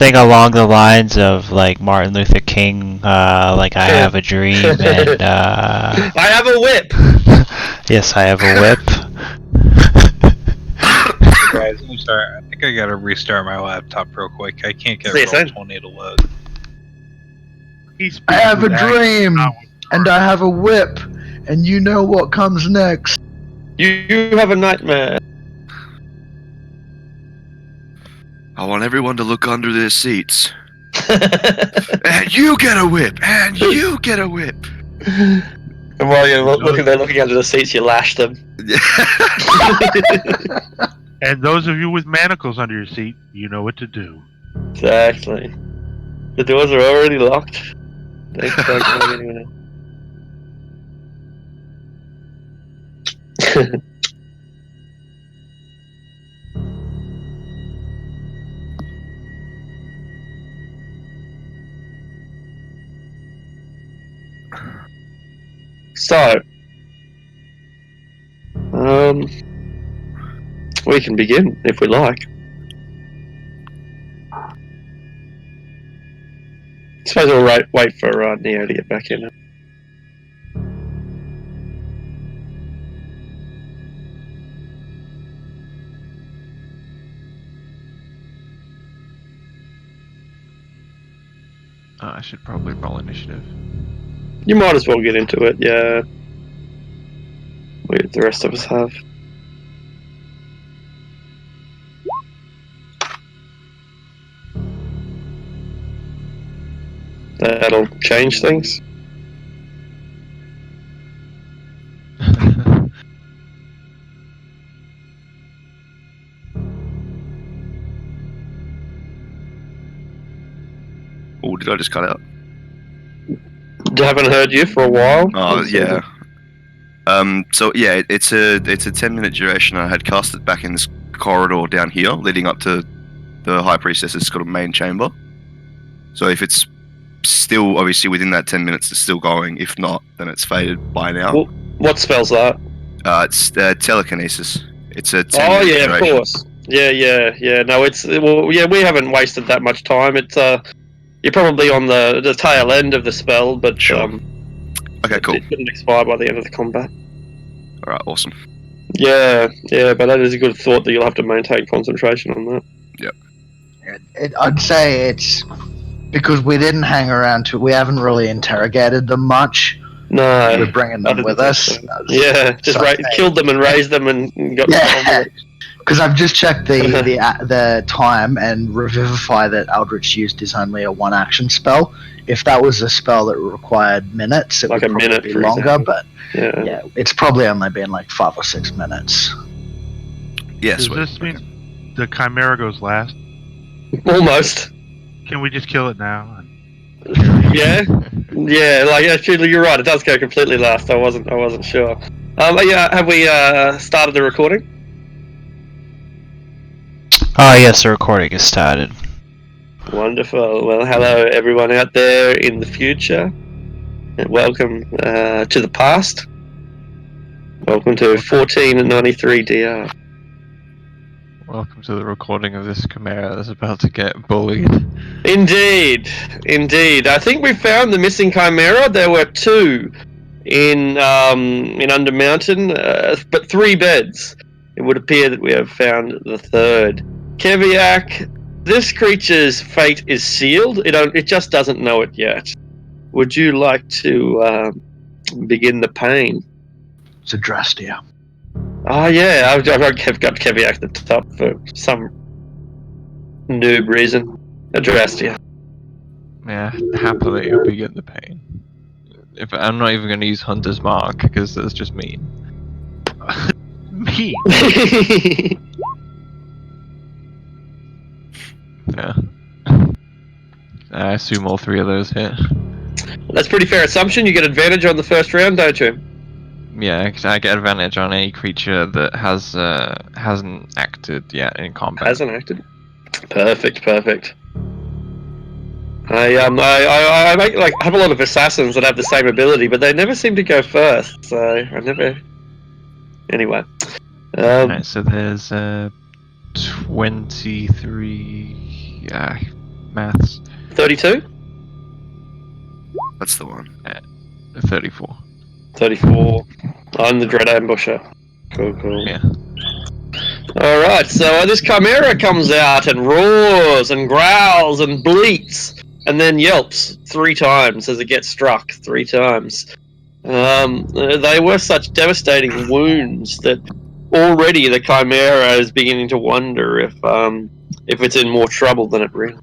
Think along the lines of like Martin Luther King, like I have a dream, and I have a whip. yes, I have a whip. Guys, I'm sorry. I think I gotta restart my laptop real quick. I can't get Say so. Roll20 to load. I have a dream, and I have a whip, and you know what comes next. You have a nightmare. I want everyone to look under their seats. And you get a whip! And you get a whip! And while you're looking under the seats, you lash them. And those of you with manacles under your seat, you know what to do. Exactly. The doors are already locked. Don't let anyone else. So, we can begin if we like. I suppose we'll wait for Neo to get back in. I should probably roll initiative. You might as well get into it, yeah. The rest of us have. That'll change things. Oh, did I just cut out? Haven't heard you for a while. Oh, yeah. So yeah, it's a 10-minute duration. I had cast it back in this corridor down here, leading up to the High Priestess's sort of main chamber. So if it's still obviously within that 10 minutes, it's still going. If not, then it's faded by now. Well, what spell's that? It's telekinesis. It's a 10 Oh yeah, duration. of course. Yeah. No, we haven't wasted that much time. It's you're probably on the tail end of the spell, but Sure. Okay, cool. It shouldn't expire by the end of the combat. All right, awesome. Yeah, but that is a good thought that you'll have to maintain concentration on that. Yep. I'd say it's because we didn't hang around we haven't really interrogated them much. No, we're bringing them with us. So. Yeah, just killed them and raised them and got. Yeah, because I've just checked the time, and Revivify that Eldritch used is only a 1-action spell. If that was a spell that required minutes, it like would a probably minute be longer. example. But yeah, it's probably only been like 5 or 6 minutes. Yes. Does this mean the Chimera goes last? Almost. Can we just kill it now? Yeah. Like actually, you're right. It does go completely last. I wasn't sure. Have we started the recording? Oh yes, the recording is started. Wonderful. Well, hello everyone out there in the future, and welcome to the past. Welcome to 1493 DR. Welcome to the recording of this Chimera that's about to get bullied. Indeed. I think we found the missing Chimera. There were 2 in Undermountain, but 3 beds. It would appear that we have found the 3rd. Keviak, this creature's fate is sealed. It just doesn't know it yet. Would you like to begin the pain? It's a Drastia. Oh yeah, I've got Keviak at the top for some noob reason. Addressed you. Yeah, happily I'll begin the pain. If I'm not even going to use Hunter's Mark because that's just mean. Me. Yeah. I assume all 3 of those hit. That's a pretty fair assumption. You get advantage on the first round, don't you? Yeah, I get advantage on any creature that hasn't acted yet in combat. Hasn't acted. Perfect. I make I have a lot of assassins that have the same ability, but they never seem to go first. So I never. Anyway. Right, so there's 23. Maths. 32? That's the one. 34. 34. I'm the Dread Ambusher. Cool. Yeah. Alright, so this Chimera comes out and roars and growls and bleats and then yelps 3 times as it gets struck 3 times. They were such devastating wounds that already the Chimera is beginning to wonder if it's in more trouble than it really.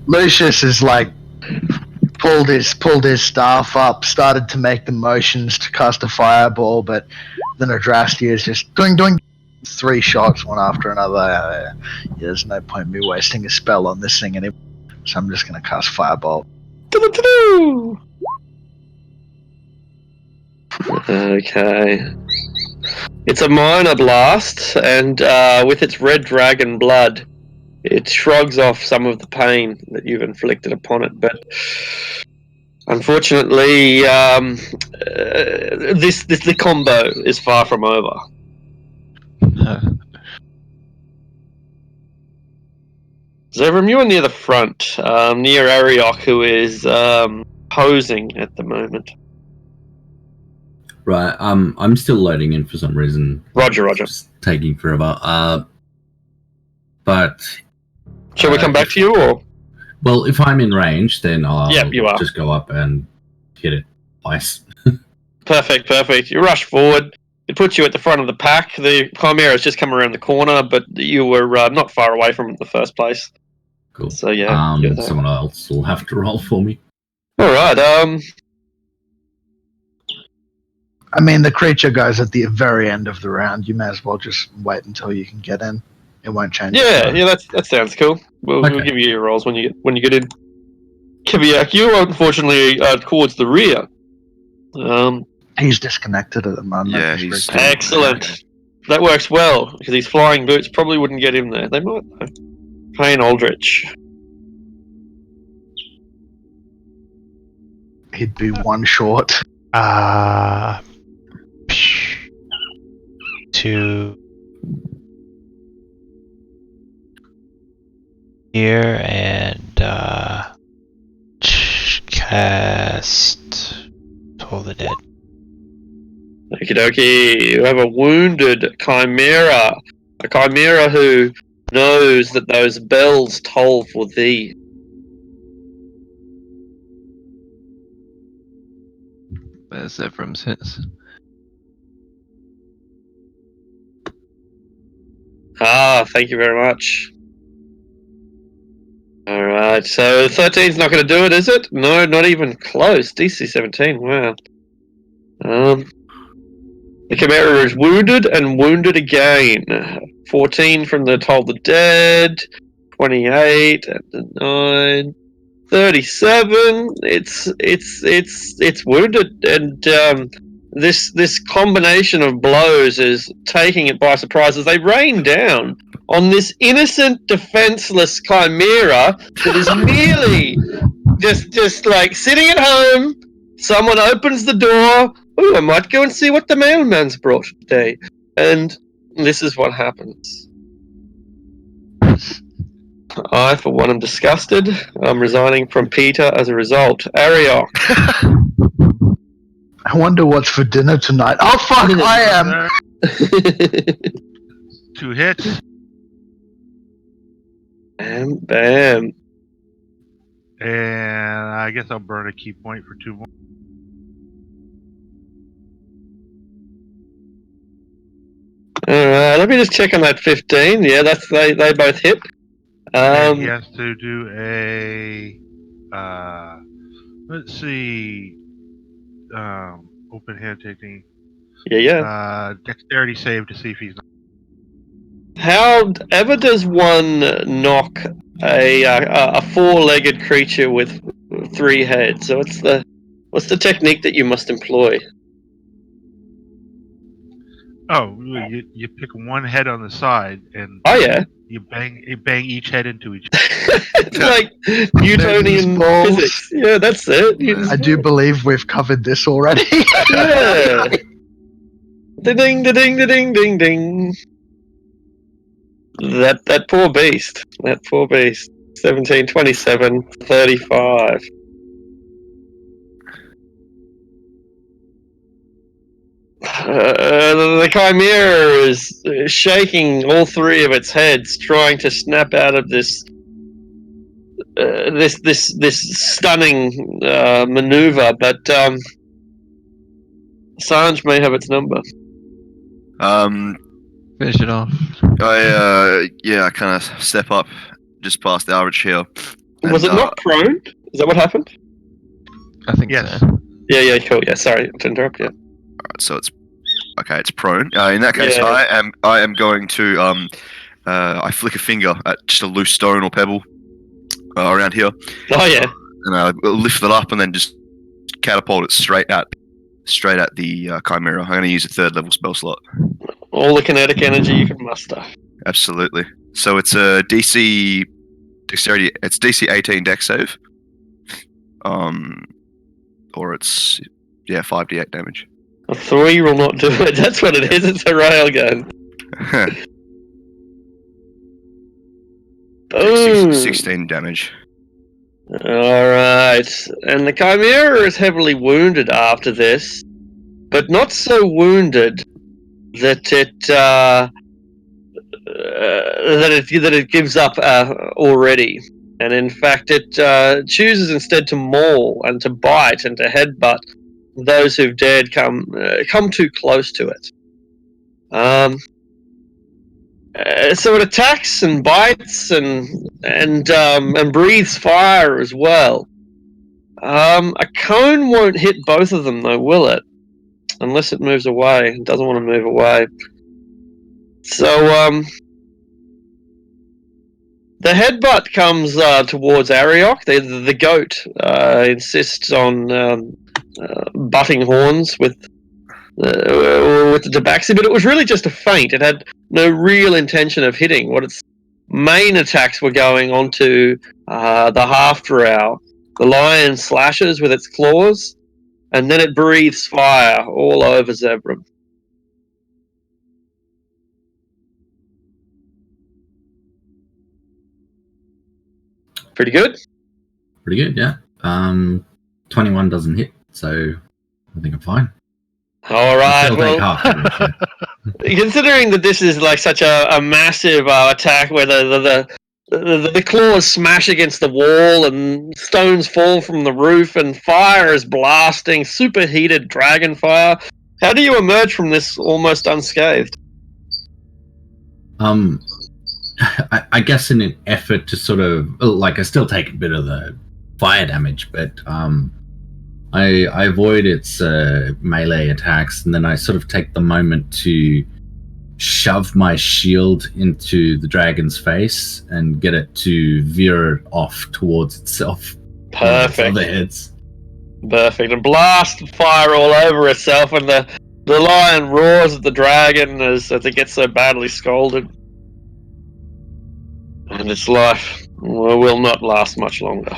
Lucius is like pulled his staff up, started to make the motions to cast a fireball, but then Adrastea is just doing 3 shots one after another. There's no point in me wasting a spell on this thing anymore, so I'm just gonna cast fireball. Okay. It's a minor blast, and with its red dragon blood, it shrugs off some of the pain that you've inflicted upon it. But unfortunately, the combo is far from over. Zevram, you are near the front, near Ariok, who is posing at the moment. Right, I'm still loading in for some reason. Roger. It's just taking forever. But Shall we come back to you, or? well, if I'm in range, then I'll You are. just go up and hit it twice. Perfect. You rush forward. It puts you at the front of the pack. The Chimera has just come around the corner, but you were not far away from it in the first place. Cool. So yeah. Someone else will have to roll for me. All right. I mean, the creature goes at the very end of the round. You may as well just wait until you can get in. It won't change. Yeah. That sounds cool. We'll give you your rolls when you get in. Kiviak, you are unfortunately towards the rear. He's disconnected at the moment. Yeah, he's still- Excellent. That works well because his flying boots probably wouldn't get him there. They might though. Payne Aldrich. He'd be 1 short. 2 here and cast Toll the Dead. Okie dokie. You have a wounded Chimera. A Chimera who knows that those bells toll for thee. Where's Zevram's hits? Thank you very much. Alright, so 13's not going to do it, is it? No, not even close. DC 17, wow. The Chimera is wounded and wounded again. 14 from the Toll the Dead, 28 and 9, 37. It's wounded, and this combination of blows is taking it by surprise as they rain down on this innocent, defenseless Chimera that is merely just like sitting at home. Someone opens the door. Ooh, I might go and see what the mailman's brought today. And this is what happens. I, for one, am disgusted. I'm resigning from Peter as a result. Ariok. I wonder what's for dinner tonight. Oh fuck, I am. 2 hits. Bam. And I guess I'll burn a key point for 2 more. Alright, let me just check on that 15. Yeah, that's they both hit. And he has to do a let's see, open hand technique. Yeah. Dexterity save to see if he's not. How ever does one knock a 4-legged creature with 3 heads? So what's the technique that you must employ? Oh, you pick one head on the side and Oh yeah, you bang each head into each. it's like Newtonian balls. physics. Yeah, that's it. I do believe we've covered this already. Yeah. Ding, ding, ding, ding, ding, ding. That poor beast. That poor beast. 17, 27, 35. The Chimera is shaking all three of its heads, trying to snap out of this stunning maneuver, but Sanj may have its number. Finish it off. I kind of step up just past the average here. Was it not prone? Is that what happened? I think Yes. so. Yeah, cool. Yeah, sorry to interrupt. Yeah. Alright, so it's prone. In that case, Yeah. I am going to I flick a finger at just a loose stone or pebble around here, Oh yeah. and I lift it up and then just catapult it straight at the Chimera. I'm going to use a 3rd level spell slot. All the kinetic energy you can muster. Absolutely. So it's a DC dexterity. It's DC 18 dex save. Or it's 5d8 damage. A 3 will not do it. That's what it is. It's a railgun. Boom. 16 damage. Alright. And the Chimera is heavily wounded after this, but not so wounded that it gives up already. And in fact, it chooses instead to maul and to bite and to headbutt those who've dared come too close to it. So it attacks and bites and breathes fire as well. A cone won't hit both of them, though, will it? Unless it moves away. It doesn't want to move away. So the headbutt comes towards Ariok. The goat insists on butting horns with the tabaxi, but it was really just a feint. It had no real intention of hitting. What its main attacks were going onto the half-drow. The lion slashes with its claws, and then it breathes fire all over Zebram. Pretty good? Pretty good, yeah. 21 doesn't hit, so I think I'm fine. All right, I'll take half damage, yeah. Considering that this is like such a massive attack where the claws smash against the wall and stones fall from the roof and fire is blasting, superheated dragon fire, how do you emerge from this almost unscathed? I guess in an effort to sort of I still take a bit of the fire damage, but I avoid its melee attacks, and then I sort of take the moment to shove my shield into the dragon's face and get it to veer off towards itself. Perfect. Other heads. Perfect. And blast fire all over itself, and the lion roars at the dragon as it gets so badly scalded. And its life will not last much longer.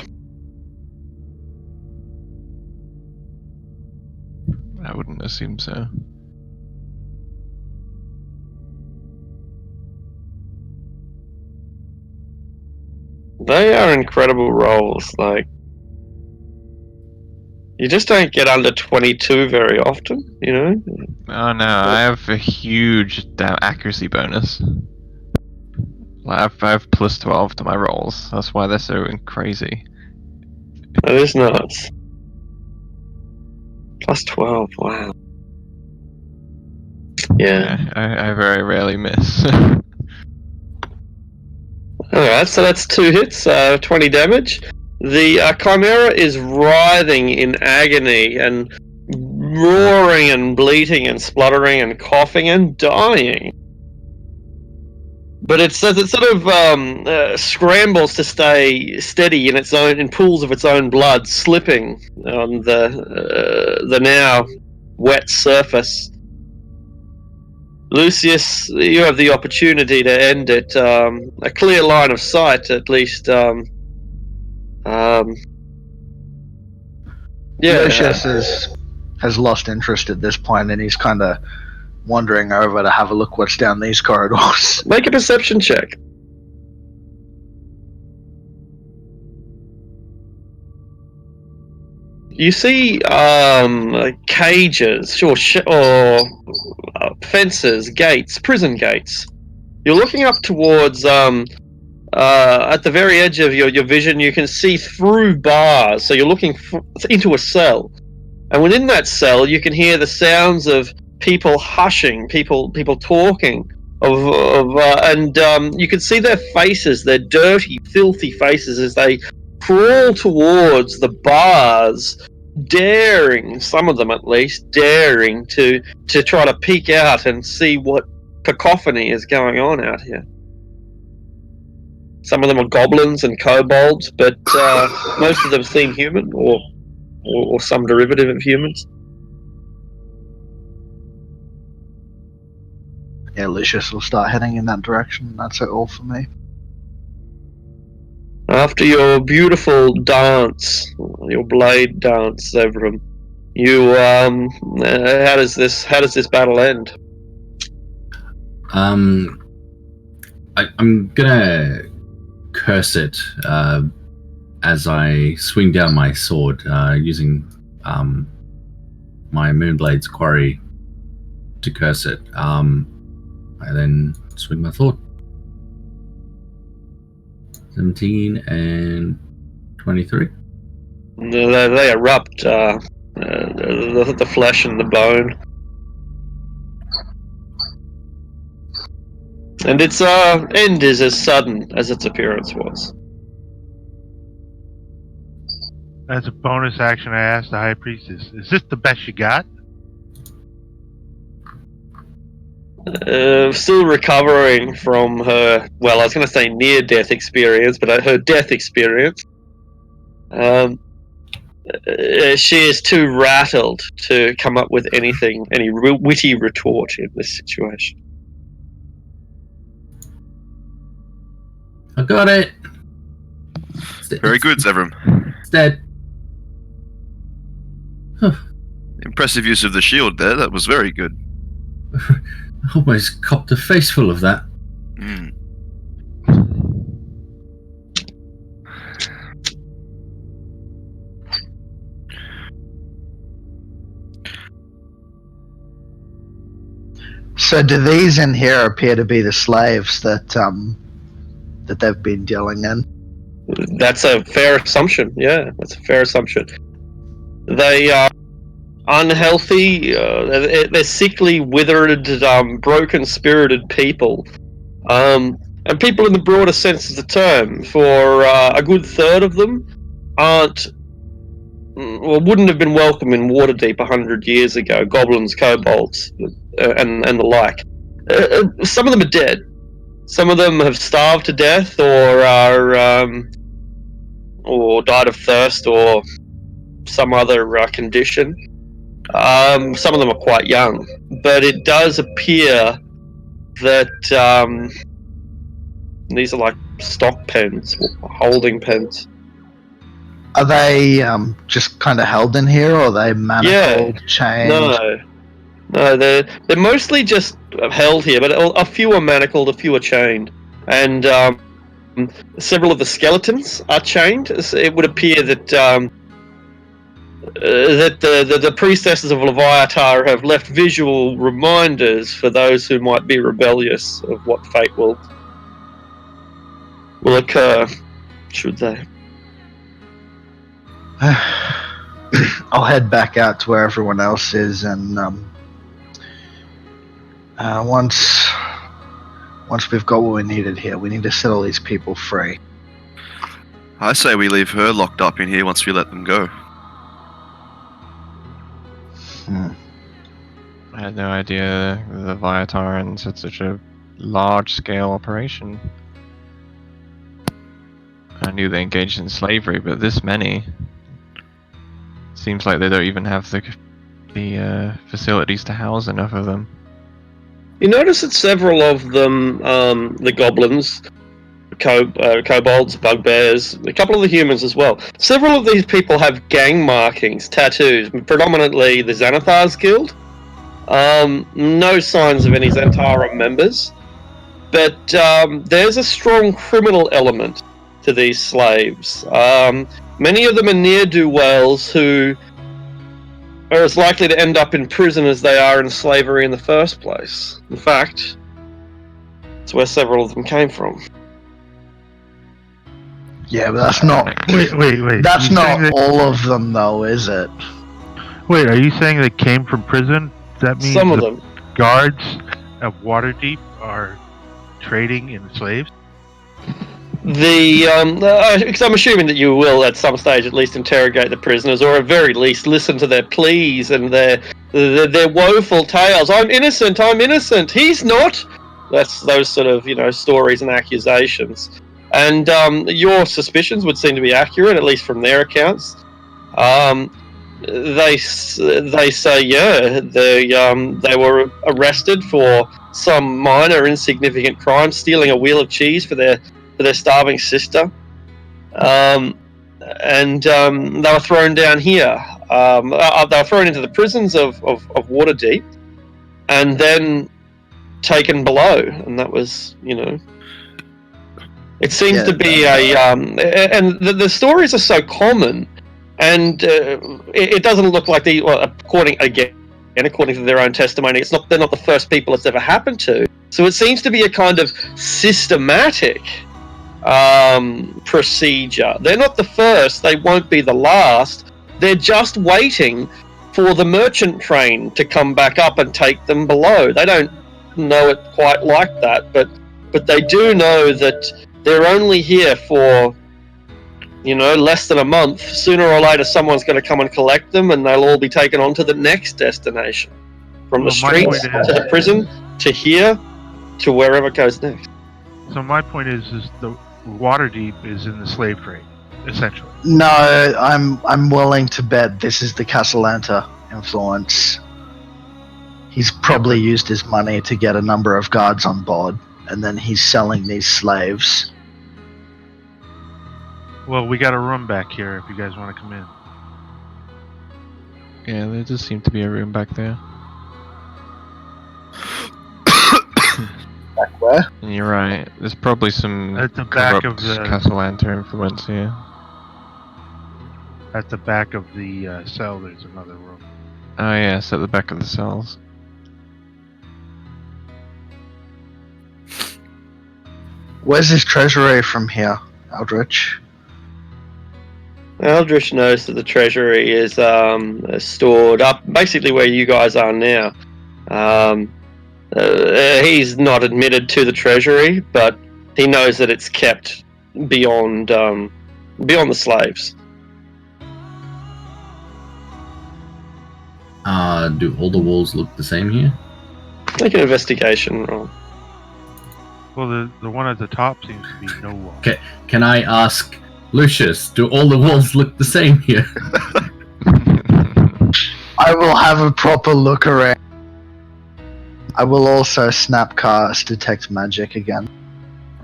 I wouldn't assume so. They are incredible rolls. Like, you just don't get under 22 very often, you know? Oh no, I have a huge accuracy bonus. I have plus 12 to my rolls. That's why they're so crazy. That is nuts. Plus 12, wow. Yeah. I very rarely miss. Alright, so that's 2 hits, 20 damage. The Chimera is writhing in agony and roaring and bleating and spluttering and coughing and dying. But it sort of scrambles to stay steady in pools of its own blood, slipping on the now wet surface. Lucius, you have the opportunity to end it. A clear line of sight, at least. Yeah. Lucius has lost interest at this point, and he's kind of wandering over to have a look what's down these corridors. Make a perception check. You see cages or fences, gates, prison gates. You're looking up towards at the very edge of your vision. You can see through bars, so you're looking into a cell, and within that cell, you can hear the sounds of people hushing, people talking, and you can see their faces, their dirty, filthy faces, as they crawl towards the bars, daring, some of them at least, daring to try to peek out and see what cacophony is going on out here. Some of them are goblins and kobolds, but most of them seem human or some derivative of humans. Yeah, Lucius will start heading in that direction. That's it all for me. After your beautiful dance, your blade dance, Zevram, you how does this battle end? I'm gonna curse it as I swing down my sword using my Moonblade's quarry to curse it. I then swing my sword. 17 and 23. They erupt, the flesh and the bone. And its end is as sudden as its appearance was. As a bonus action, I asked the High Priestess, is this the best you got? Still recovering from her, well, I was going to say near-death experience, but her death experience. She is too rattled to come up with any witty retort in this situation. I got it. Very good, Zevram. It's dead. Impressive use of the shield there. That was very good. Almost copped a face full of that. Mm. So do these in here appear to be the slaves that they've been dealing in? That's a fair assumption. Yeah, that's a fair assumption. They are unhealthy. They're sickly, withered, broken-spirited people, and people in the broader sense of the term. For a good third of them, wouldn't have been welcome in Waterdeep 100 years ago. Goblins, kobolds, and the like. Some of them are dead. Some of them have starved to death, or are, or died of thirst, or some other condition. Some of them are quite young, but it does appear that these are like stock pens, holding pens. Are they just kind of held in here, or are they manacled, chained? No, they're mostly just held here, but a few are manacled, a few are chained, and several of the skeletons are chained. It would appear that that the priestesses of Leviatar have left visual reminders for those who might be rebellious of what fate will occur, should they. I'll head back out to where everyone else is, and once we've got what we needed here, we need to set all these people free. I say we leave her locked up in here once we let them go. I had no idea the Leviatarans had such a large-scale operation. I knew they engaged in slavery, but this many... Seems like they don't even have the facilities to house enough of them. You notice that several of them, the goblins, kobolds, bugbears, a couple of the humans as well. Several of these people have gang markings, tattoos, predominantly the Xanathar's Guild. No signs of any Zantara members, but there's a strong criminal element to these slaves. Many of them are ne'er-do-wells who are as likely to end up in prison as they are in slavery in the first place. In fact, it's where several of them came from. Yeah, but that's not. Wait. That's You saying not that- all of them, though, is it? Wait, are you saying they came from prison? That means Some of the them. guards of Waterdeep are trading in slaves? Because I'm assuming that you will at some stage at least interrogate the prisoners, or at very least listen to their pleas and their woeful tales. I'm innocent. He's not. That's those sort of stories and accusations, and your suspicions would seem to be accurate, at least from their accounts. They say they were arrested for some minor insignificant crime, stealing a wheel of cheese for their starving sister, and they were thrown down here. They were thrown into the prisons of Waterdeep, and then taken below, and that was It seems to be and the stories are so common, and it doesn't look like according to their own testimony, they're not the first people it's ever happened to. So it seems to be a kind of systematic procedure. They're not the first, they won't be the last. They're just waiting for the merchant train to come back up and take them below. They don't know it quite like that, but they do know that they're only here for less than a month. Sooner or later someone's going to come and collect them, and they'll all be taken on to the next destination, from the streets to the prison to here to wherever it goes next. So my point is the Waterdeep is in the slave trade, essentially. No, I'm willing to bet this is the Castellanta influence. He's probably used his money to get a number of guards on board, and then he's selling these slaves. Well, we got a room back here if you guys want to come in. Yeah, there does seem to be a room back there. Back where? And you're right. There's probably some At the back corrupt of the Castellanta influence here. At the back of the cell, there's another room. Oh yes, at the back of the cells. Where's his treasury from here, Aldrich? Aldrich knows that the treasury is stored up basically where you guys are now. He's not admitted to the treasury, but he knows that it's kept beyond the slaves. Do all the walls look the same here? Make an investigation roll. Well, the one at the top seems to be no wall. Okay. Can I ask Lucius, do all the walls look the same here? I will have a proper look around. I will also snapcast detect magic again.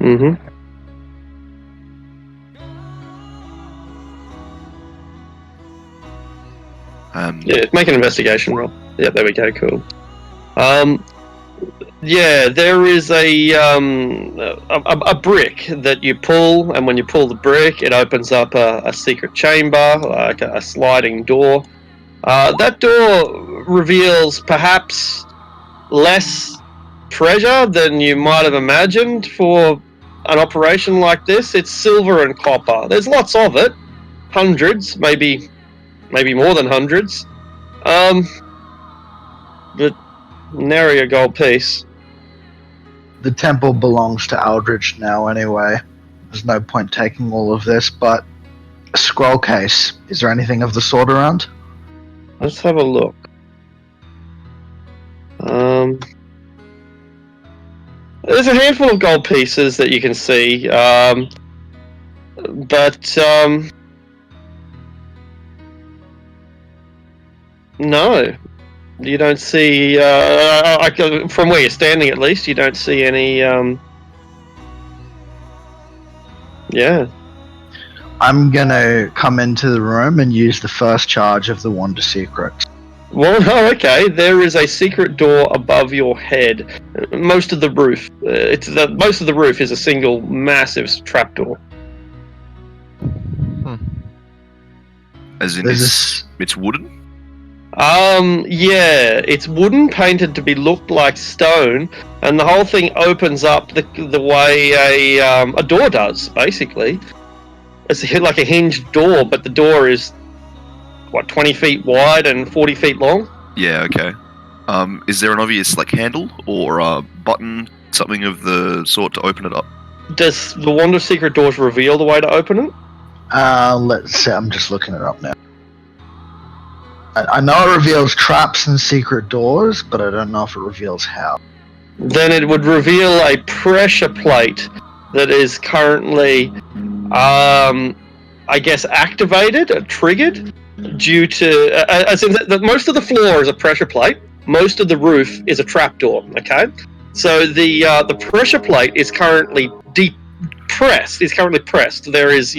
Mm-hmm. Yeah, make an investigation roll. Yeah, there we go. Cool. Yeah, there is a brick that you pull, and when you pull the brick, it opens up a secret chamber, like a sliding door. That door reveals perhaps less treasure than you might have imagined for an operation like this. It's silver and copper. There's lots of it, hundreds, maybe more than hundreds. But nary a gold piece. The temple belongs to Aldrich now anyway. There's no point taking all of this, but a scroll case. Is there anything of the sort around? Let's have a look. There's a handful of gold pieces that you can see, but no, you don't see. From where you're standing, at least, you don't see any. Yeah. I'm gonna come into the room and use the first charge of the Wand of Secrets. Well, oh, okay. There is a secret door above your head. Most of the roof. Most of the roof is a single massive trapdoor. As in, There's it's wooden? Yeah, it's wooden, painted to be looked like stone, and the whole thing opens up the way a door does. Basically, it's like a hinged door, but the door is 20 feet wide and 40 feet long. Yeah, okay. Is there an obvious, like, handle or a button, something of the sort to open it up? Does the Wand of Secret Doors reveal the way to open it? Let's see. I'm just looking it up now. I know it reveals traps and secret doors, but I don't know if it reveals how. Then it would reveal a pressure plate that is currently, I guess, activated, triggered, due to, as in that most of the floor is a pressure plate, most of the roof is a trapdoor. Okay, so the pressure plate is currently pressed. Is currently pressed. There is,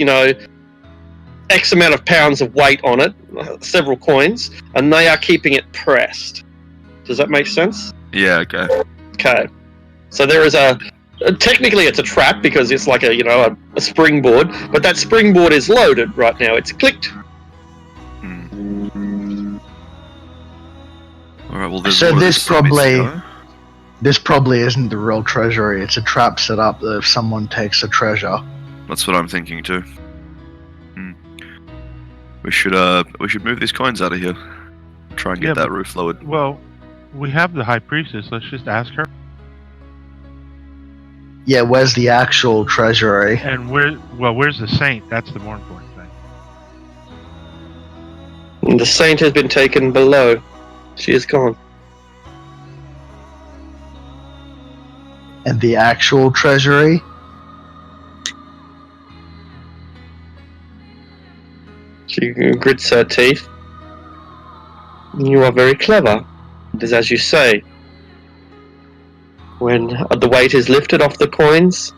X amount of pounds of weight on it, several coins, and they are keeping it pressed. Does that make sense? Yeah, okay. Okay. So there is technically it's a trap because it's like a springboard, but that springboard is loaded right now. It's clicked. Alright, well, there's So one of this the bits to probably go. this probably isn't the real treasury. It's a trap set up that if someone takes a treasure. That's what I'm thinking too. We should move these coins out of here. Try and get Yeah, that roof lowered. Well, we have the High Priestess. Let's just ask her. Yeah, where's the actual treasury? And where's the Saint? That's the more important thing. The saint has been taken below. She is gone. And the actual treasury? She grits her teeth. You are very clever. It is as you say. When the weight is lifted off the coins,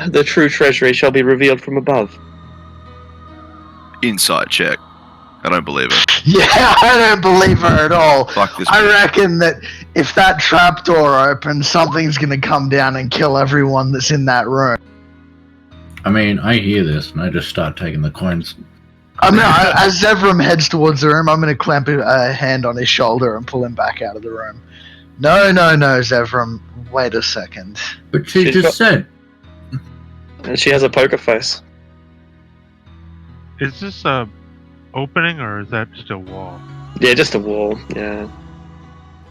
the true treasury shall be revealed from above. Insight check. I don't believe it. Yeah, I don't believe her at all. Fuck this. I reckon that if that trapdoor opens, something's gonna come down and kill everyone that's in that room. I mean, I hear this and I just start taking the coins. I mean, as Zevram heads towards the room, I'm gonna clamp a hand on his shoulder and pull him back out of the room. No, Zevram. Wait a second. But she She's just said. And she has a poker face. Is this a opening or is that just a wall? Yeah, just a wall. Yeah.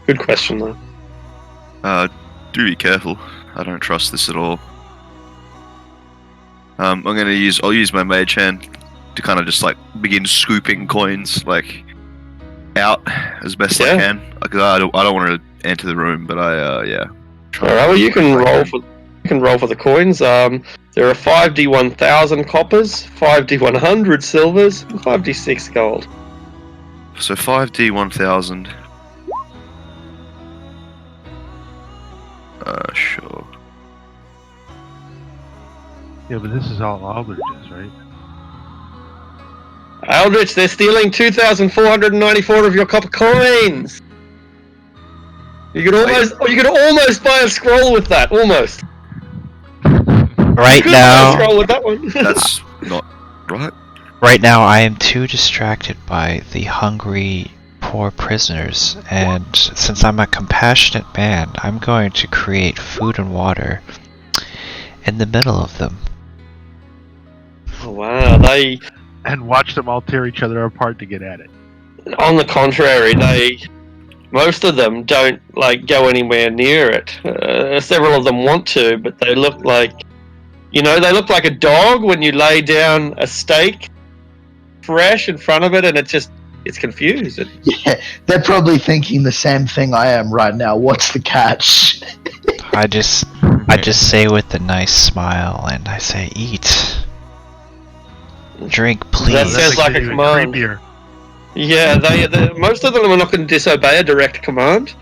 Good question though. Do be careful. I don't trust this at all. I'll use my mage hand to kind of just like begin scooping coins like out as best I can. Because I don't want to enter the room, but All right. Well, you can roll for the coins. There are 5d1000 coppers, 5d100 silvers, and 5d6 gold. So 5d1000. Sure. Yeah, but this is all Aldrich's, right? Aldrich, they're stealing 2,494 of your copper coins. You could almost buy a scroll with that. Almost. Right Buy a scroll now, with that one. That's not right. right now, I am too distracted by the hungry, poor prisoners, and since I'm a compassionate man, I'm going to create food and water in the middle of them. Oh, wow, And watch them all tear each other apart to get at it. on the contrary, most of them don't go anywhere near it. Several of them want to, but they look like, they look like a dog when you lay down a steak fresh in front of it, and it's confused. Yeah, they're probably thinking the same thing I am right now. What's the catch? I just say with a nice smile, and I say, "Eat, drink, That please." sounds like a even command. creepier. Yeah, most of them are not going to disobey a direct command,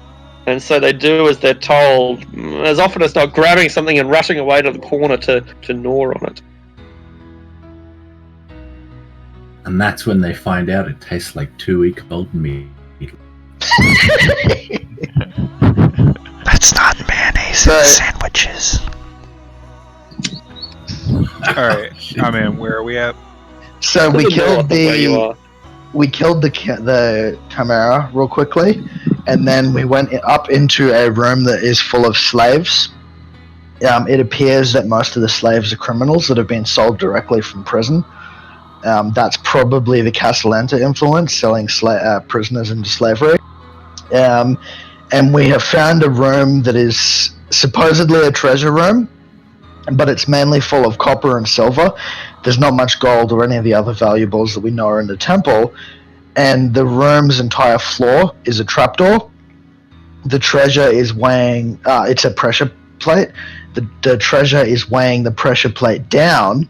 and so they do as they're told, as often as not grabbing something and rushing away to the corner to gnaw on it. And that's when they find out it tastes like 2-week-old meat. That's not mayonnaise in sandwiches. Alright, I'm in. Where are we at? So we Doesn't know killed what the way you the are. the Chimera real quickly, and then we went up into a room that is full of slaves. It appears that most of the slaves are criminals that have been sold directly from prison. That's probably the Castellanta influence, selling prisoners into slavery. And we have found a room that is supposedly a treasure room, but it's mainly full of copper and silver. There's not much gold or any of the other valuables that we know are in the temple. And the room's entire floor is a trapdoor. The treasure is weighing... it's a pressure plate. The treasure is weighing the pressure plate down,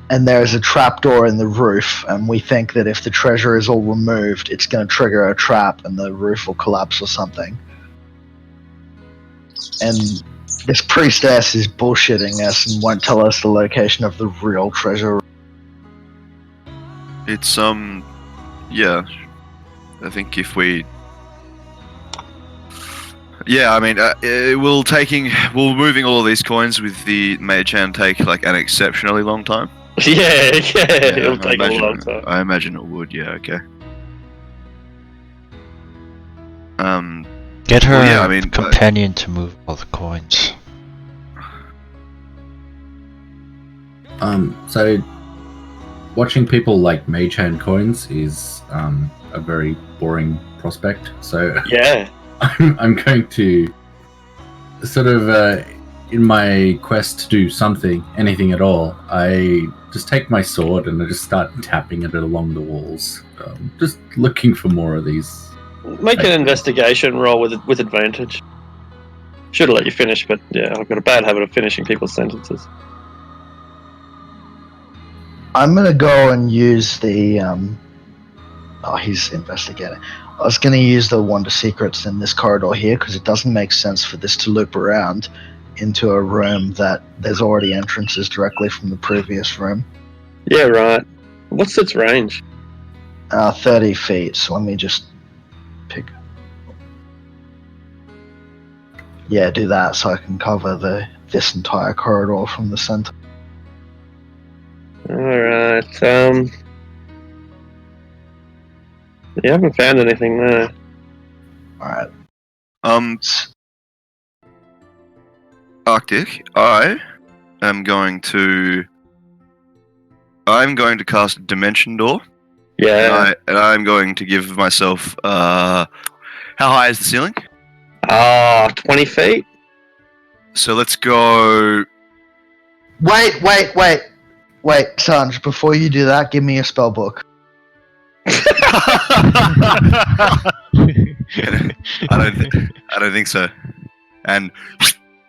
and there is a trapdoor in the roof, and we think that if the treasure is all removed, it's going to trigger a trap and the roof will collapse or something. And this priestess is bullshitting us and won't tell us the location of the real treasure. It's yeah. I think if we, yeah, I mean, moving all of these coins with the mage hand take like an exceptionally long time. Yeah, it'll take a imagine, long time. I imagine it would. Yeah, okay. Get her well, yeah, I mean, companion to move all the coins. So watching people like mage hand coins is a very boring prospect. So Yeah. I'm going to sort of in my quest to do something, anything at all, I just take my sword and I just start tapping it along the walls, just looking for more of these. Make an investigation roll with advantage. Should have let you finish, but yeah, I've got a bad habit of finishing people's sentences. I'm going to go and use the... he's investigating. I was going to use the Wonder Secrets in this corridor here, because it doesn't make sense for this to loop around into a room that there's already entrances directly from the previous room. Yeah, right. What's its range? 30 feet, so let me just pick... Yeah, do that so I can cover this entire corridor from the center. Alright, you haven't found anything there. Alright. Arctic, I'm going to cast Dimension Door. Yeah. And I'm going to give myself, how high is the ceiling? 20 feet? So let's go... Wait, Sanj, before you do that, give me a spell book. I don't think so. And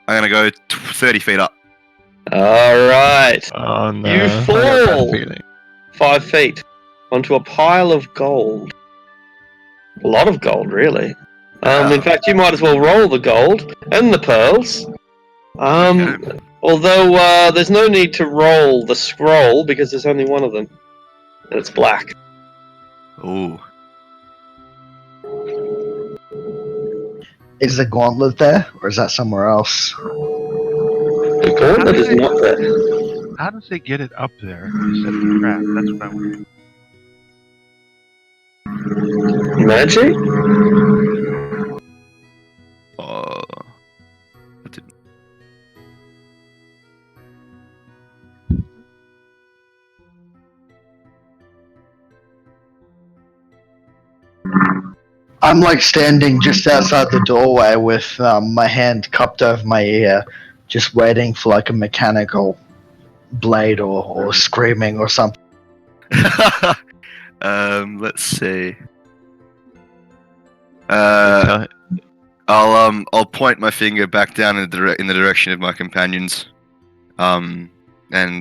I'm gonna go 30 feet up. Alright. Oh no. You I got a fall bad feeling. 5 feet onto a pile of gold. A lot of gold, really. In fact, you might as well roll the gold and the pearls. Although there's no need to roll the scroll because there's only one of them. And it's black. Ooh. Is the gauntlet there, or is that somewhere else? The gauntlet is not there. How does it get it up there to set the trap? That's what I wonder. Magic? I didn't. I'm like standing just outside the doorway with my hand cupped over my ear, just waiting for like a mechanical blade or screaming or something. Let's see. I'll point my finger back down in the direction of my companions, and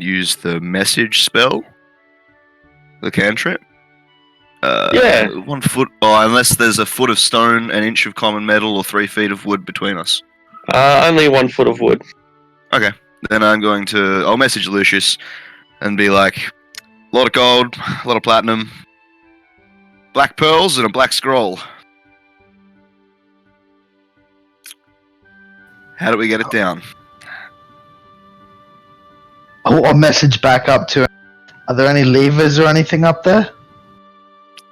use the message spell, the cantrip. Yeah. 1 foot. Oh, unless there's a foot of stone, an inch of common metal, or 3 feet of wood between us. Only 1 foot of wood. Okay. Then I'll message Lucius and be like, A lot of gold, a lot of platinum, black pearls, and a black scroll. How do we get it down? I'll message back up to him. Are there any levers or anything up there?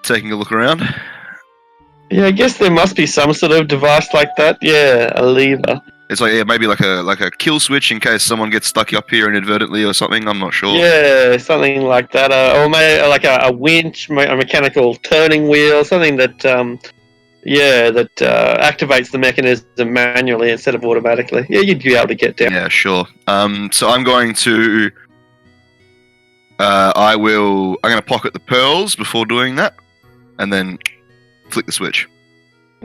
Taking a look around. Yeah, I guess there must be some sort of device like that. Yeah, a lever. It's like maybe like a kill switch in case someone gets stuck up here inadvertently or something. I'm not sure. Yeah, something like that. Or maybe like a winch, a mechanical turning wheel, something that activates the mechanism manually instead of automatically. Yeah, you'd be able to get down. Yeah, sure. So I'm going to. I'm going to pocket the pearls before doing that, and then flick the switch.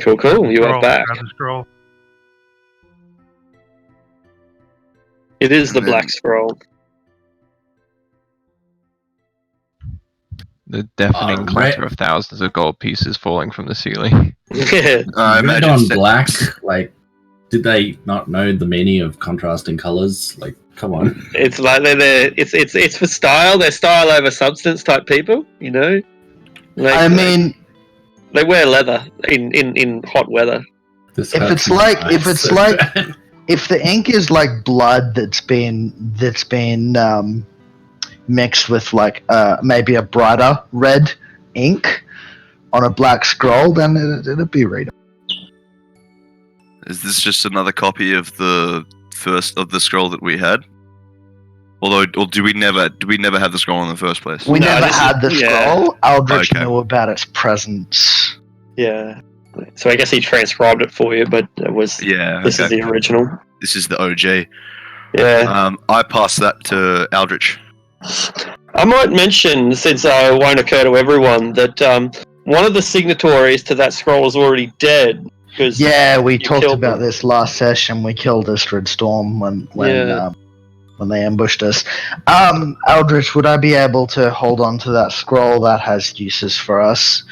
Cool. You are back. Grab the scroll. It is the And then- black scroll. The deafening Right. clatter of thousands of gold pieces falling from the ceiling. Yeah. I Red imagine on set- black. Like, did they not know the meaning of contrasting colors? Like, come on. It's like it's for style. They're style over substance type people, you know. I mean, they wear leather in hot weather. This If hurts it's my like- if eyes it's so like- bad. if the ink is like blood that's been mixed with like maybe a brighter red ink on a black scroll, then it'd be readable. Is this just another copy of the first of the scroll that we had? Or do we never have the scroll in the first place? We No, never this is- had the yeah. scroll. Aldrich Okay. knew about its presence. Yeah. So I guess he transcribed it for you, but it was Yeah. this is okay. the original. This is the OJ. Yeah. I pass that to Aldrich. I might mention, since it won't occur to everyone, that one of the signatories to that scroll is already dead. Because Yeah, we You talked killed about them. this last session. We killed Istrid Storm when they ambushed us. Aldrich, would I be able to hold on to that scroll? That has uses for us.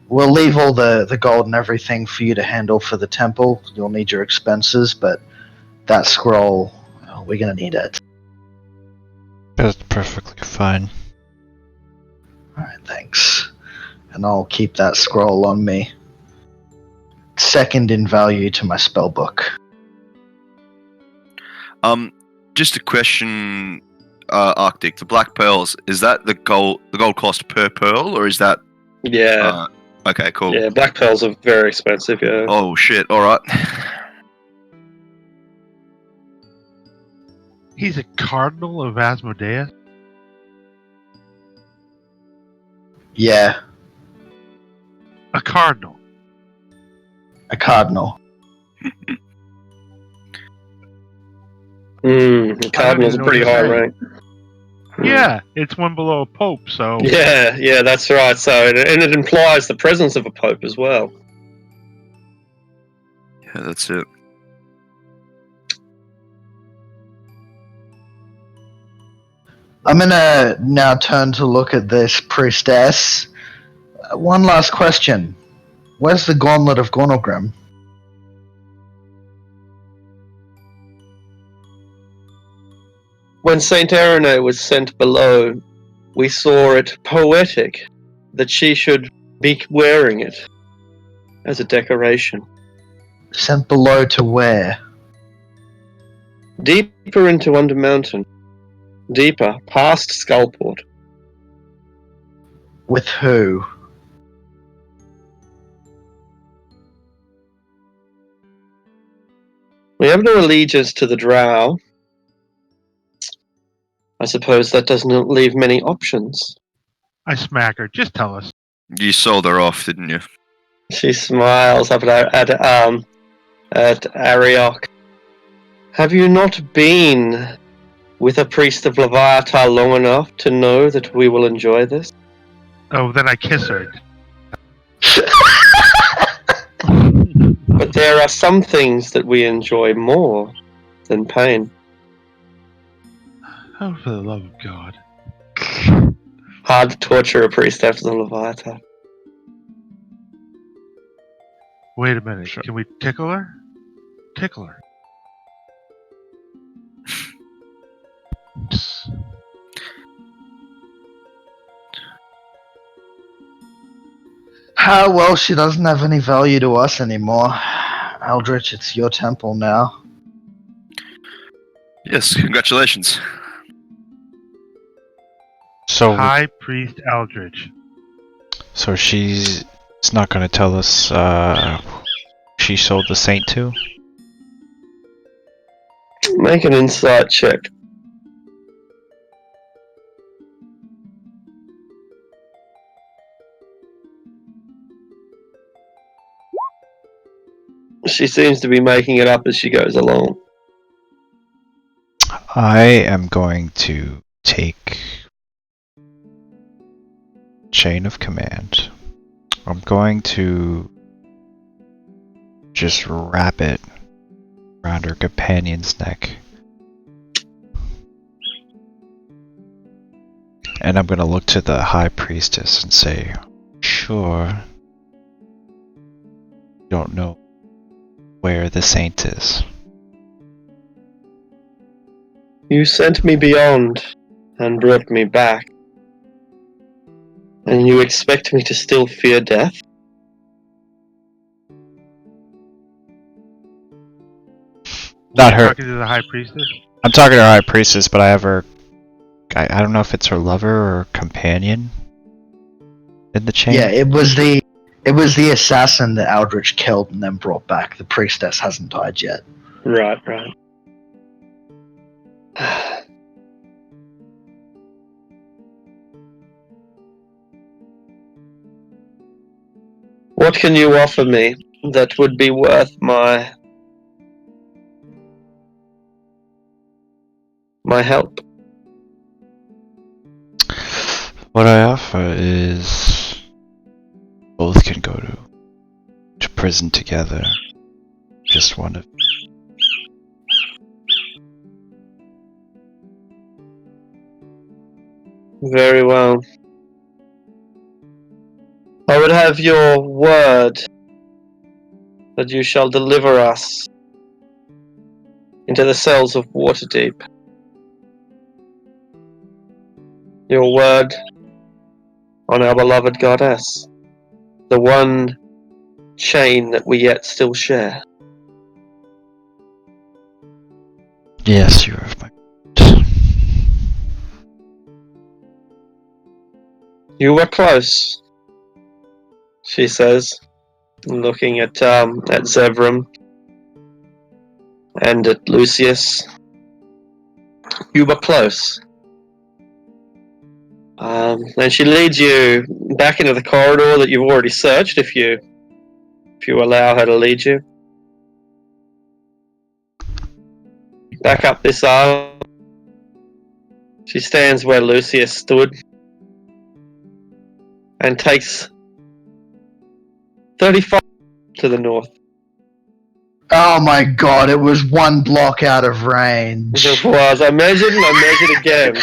We'll leave all the gold and everything for you to handle for the temple. You'll need your expenses, but that scroll, we're gonna need it. That's perfectly fine. Alright, thanks. And I'll keep that scroll on me. Second in value to my spell book. Just a question, Arctic. The black pearls, is that the gold cost per pearl, or is that? yeah, Okay, cool. yeah, black pearls are very expensive. Yeah. Oh shit! All right. He's a cardinal of Asmodeus. Yeah, A cardinal. a cardinal. Cardinal's a know pretty what to high say. rank. Yeah, it's one below a pope, so Yeah, that's right. So, and it implies the presence of a pope as well. Yeah, that's it. I'm gonna now turn to look at this priestess. One last question. Where's the Gauntlet of Gornogrim? When Saint Arene was sent below, we saw it poetic that she should be wearing it as a decoration. Sent below to where? Deeper into Undermountain. Deeper, past Skullport. With who? We have no allegiance to the Drow. I suppose that doesn't leave many options. I smack her. Just tell us. You sold her off, didn't you? She smiles up at Ariok. Have you not been with a priest of Leviathan long enough to know that we will enjoy this? Oh, then I kiss her. But there are some things that we enjoy more than pain. Oh, for the love of God. Hard to torture a priest after the Leviathan. Wait a minute. Sure. Can we tickle her? Tickle her. Well, she doesn't have any value to us anymore. Eldritch, it's your temple now. Yes, congratulations. So, High Priest Eldritch. so she's not gonna tell us she sold the saint to? Make an insight check. She seems to be making it up as she goes along. I am going to take chain of command. I'm going to just wrap it around her companion's neck. And I'm gonna look to the high priestess and say, sure, don't know where the saint is. You sent me beyond and brought me back. And you expect me to still fear death? Not her. Talking to the High Priestess? I'm talking to her high priestess, but I have her. I don't know if it's her lover or companion in the chain. Yeah, it was the assassin that Eldritch killed and then brought back. The priestess hasn't died yet. Right. What can you offer me that would be worth my help? What I offer is both can go to prison together. Just one of. Very well. I would have your word that you shall deliver us into the cells of Waterdeep. Your word on our beloved goddess. The one chain that we yet still share. Yes, you have my. You were close, she says, looking at Zevram and at Lucius. You were close. And she leads you back into the corridor that you've already searched, if you allow her to lead you. Back up this aisle. She stands where Lucius stood and takes 35 to the north. Oh my god, it was one block out of range. It was. I measured again.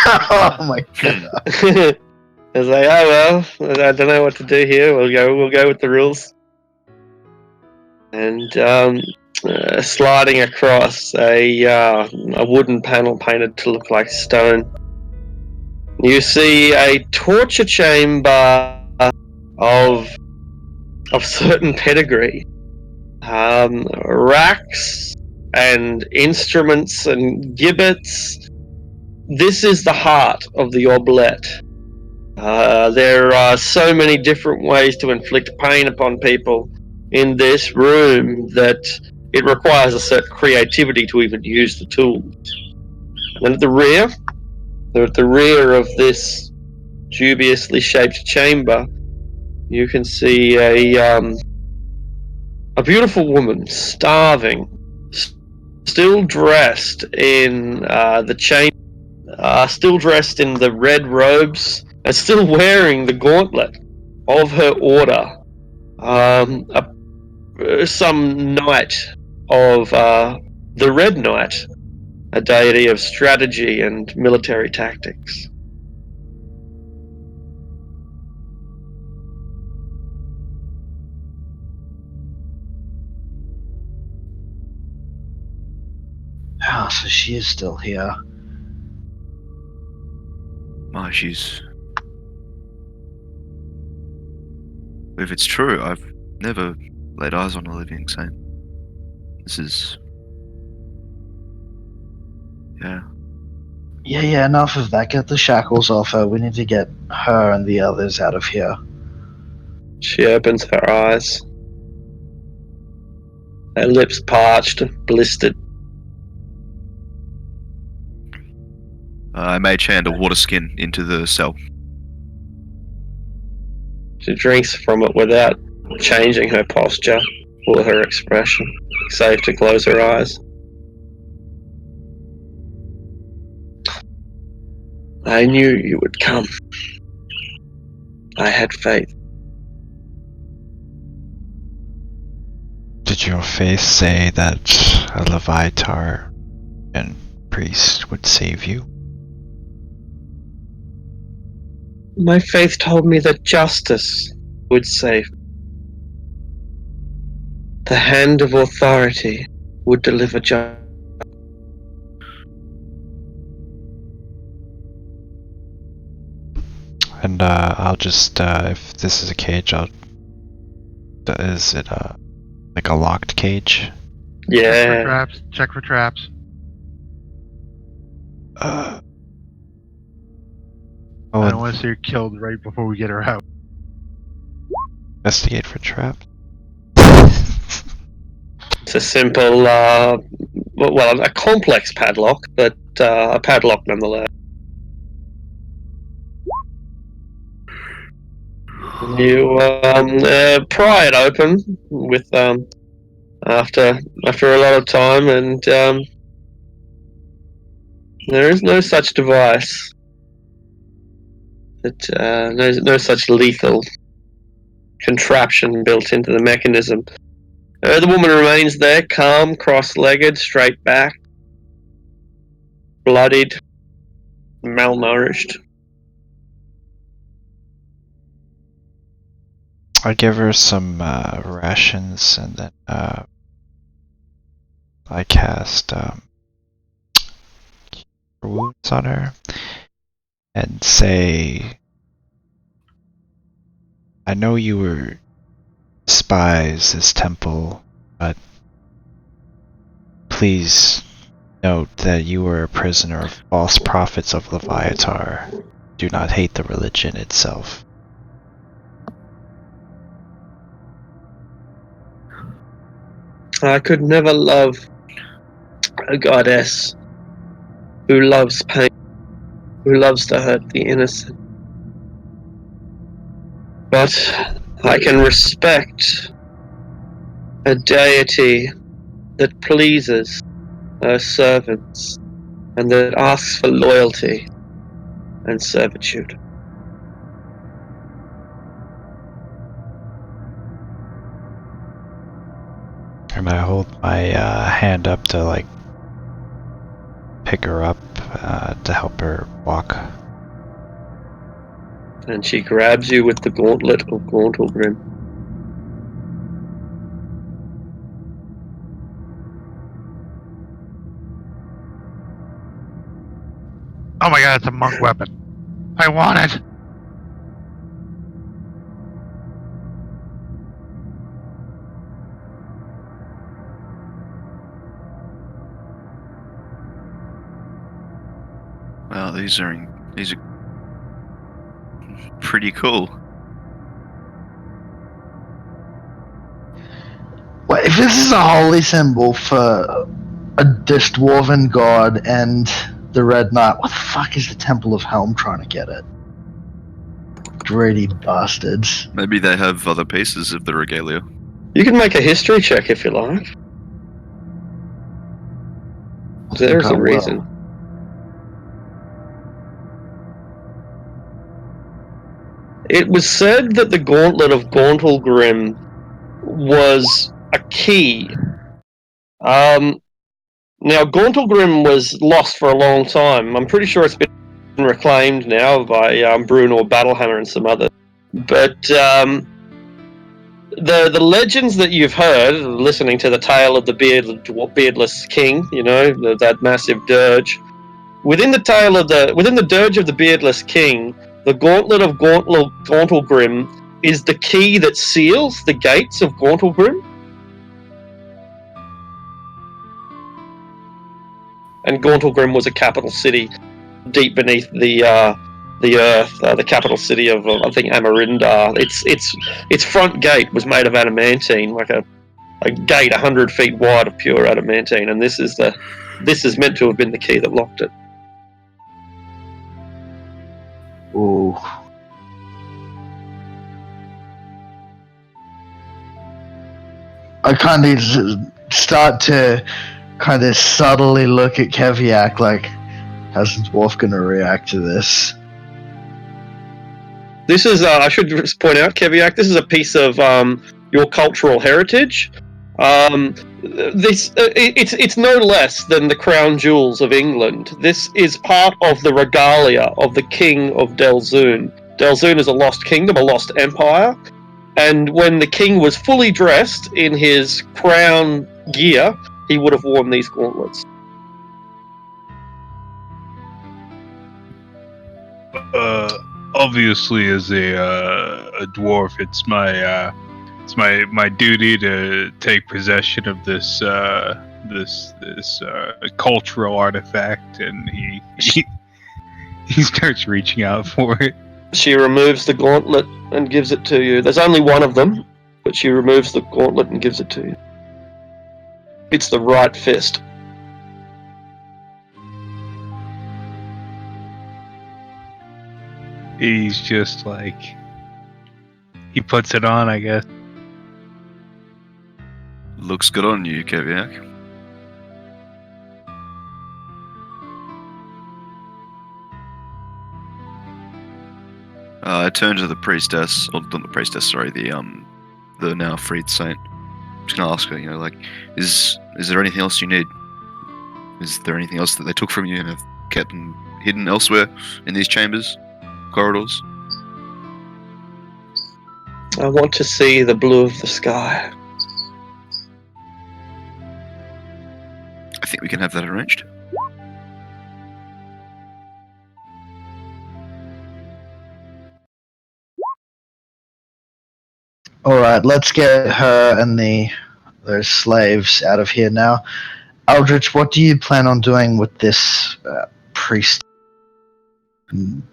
Oh my god. I was like, oh well, I don't know what to do here. We'll go with the rules. And sliding across a wooden panel painted to look like stone, you see a torture chamber of certain pedigree. Racks and instruments and gibbets. This is the heart of the oblette. There are so many different ways to inflict pain upon people in this room that it requires a certain creativity to even use the tools. And then at the rear of this dubiously shaped chamber, you can see a beautiful woman starving, still dressed in the chain, still dressed in the red robes, and still wearing the gauntlet of her order. Some knight of the Red Knight, a deity of strategy and military tactics. Oh, so she is still here. Oh, she's If it's true, I've never laid eyes on a living saint. This is... Yeah. Yeah, enough of that. Get the shackles off her. We need to get her and the others out of here. She opens her eyes. Her lips parched, blistered. I mage hand a water skin into the cell. She drinks from it without changing her posture or her expression, save to close her eyes. I knew you would come. I had faith. Did your faith say that a Levitar and priest would save you? My faith told me that justice would save. The hand of authority would deliver justice. And I'll just, if this is a cage, is it like a locked cage? Check for Yeah. traps. Check for traps. Oh, I don't and want to see her killed right before we get her out. investigate for trap. It's a simple, a complex padlock, but a padlock nonetheless. You pry it open with after a lot of time, and there is no such device. No such lethal contraption built into the mechanism. The woman remains there, calm, cross-legged, straight back, bloodied, malnourished. I'd give her some rations, and then I cast wounds on her and say, I know you were spies this temple, but please note that you were a prisoner of false prophets of Leviatar. Do not hate the religion itself. I could never love a goddess who loves pain, who loves to hurt the innocent. But I can respect a deity that pleases her servants and that asks for loyalty and servitude. And I hold my hand up to like pick her up to help her walk. And she grabs you with the gauntlet of Gauntlgrim. Oh my god, it's a monk weapon. I want it! Wow, these are pretty cool. Well, if this is a holy symbol for a dwarven god and the Red Knight, what the fuck is the Temple of Helm trying to get it? Greedy bastards. Maybe they have other pieces of the regalia. You can make a history check if you like. I There's think I a will. reason. It was said that the Gauntlet of Gauntlgrim was a key. Now, Gauntlgrim was lost for a long time. I'm pretty sure it's been reclaimed now by Bruno Battlehammer and some others. But the legends that you've heard, listening to the tale of the beardless king, you know, that massive dirge. Within the dirge of the beardless king, the Gauntlet of Gauntlgrim is the key that seals the gates of Gauntlgrim. And Gauntlgrim was a capital city deep beneath the earth, the capital city of I think Amarindar. Its front gate was made of adamantine, like a gate 100 feet wide of pure adamantine, and this is meant to have been the key that locked it. Ooh. I kind of start to kind of subtly look at Keviak like, how's the dwarf going to react to this? This is, I should just point out, Keviak, this is a piece of your cultural heritage. It's no less than the crown jewels of England. This is part of the regalia of the king of Delzoun. Delzoun is a lost kingdom, a lost empire, and when the king was fully dressed in his crown gear, he would have worn these gauntlets. Obviously, as a dwarf, it's my duty to take possession of this cultural artifact, and he starts reaching out for it. She removes the gauntlet and gives it to you. There's only one of them, but she removes the gauntlet and gives it to you. It's the right fist. He's just like, he puts it on, I guess. Looks good on you, Keviak. I turn to the priestess, or not the priestess, sorry, the now freed saint. I'm just gonna ask her, like, is there anything else you need? Is there anything else that they took from you and have kept hidden elsewhere in these chambers, corridors? I want to see the blue of the sky. I think we can have that arranged. Alright, let's get her and those slaves out of here now. Aldrich, what do you plan on doing with this priest?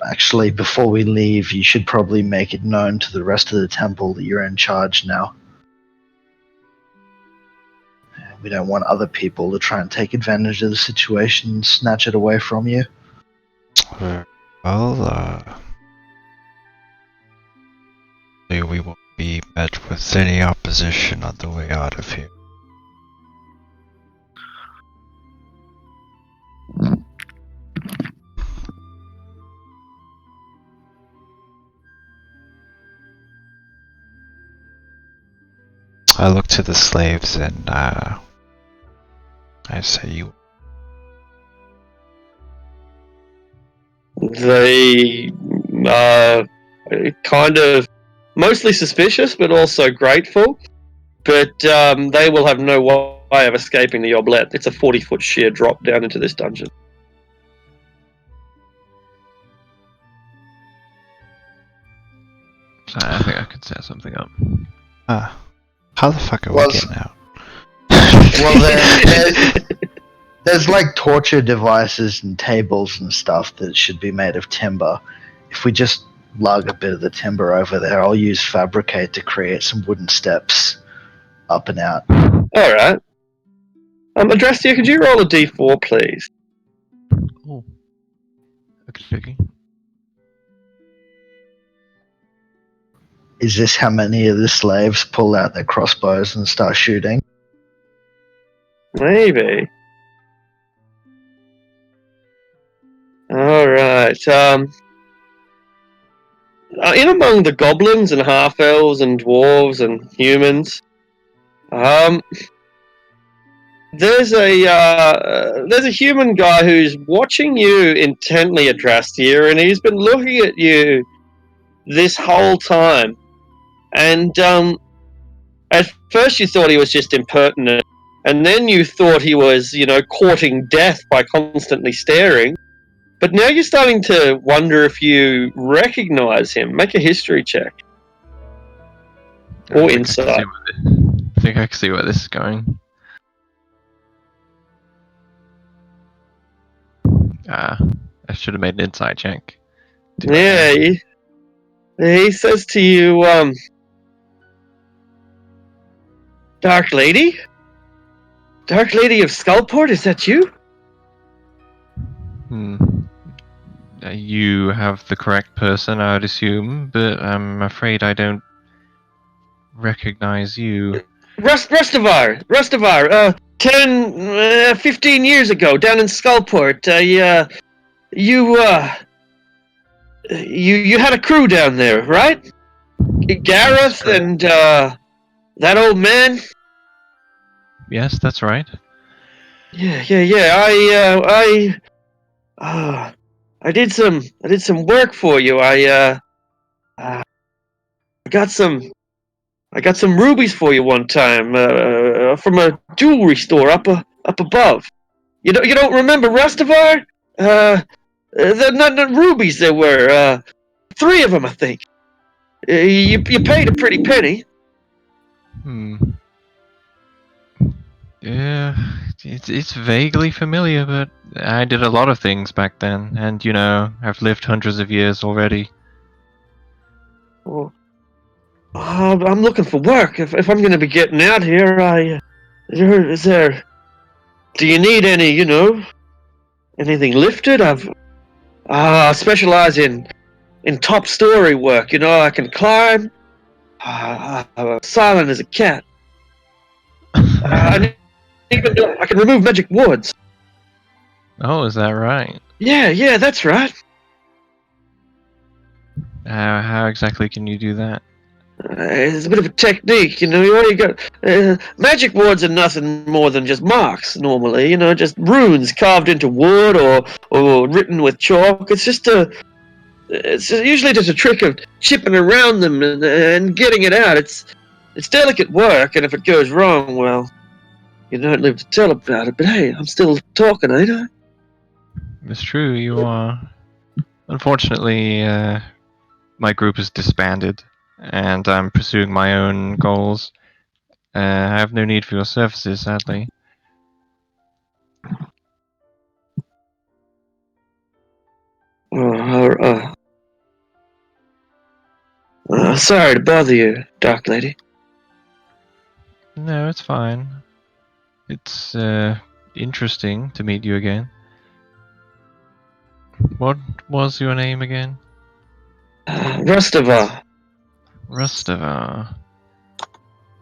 Actually, before we leave, you should probably make it known to the rest of the temple that you're in charge now. We don't want other people to try and take advantage of the situation and snatch it away from you. Well, we won't be met with any opposition on the way out of here. I look to the slaves and I say, you. They are kind of mostly suspicious, but also grateful. But they will have no way of escaping the oblette. It's a 40-foot sheer drop down into this dungeon. Sorry, I think I could set something up. How the fuck are we getting out? Well, there's like torture devices and tables and stuff that should be made of timber. If we just lug a bit of the timber over there, I'll use fabricate to create some wooden steps up and out. All right. Adrastia, could you roll a d4, please? Oh. Okay. Is this how many of the slaves pull out their crossbows and start shooting? Maybe. All right. In among the goblins and half-elves and dwarves and humans, there's a human guy who's watching you intently, Adrastia, and he's been looking at you this whole time. And at first you thought he was just impertinent, and then you thought he was, courting death by constantly staring. But now you're starting to wonder if you recognize him. Make a history check. Or I insight. think I can see where this is going. I should have made an insight check. Too bad. Yeah, he says to you, Dark Lady? Dark Lady of Skullport, is that you? You have the correct person, I would assume, but I'm afraid I don't recognize you. Rustavar, 15 years ago, down in Skullport, you had a crew down there, right? Gareth and, that old man? Yes, that's right. Yeah. I did some work for you. I got some rubies for you one time from a jewelry store up above. You don't remember Rustavar? They're not rubies. There were 3 of them, I think. You paid a pretty penny. Yeah, it's vaguely familiar, but I did a lot of things back then, and I've lived hundreds of years already. Well, I'm looking for work. If I'm going to be getting out here, is there? Do you need any? Anything lifted? I specialize in top story work. I can climb. I'm silent as a cat. I can remove magic wards. Oh, is that right? Yeah, that's right. How exactly can you do that? It's a bit of a technique, you got magic wards are nothing more than just marks normally, just runes carved into wood or written with chalk. It's usually just a trick of chipping around them and getting it out. It's delicate work, and if it goes wrong, well, you don't live to tell about it. But hey, I'm still talking, ain't I? It's true, you are. Unfortunately, my group is disbanded, and I'm pursuing my own goals. I have no need for your services, sadly. Sorry to bother you, Dark Lady. No, it's fine. It's interesting to meet you again. What was your name again? Rustavar. Rustavar.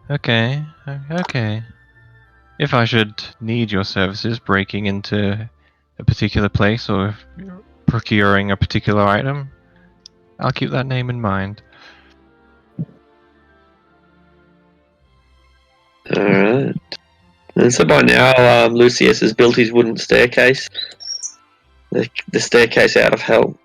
Okay. If I should need your services breaking into a particular place or procuring a particular item, I'll keep that name in mind. Alright. And so by now, Lucius has built his wooden staircase. The staircase out of hell.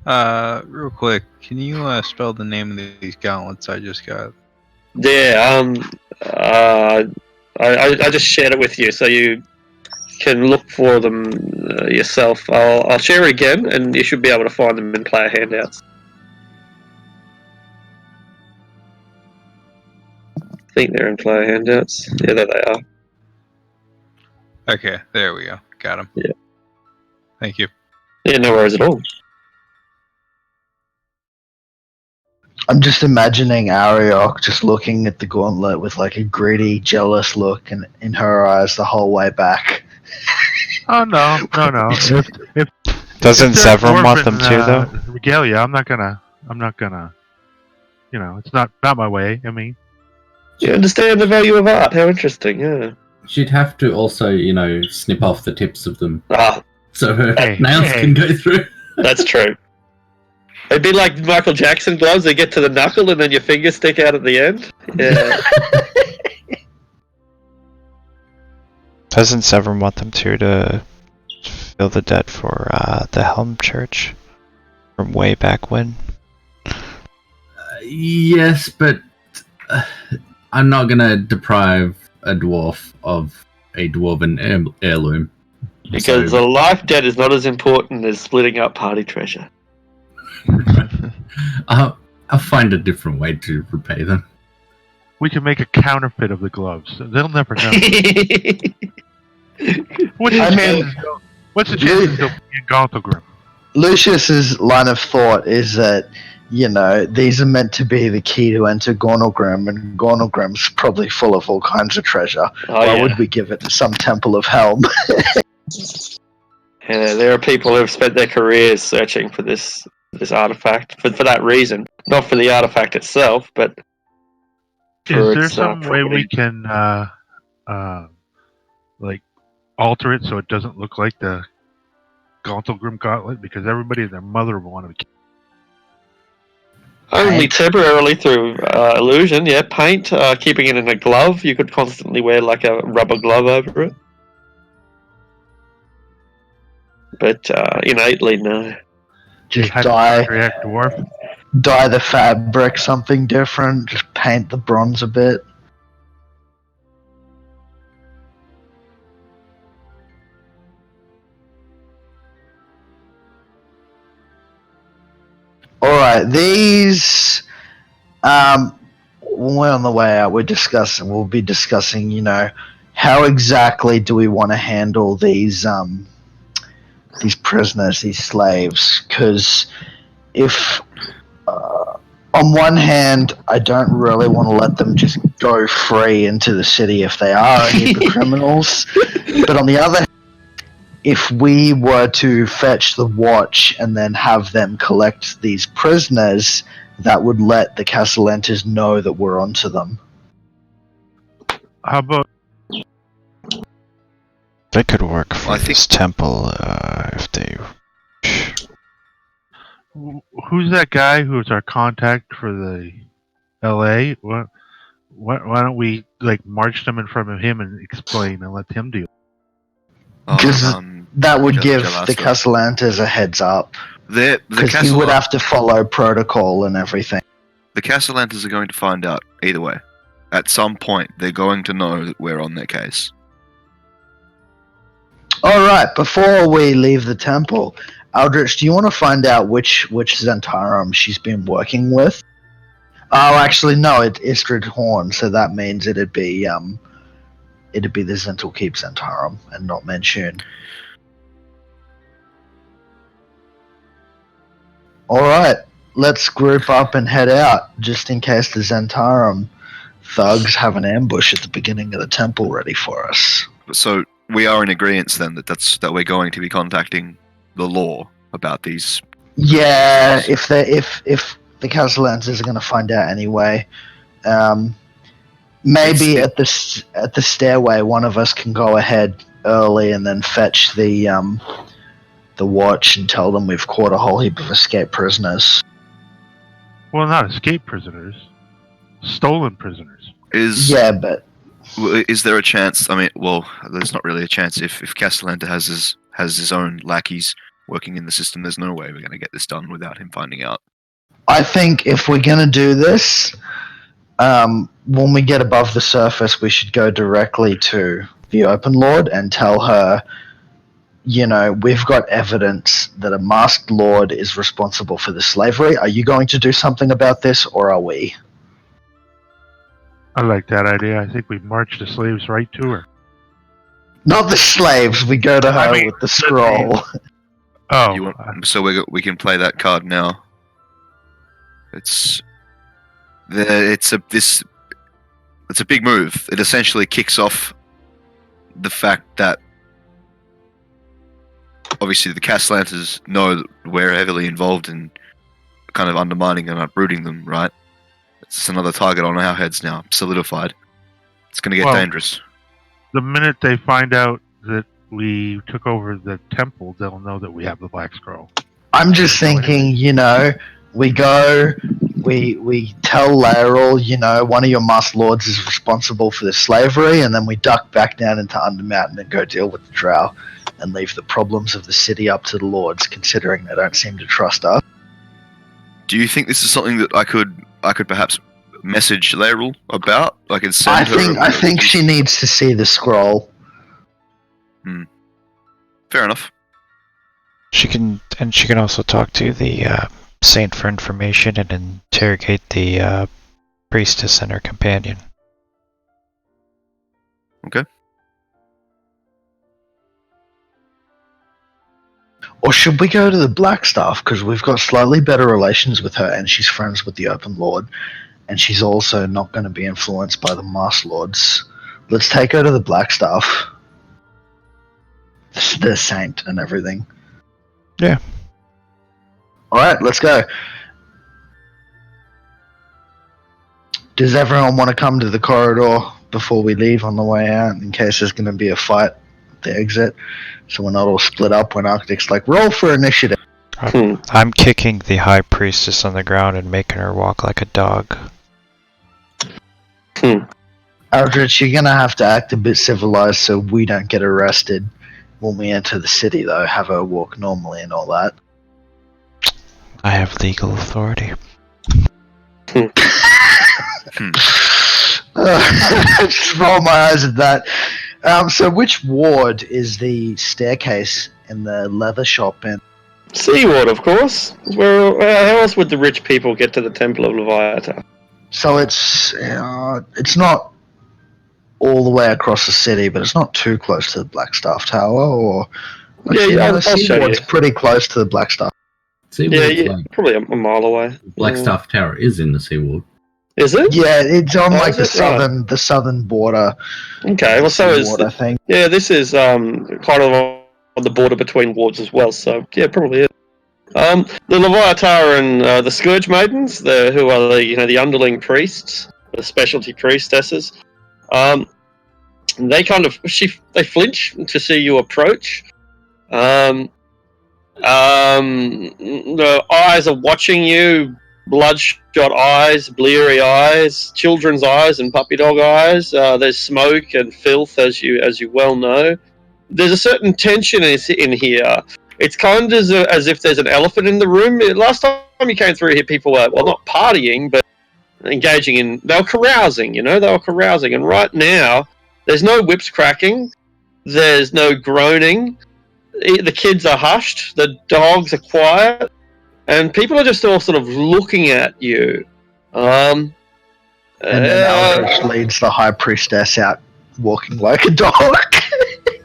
Real quick, can you spell the name of these gauntlets I just got? Yeah, I just shared it with you, so you can look for them yourself. I'll share it again, and you should be able to find them in player handouts. I think they're in player handouts. Yeah, there they are. Okay, there we go. Got them. Yeah. Thank you. Yeah, no worries at all. I'm just imagining Ariok just looking at the gauntlet with like a greedy, jealous look in her eyes the whole way back. Oh no. If Doesn't they're Severin want them dwarven, too, though? regalia, I'm not gonna. It's not my way. I mean, You understand the value of art? How interesting, yeah. She'd have to also, snip off the tips of them Ah, so her Hey, nails hey. can go through. that's true. It'd be like Michael Jackson gloves. They get to the knuckle and then your fingers stick out at the end. Yeah. Doesn't Severin want them to fill the debt for the Helm Church from way back when? Yes, but I'm not gonna deprive a dwarf of a dwarven heirloom. Because the life debt is not as important as splitting up party treasure. I'll find a different way to repay them. We can make a counterfeit of the gloves. They'll never know. What's the I mean, chances? What's the chances they'll be in Gauntlegrim? Lucius's line of thought is that, these are meant to be the key to enter Gornelgrim, and Gornelgrim's probably full of all kinds of treasure. Why would we give it to some Temple of Helm? Yeah, there are people who have spent their careers searching for this artifact for that reason, not for the artifact itself, but for Is there its some way we property. can like alter it so it doesn't look like the Gauntlegrim gauntlet? Because everybody and their mother will want to. Only temporarily through illusion, yeah. Paint, keeping it in a glove. You could constantly wear like a rubber glove over it. But innately, no. Just Hypochondriac dwarf. dye the fabric something different, just paint the bronze a bit. Alright, these when we're on the way out we'll be discussing, how exactly do we want to handle these prisoners, these slaves, because if on one hand, I don't really want to let them just go free into the city if they are any of the criminals. But on the other hand, if we were to fetch the watch and then have them collect these prisoners, that would let the Castellantes know that we're onto them. How about That could work for this temple if they. who's that guy who's our contact for the L.A.? Why don't we march them in front of him and explain and let him deal? Because that would give the Castellantes a heads up. Because he would have to follow protocol and everything. The Castellantes are going to find out either way. At some point, they're going to know that we're on their case. Alright, before we leave the temple, Aldrich, do you want to find out which Zentarum she's been working with? Oh, actually, no, it's Istrid Horn, so that means it'd be the Zental Keep Zentarum and not Manchun. Alright, let's group up and head out, just in case the Zentarum thugs have an ambush at the beginning of the temple ready for us. So we are in agreement then that we're going to be contacting the law about these. Yeah, if the Castellantes are going to find out anyway, maybe at the stairway, one of us can go ahead early and then fetch the watch and tell them we've caught a whole heap of escaped prisoners. Well, not escaped prisoners, stolen prisoners. Is there a chance? I mean, well, there's not really a chance. If Castellante has his own lackeys working in the system, there's no way we're going to get this done without him finding out. I think if we're going to do this, when we get above the surface, we should go directly to the Open Lord and tell her, we've got evidence that a masked lord is responsible for the slavery. Are you going to do something about this, or are we? I like that idea. I think we march the slaves right to her. Not the slaves. We go to her with the scroll. Oh, so we can play that card now. It's a big move. It essentially kicks off the fact that obviously the Castellantes know that we're heavily involved in kind of undermining and uprooting them, right? It's another target on our heads now, solidified. It's going to get dangerous. The minute they find out that we took over the temple, they'll know that we have the Black Scroll. I'm just thinking, we go, we tell Laeral, one of your masked lords is responsible for the slavery, and then we duck back down into Undermountain and go deal with the drow and leave the problems of the city up to the lords, considering they don't seem to trust us. Do you think this is something that I could perhaps message Laeral about? I could send her. I think she needs to see the scroll. Fair enough. She can also talk to the saint for information and interrogate the priestess and her companion. Or should we go to the Blackstaff? Because we've got slightly better relations with her, and she's friends with the Open Lord, and she's also not going to be influenced by the Master Lords. Let's take her to the Blackstaff. The saint and everything. Yeah. Alright, let's go. Does everyone want to come to the corridor before we leave on the way out, in case there's going to be a fight at the exit? So we're not all split up when Architect's like, roll for initiative. I'm kicking the high priestess on the ground and making her walk like a dog. Aldrich, you're going to have to act a bit civilized so we don't get arrested when we enter the city, though. Have her walk normally and all that. I have legal authority. Just roll my eyes at that. So which ward is the staircase in the leather shop in? Seaward, of course. Well, how else would the rich people get to the Temple of Leviathan? So it's not all the way across the city, but it's not too close to the Blackstaff Tower. Or I'll show you. Seaward's pretty close to the Blackstaff. Seaward's Like, probably a mile away. Blackstaff Tower is in the Seaward. Is it? Yeah, it's on like the Right. southern border. Okay, well, so is I think. Yeah, this is kind of on the border between wards as well. So yeah, probably is. The Leviathan and the Scourge Maidens, who are the underling priests, the specialty priestesses. They kind of they flinch to see you approach. The eyes are watching you. Bloodshot eyes, bleary eyes, children's eyes, and puppy dog eyes. There's smoke and filth, as you well know. There's a certain tension in here. It's kind of as if there's an elephant in the room. Last time you came through here, people were not partying, but engaging in. They were carousing. They were carousing. And right now, there's no whips cracking. There's no groaning. The kids are hushed. The dogs are quiet. And people are just all sort of looking at you. And then Aldrich leads the high priestess out, walking like a dog.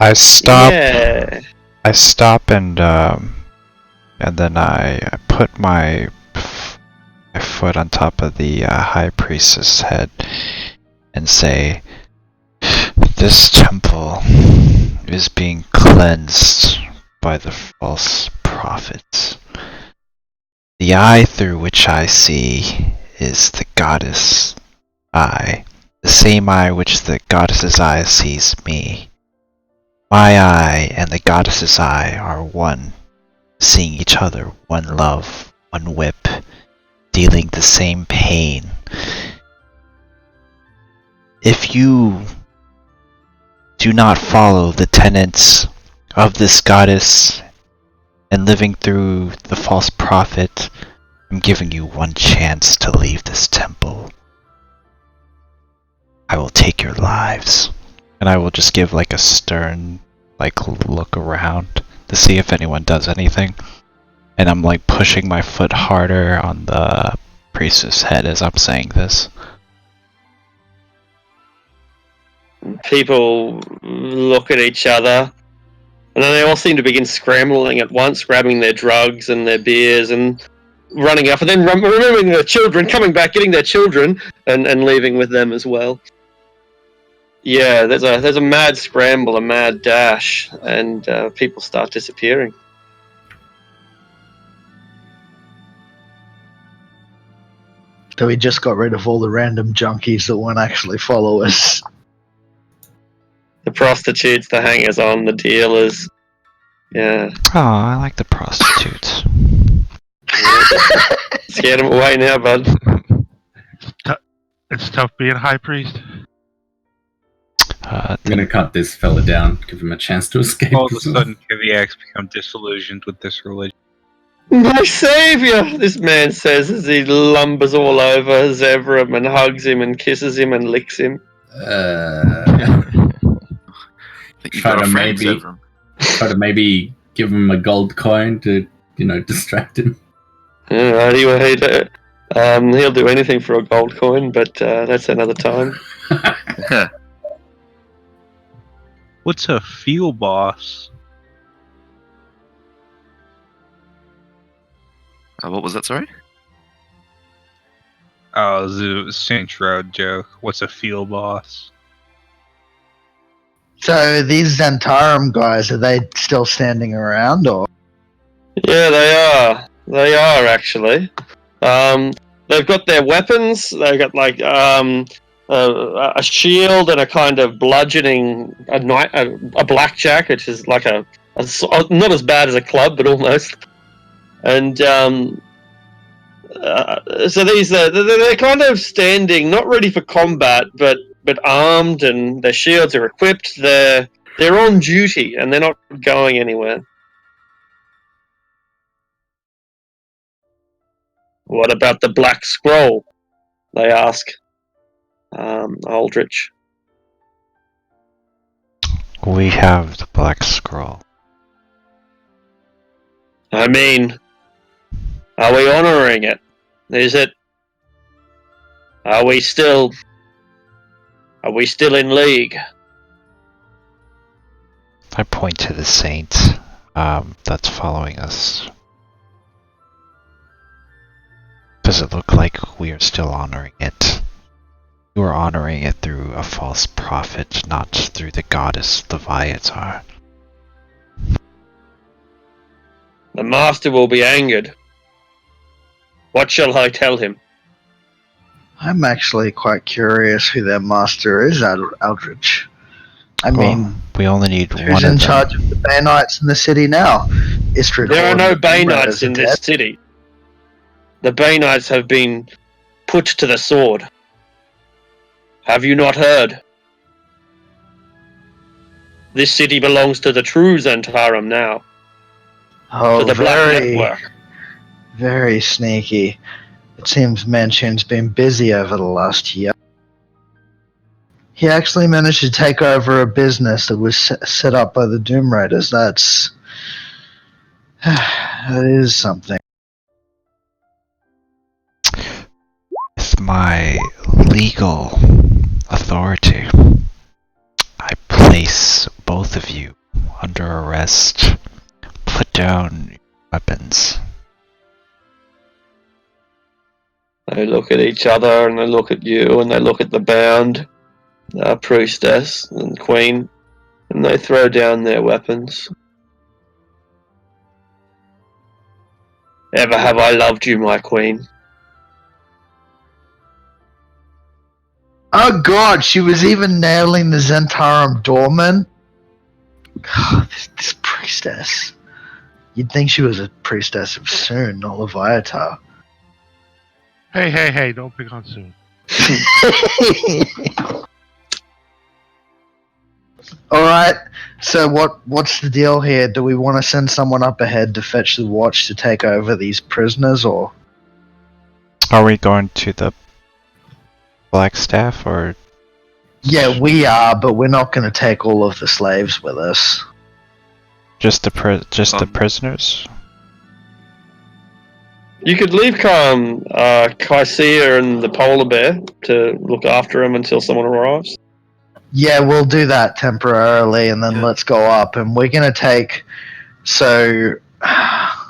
I stop. Yeah. I stop and then I put my foot on top of the high priestess' head and say, "This temple is being cleansed by the false prophets. The eye through which I see is the goddess eye, the same eye which the goddess's eye sees me. My eye and the goddess's eye are one, seeing each other, one love, one whip, dealing the same pain. If you do not follow the tenets of this goddess and living through the false prophet, I'm giving you one chance to leave this temple. I will take your lives." And I will just give like a stern look around to see if anyone does anything. And I'm like pushing my foot harder on the priestess' head as I'm saying this. People look at each other, and then they all seem to begin scrambling at once, grabbing their drugs and their beers and running off, and then remembering their children, coming back, getting their children, and leaving with them as well. Yeah, there's a mad scramble, a mad dash, and people start disappearing. So we just got rid of all the random junkies that won't actually follow us. The prostitutes, the hangers-on, the dealers. Yeah. Oh, I like the prostitutes. Scared them away now, bud. It's tough being high priest. I'm gonna cut this fella down, give him a chance to escape. All of a sudden, Kiviak's become disillusioned with this religion. My saviour, this man says as he lumbers all over Zevram and hugs him and kisses him and licks him. Try to maybe give him a gold coin to, distract him. He'll do anything for a gold coin, but that's another time. What's a field boss? What was that? Sorry. Oh, it was a Saints Row joke. What's a field boss? So these Zentarum guys, are they still standing around, or? Yeah, they are. They are actually. They've got their weapons. They've got like a shield and a kind of bludgeoning a blackjack, which is like not as bad as a club, but almost. And so they're kind of standing, not ready for combat, but armed, and their shields are equipped. They're on duty, and they're not going anywhere. What about the Black Scroll? They ask. Aldrich. We have the Black Scroll. I mean, are we honoring it? Is it? Are we still in league? I point to the saint that's following us. Does it look like we are still honoring it? You are honoring it through a false prophet, not through the goddess Leviathan. The master will be angered. What shall I tell him? I'm actually quite curious who their master is, Aldrich. I mean, we only need who's one in of them. charge of the Bay Knights in the city now? There are no Bay Knights in this city. The Bay Knights have been put to the sword. Have you not heard? This city belongs to the true Zentarum now. Oh, To the Black Network. very sneaky. It seems Manchun's been busy over the last year. He actually managed to take over a business that was set up by the Doom Raiders. That is something. With my legal authority, I place both of you under arrest. Put down your weapons. They look at each other, and they look at you, and they look at the bound priestess and queen, and they throw down their weapons. Ever have I loved you, my queen? Oh god, she was even nailing the Zentarum doorman. God, this priestess. You'd think she was a priestess of Soon, not Leviathan. Hey, don't pick on Soon. Alright, so what's the deal here? Do we want to send someone up ahead to fetch the watch to take over these prisoners, or? Are we going to the Blackstaff, or? Yeah, we are, but we're not going to take all of the slaves with us. Just the prisoners? You could leave Kaisia and the polar bear to look after him until someone arrives. Yeah, we'll do that temporarily, and then let's go up. And we're going to take... So... I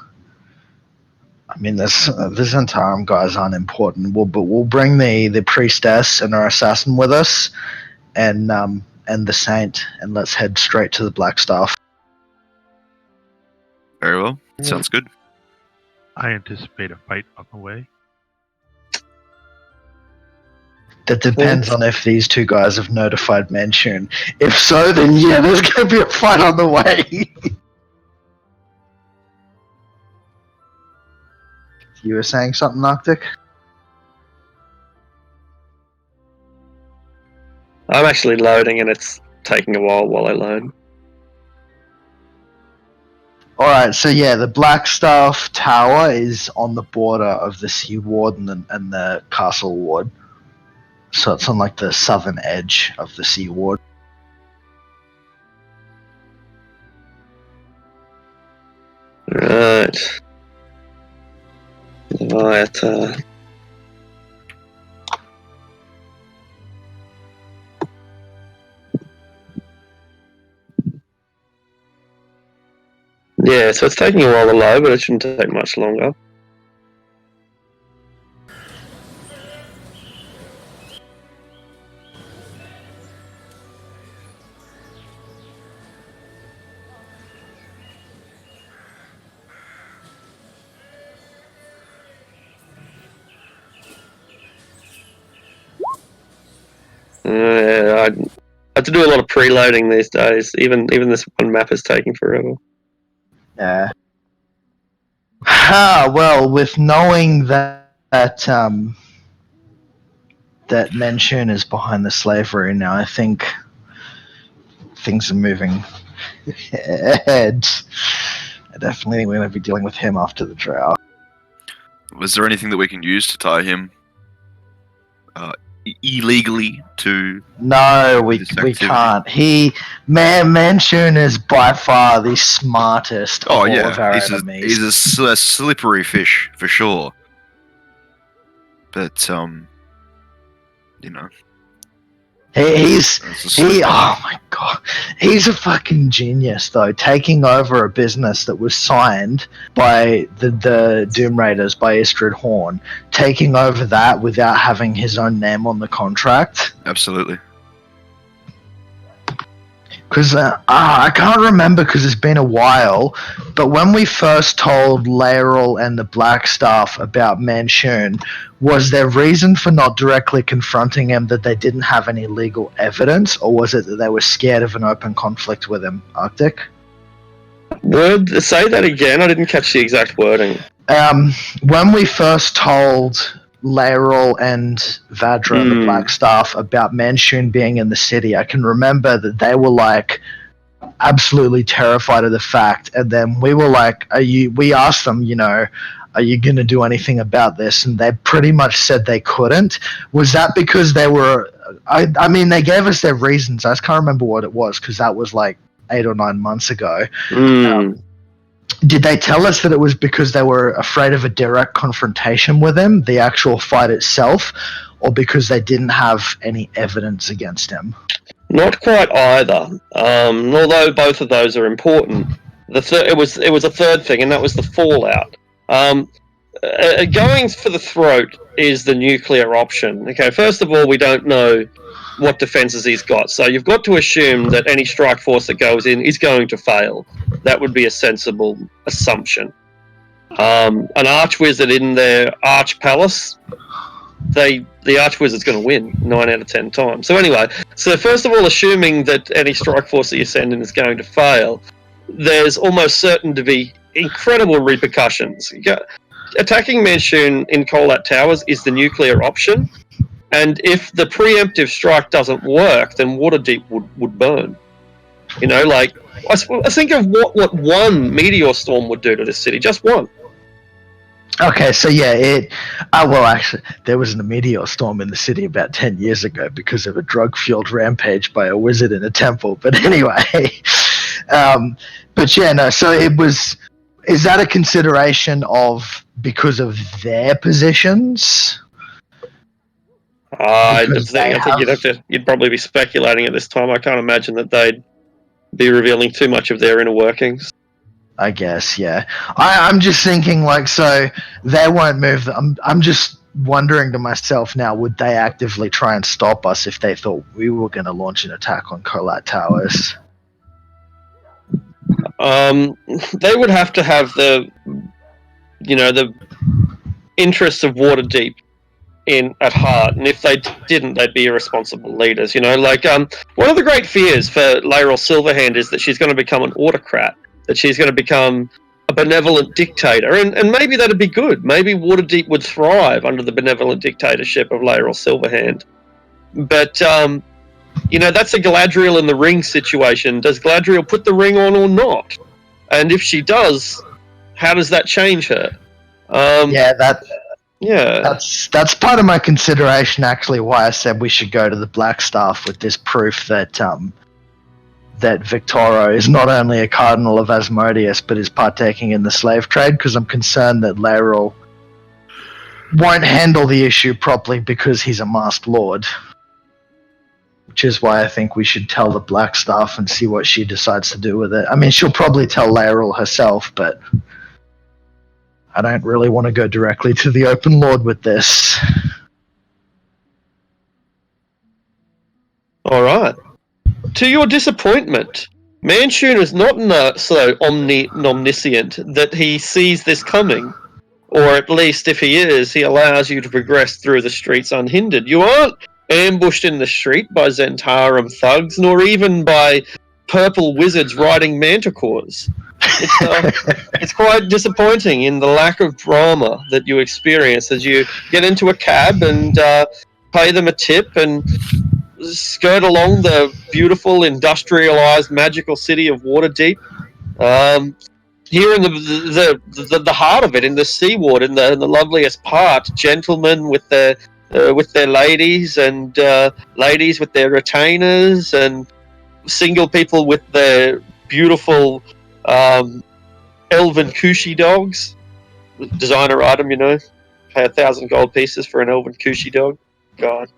mean, the Zentarum guys aren't important, but we'll bring the priestess and her assassin with us, and the saint, and let's head straight to the Blackstaff. Very well. Sounds good. I anticipate a fight on the way. That depends on if these two guys have notified Manchun. If so, then yeah, there's going to be a fight on the way. You were saying something, Arctic? I'm actually loading, and it's taking a while I load. Alright, so yeah, the Blackstaff Tower is on the border of the Sea Ward and the Castle Ward. So it's on like the southern edge of the Sea Ward. Right. Leviathan. Yeah, so it's taking a while to load, but it shouldn't take much longer. Yeah, I have to do a lot of preloading these days. Even this one map is taking forever. Yeah. Well, with knowing that that Menshun is behind the slavery now, I think things are moving ahead. I definitely think we're going to be dealing with him after the drought. Was there anything that we can use to tie him illegally to? No, we this activity? can't. Manchun is by far the smartest of all of our enemies. He's a slippery fish for sure. But you know, oh my god, he's a fucking genius though. Taking over a business that was signed by the Doom Raiders by Istrid Horn, taking over that without having his own name on the contract. Absolutely. Because I can't remember because it's been a while, but when we first told Laeral and the Black Staff about Manchun, was their reason for not directly confronting him that they didn't have any legal evidence, or was it that they were scared of an open conflict with him, Arctic? Say that again, I didn't catch the exact wording. When we first told Laeral and Vadra, the Black Staff, about Manchun being in the city, I can remember that they were like absolutely terrified of the fact, and then we were like, we asked them, are you going to do anything about this? And they pretty much said they couldn't. Was that because they were, I mean, they gave us their reasons. I just can't remember what it was because that was like 8 or 9 months ago. Did they tell us that it was because they were afraid of a direct confrontation with him, the actual fight itself, or because they didn't have any evidence against him? Not quite either. Although both of those are important. It was a third thing, and that was the fallout. Going for the throat is the nuclear option. Okay, first of all, we don't know what defenses he's got, so you've got to assume that any strike force that goes in is going to fail. That would be a sensible assumption. An archwizard in their arch palace, the archwizard's going to win 9 out of 10 times. So anyway, first of all, assuming that any strike force that you send in is going to fail, there's almost certain to be incredible repercussions. Attacking Manchun in Kolat Towers is the nuclear option, and if the preemptive strike doesn't work, then Waterdeep would burn. I think of what one meteor storm would do to this city, just one. Okay, so yeah, well, actually, there was a meteor storm in the city about 10 years ago because of a drug-fueled rampage by a wizard in a temple. But anyway, but yeah, no, so is that a consideration of because of their positions? I think you'd probably be speculating at this time. I can't imagine that they'd be revealing too much of their inner workings. I guess, yeah. I'm just thinking, so they won't move. I'm just wondering to myself now, would they actively try and stop us if they thought we were going to launch an attack on Kolat Towers? They would have to have the interests of Waterdeep at heart, and if they didn't, they'd be irresponsible leaders. One of the great fears for Laeral Silverhand is that she's going to become an autocrat, that she's going to become a benevolent dictator, and maybe that'd be good. Maybe Waterdeep would thrive under the benevolent dictatorship of Laeral Silverhand. But that's a Galadriel in the ring situation. Does Galadriel put the ring on or not? And if she does, how does that change her? That's part of my consideration, actually, why I said we should go to the Black Staff with this proof that that Victoro is not only a cardinal of Asmodeus but is partaking in the slave trade, because I'm concerned that Laeral won't handle the issue properly because he's a masked lord. Which is why I think we should tell the Black Staff and see what she decides to do with it. I mean, she'll probably tell Laeral herself, but I don't really want to go directly to the Open Lord with this. All right. To your disappointment, Manchun is not so omniscient that he sees this coming. Or at least, if he is, he allows you to progress through the streets unhindered. You aren't ambushed in the street by Zentarum thugs, nor even by purple wizards riding manticores. It's quite disappointing in the lack of drama that you experience as you get into a cab and pay them a tip and skirt along the beautiful, industrialized, magical city of Waterdeep. Here in the heart of it, in the seaward, in the loveliest part, gentlemen with their ladies, and ladies with their retainers, and single people with their beautiful elven cushy dogs. Designer item, you know. Pay 1,000 gold pieces for an elven cushy dog. God.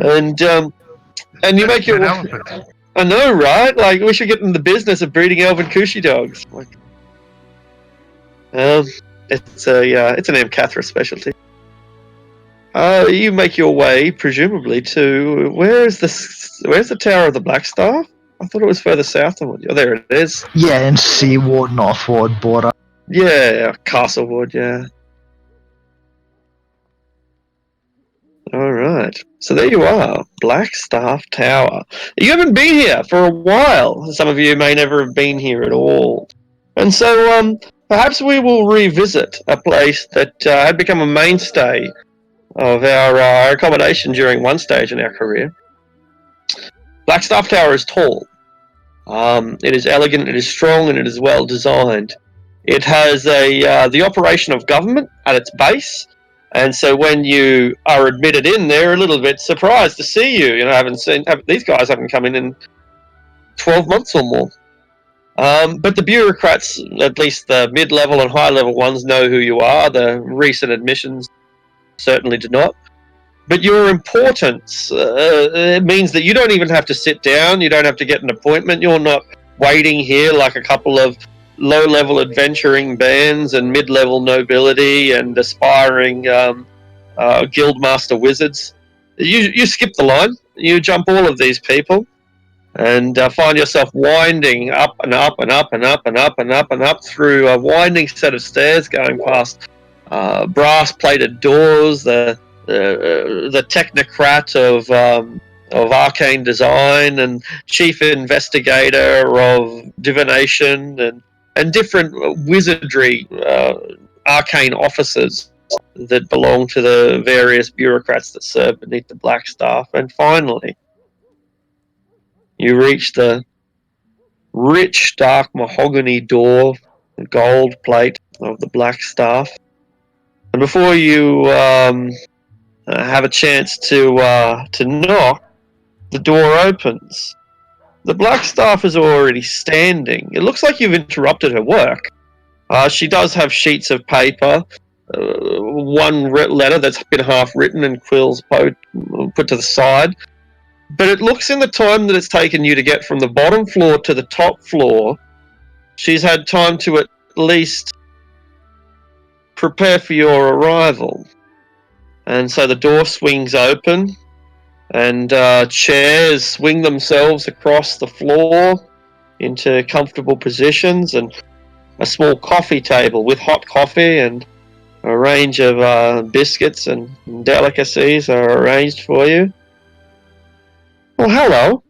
And you make your. elephant. I know, right? Like, we should get in the business of breeding elven cushy dogs. Like, it's an Amcathra specialty. You make your way, presumably, to where's the Tower of the Black Star? I thought it was further south. Oh, there it is. Yeah, in Seaward, Northward border. Yeah, Castlewood. Yeah. All right. So there you are, Blackstaff Tower. You haven't been here for a while. Some of you may never have been here at all. And so perhaps we will revisit a place that had become a mainstay of our accommodation during one stage in our career. Blackstaff Tower is tall. It is elegant, it is strong, and it is well designed. It has the operation of government at its base. And so when you are admitted in, they're a little bit surprised to see you. You know, these guys haven't come in 12 months or more. But the bureaucrats, at least the mid-level and high-level ones, know who you are. The recent admissions certainly do not. But your importance it means that you don't even have to sit down. You don't have to get an appointment. You're not waiting here like a couple of low-level adventuring bands and mid-level nobility and aspiring guildmaster wizards. You skip the line. You jump all of these people and find yourself winding up and up and up and up and up and up and up through a winding set of stairs, going past brass-plated doors, the technocrat of arcane design and chief investigator of divination and different wizardry arcane officers that belong to the various bureaucrats that serve beneath the Black Staff. And finally, you reach the rich, dark mahogany door, the gold plate of the Black Staff. And before you have a chance to knock, the door opens. The Black Staff is already standing. It looks like you've interrupted her work. She does have sheets of paper, one letter that's been half written and quills put to the side. But it looks, in the time that it's taken you to get from the bottom floor to the top floor, she's had time to at least prepare for your arrival. And so the door swings open, and chairs swing themselves across the floor into comfortable positions, and a small coffee table with hot coffee and a range of biscuits and delicacies are arranged for you. Well, hello.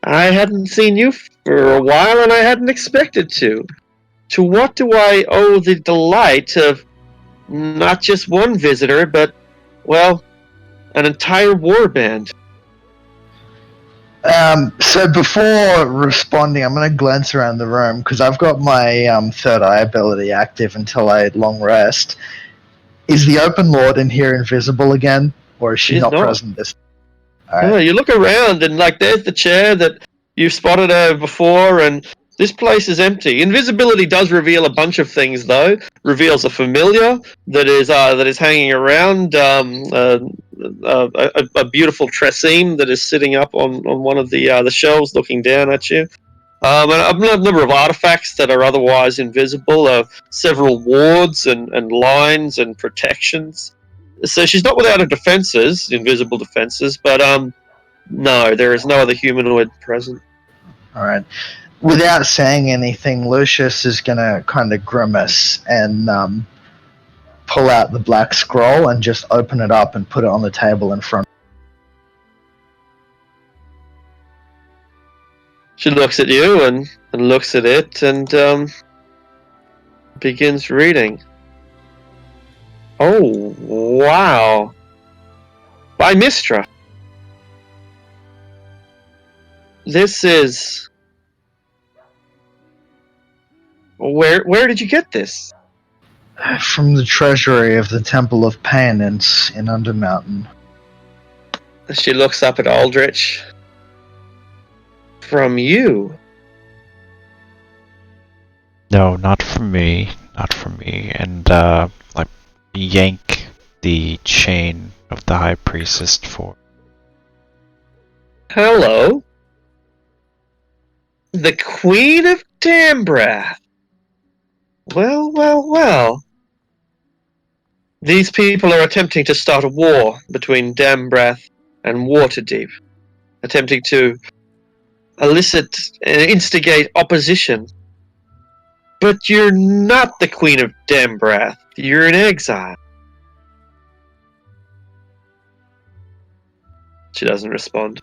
I hadn't seen you for a while, and I hadn't expected to. To what do I owe the delight of not just one visitor, but, well, an entire warband? So before responding, I'm going to glance around the room because I've got my third eye ability active until I long rest. Is the Open Lord in here invisible again, or is she She's not not. present this? Oh, you look around, and like there's the chair that you've spotted her before, and This place is empty. Invisibility does reveal a bunch of things, though. Reveals a familiar that is hanging around. A beautiful Treseme that is sitting up on one of the shelves, looking down at you. And a number of artifacts that are otherwise invisible. Several wards and lines and protections. So she's not without her defenses, invisible defenses, but no, there is no other humanoid present. All right. Without saying anything, Lucius is gonna kind of grimace and pull out the black scroll and just open it up and put it on the table in front. She looks at you and looks at it and begins reading. Oh, wow. By Mistra. This is... Where did you get this? From the treasury of the Temple of Penance in Undermountain. She looks up at Aldrich. From you? No, not from me. Not from me. And, like, yank the chain of the High Priestess for. Hello? The Queen of Dambrath. Well. These people are attempting to start a war between Dambrath and Waterdeep. Attempting to elicit and instigate opposition. But you're not the Queen of Dambrath. You're in exile. She doesn't respond.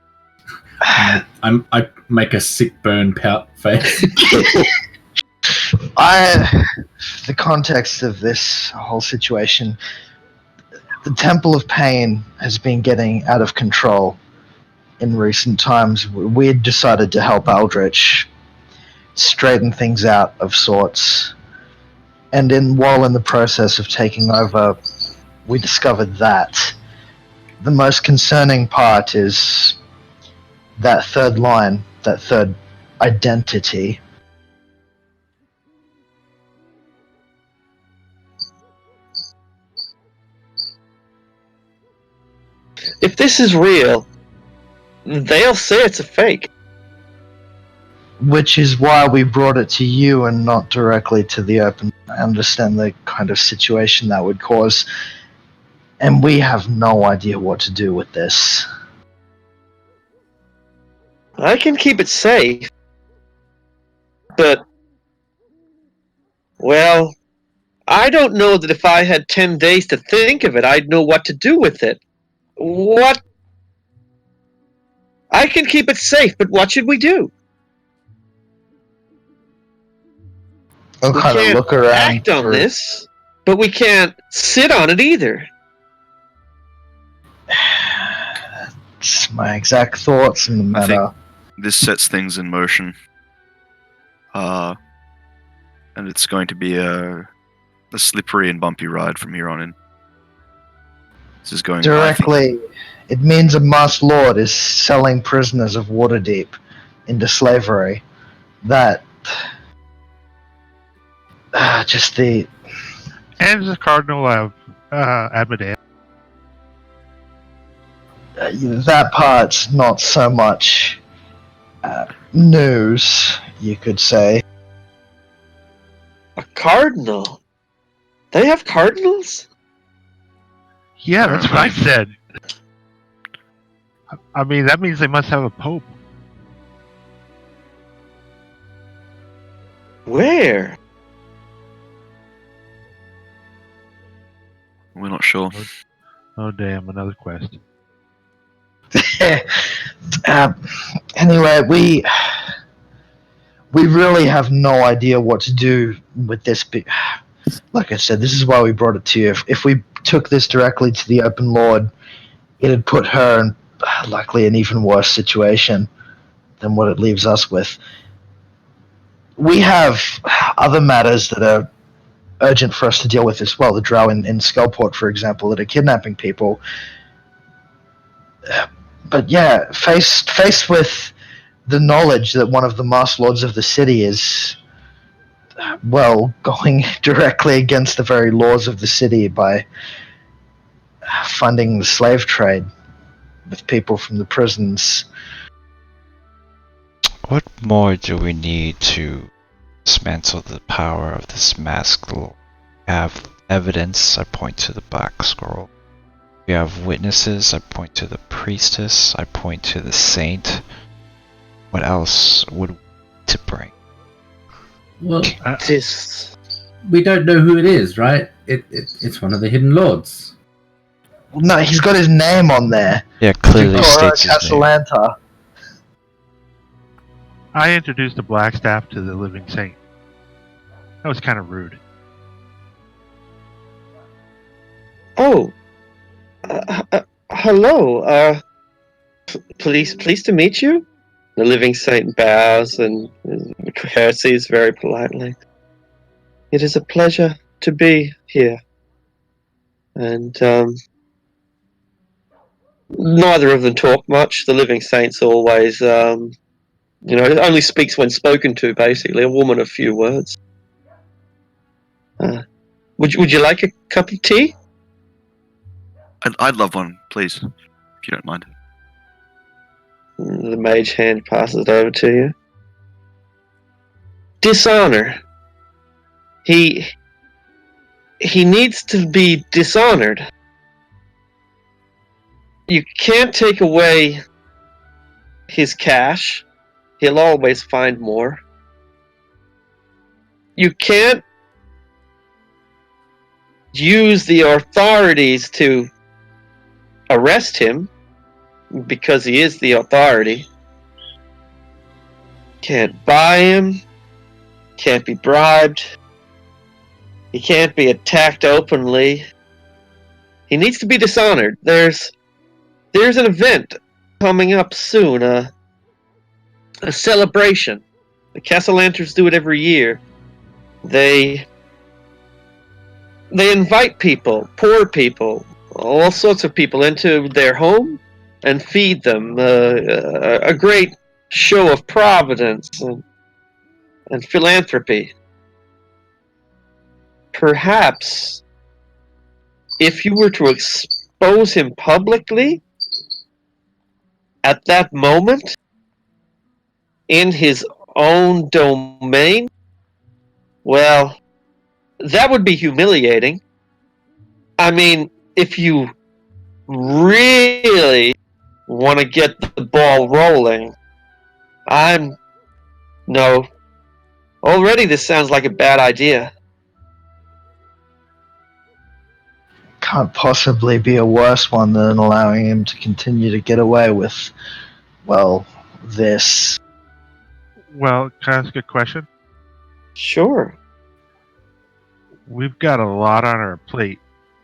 I make a sick burn pout face. The context of this whole situation, the Temple of Pain has been getting out of control in recent times. We had decided to help Aldrich straighten things out of sorts. And while in the process of taking over, we discovered that the most concerning part is that third line, that third identity. If this is real, they'll say it's a fake. Which is why we brought it to you and not directly to the open. I understand the kind of situation that would cause, and we have no idea what to do with this. I can keep it safe, but, well, I don't know that if I had 10 days to think of it, I'd know what to do with it. What? I can keep it safe, but what should we do? I'll We kind of can't look around. act on this, but we can't sit on it either. It's my exact thoughts in the I think matter. this sets things in motion. And it's going to be a slippery and bumpy ride from here on in. This is going Directly, it means a masked lord is selling prisoners of Waterdeep into slavery. That just the And the Cardinal of Amadeus. that part's not so much news, you could say. A cardinal? They have cardinals? Yeah, that's what I said. I mean, that means they must have a pope. Where? We're not sure. Oh, damn, another quest. Anyway, we really have no idea what to do with this. Like I said, this is why we brought it to you. If we took this directly to the open lord, it'd put her in likely an even worse situation than what it leaves us with. We have other matters that are urgent for us to deal with as well. The drow in Skullport, for example, that are kidnapping people. But yeah, faced with the knowledge that one of the Master Lords of the city is, well, going directly against the very laws of the city by funding the slave trade with people from the prisons. What more do we need to dismantle the power of this masked lord? We have evidence, I point to the black scroll. We have witnesses, I point to the priestess, I point to the saint. What else would we need to bring? Well, This. we don't know who it is, right? It's one of the hidden lords. Well, no, he's got his name on there. Yeah, clearly Victoria states his name. Castellanta. I introduced the black staff to the living saint. That was kind of rude. Oh. Hello. Pleased to meet you. The living saint bows and curtsies very politely. It is a pleasure to be here. And neither of them talk much. The living saint's always, only speaks when spoken to. Basically, a woman of few words. Would you like a cup of tea? I'd love one, please, if you don't mind. The mage hand passes it over to you. Dishonor. He needs to be dishonored. You can't take away his cash. He'll always find more. You can't use the authorities to arrest him because he is the authority. Can't buy him. Can't be bribed. He can't be attacked openly. He needs to be dishonored. There's an event coming up soon, a celebration. The Castellanters do it every year. They invite people, poor people, all sorts of people into their home and feed them. A great show of providence and philanthropy. Perhaps if you were to expose him publicly at that moment in his own domain, well, that would be humiliating. I mean, if you really want to get the ball rolling, no. Already this sounds like a bad idea. Can't possibly be a worse one than allowing him to continue to get away with, well, this. Well, can I ask a question? Sure. We've got a lot on our plate.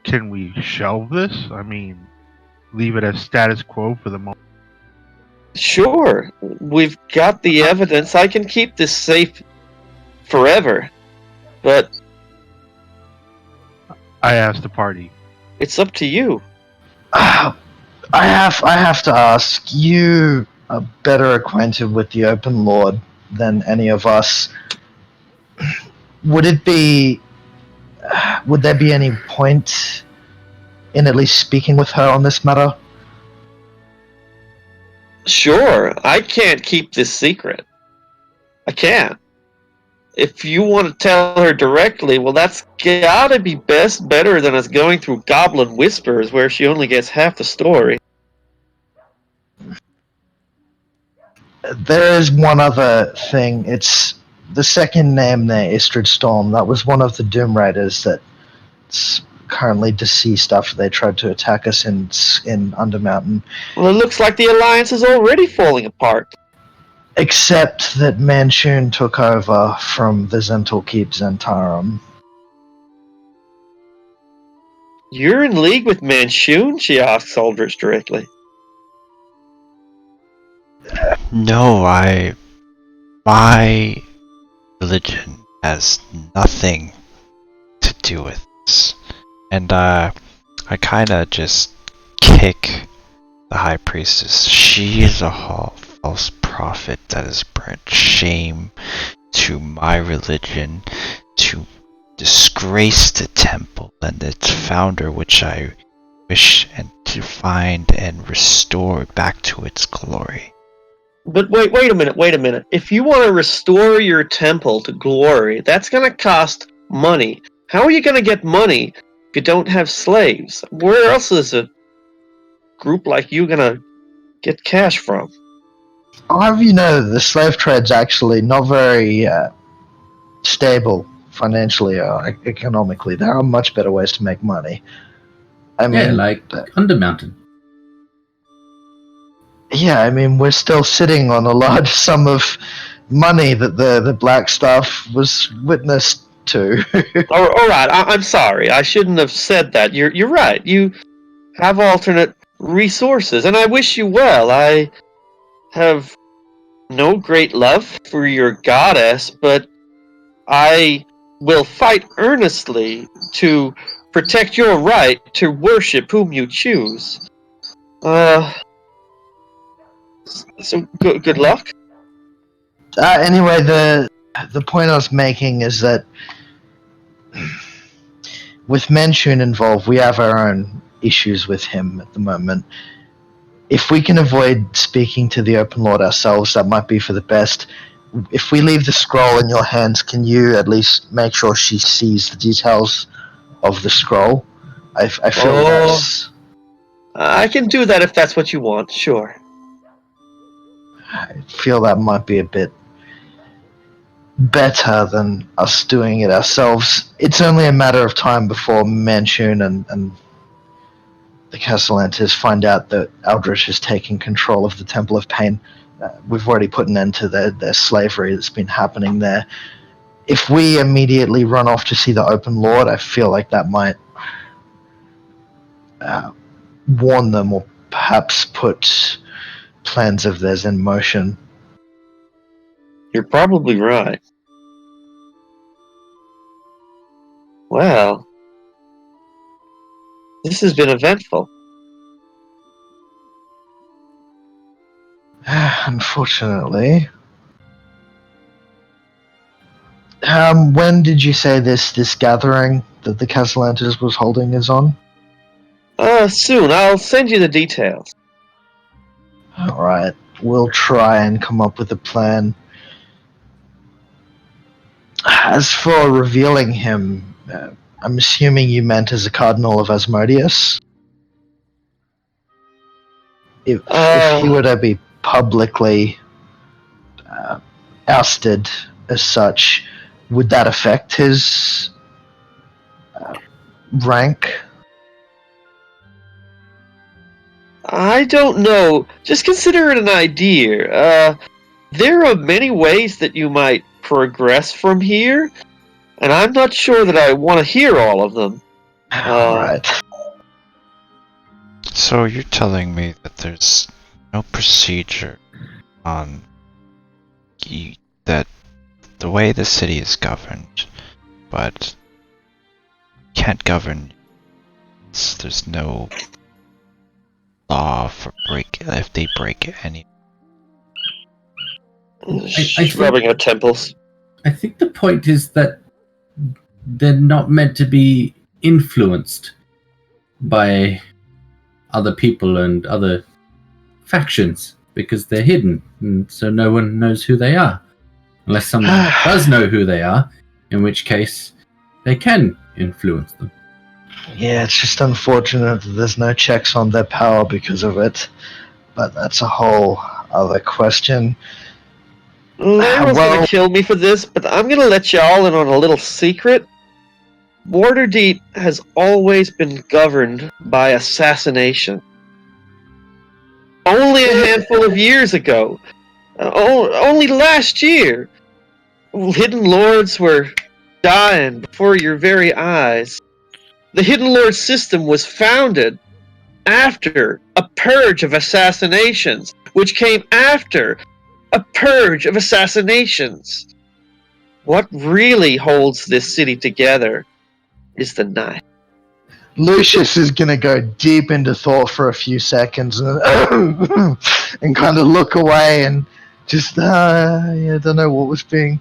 Can we shelve this? I mean, leave it as status quo for the moment? Sure. We've got the evidence. I can keep this safe forever. But I asked the party. it's up to you. I have to ask, you are better acquainted with the Open Lord than any of us. Would there be any point in at least speaking with her on this matter? Sure. I can't keep this secret. I can't. If you want to tell her directly, well, that's gotta be better than us going through Goblin Whispers where she only gets half the story. There is one other thing. It's the second name there, Istrid Storm. That was one of the Doom Raiders that's currently deceased after they tried to attack us in Undermountain. Well, it looks like the Alliance is already falling apart. Except that Manchun took over from Vizental Keep Zentarum. You're in league with Manchun? She asks Aldrich directly. No, my religion has nothing to do with this. And I kinda just kick the High Priestess. She is a false prophet. prophet that has brought shame to my religion, to disgrace the temple and its founder, which I wish and to find and restore back to its glory. But wait a minute. If you want to restore your temple to glory, that's going to cost money. How are you going to get money if you don't have slaves? Where else is a group like you going to get cash from? I'll have you know the slave trade's actually not very stable financially or economically. There are much better ways to make money. I mean, Yeah, like Undermountain. yeah, I mean, we're still sitting on a large sum of money that the black staff was witness to. All right, I'm sorry. I shouldn't have said that. You're right. You have alternate resources, and I wish you well. I have no great love for your goddess, but I will fight earnestly to protect your right to worship whom you choose. So good luck. Anyway, the point I was making is that with Manchun involved, we have our own issues with him at the moment. If we can avoid speaking to the Open Lord ourselves, that might be for the best. If we leave the scroll in your hands, can you at least make sure she sees the details of the scroll? I feel that's... I can do that if that's what you want, sure. I feel that might be a bit better than us doing it ourselves. It's only a matter of time before Manchun and the Castellantis find out that Aldrich is taking control of the Temple of Pain. We've already put an end to their slavery that's been happening there. If we immediately run off to see the Open Lord, I feel like that might warn them or perhaps put plans of theirs in motion. You're probably right. Well, this has been eventful. Unfortunately. When did you say this gathering that the Castellantis was holding is on? Soon. I'll send you the details. Alright, we'll try and come up with a plan. As for revealing him, I'm assuming you meant as a Cardinal of Asmodeus? If he were to be publicly ousted as such, would that affect his rank? I don't know. Just consider it an idea. There are many ways that you might progress from here, and I'm not sure that I want to hear all of them. Right. So you're telling me that there's no procedure on that the way the city is governed, but can't govern. There's no law for if they break any. Rubbing our temples. I think the point is that they're not meant to be influenced by other people and other factions because they're hidden, and so no one knows who they are. Unless someone does know who they are, in which case they can influence them. Yeah, it's just unfortunate that there's no checks on their power because of it. But that's a whole other question. Everyone's gonna kill me for this, but I'm gonna let y'all in on a little secret. Waterdeep has always been governed by assassination. Only a handful of years ago, only last year, Hidden Lords were dying before your very eyes. The Hidden Lord system was founded after a purge of assassinations, which came after a purge of assassinations. What really holds this city together is the knife. Lucius is gonna go deep into thought for a few seconds and kind of look away and just I don't know what was being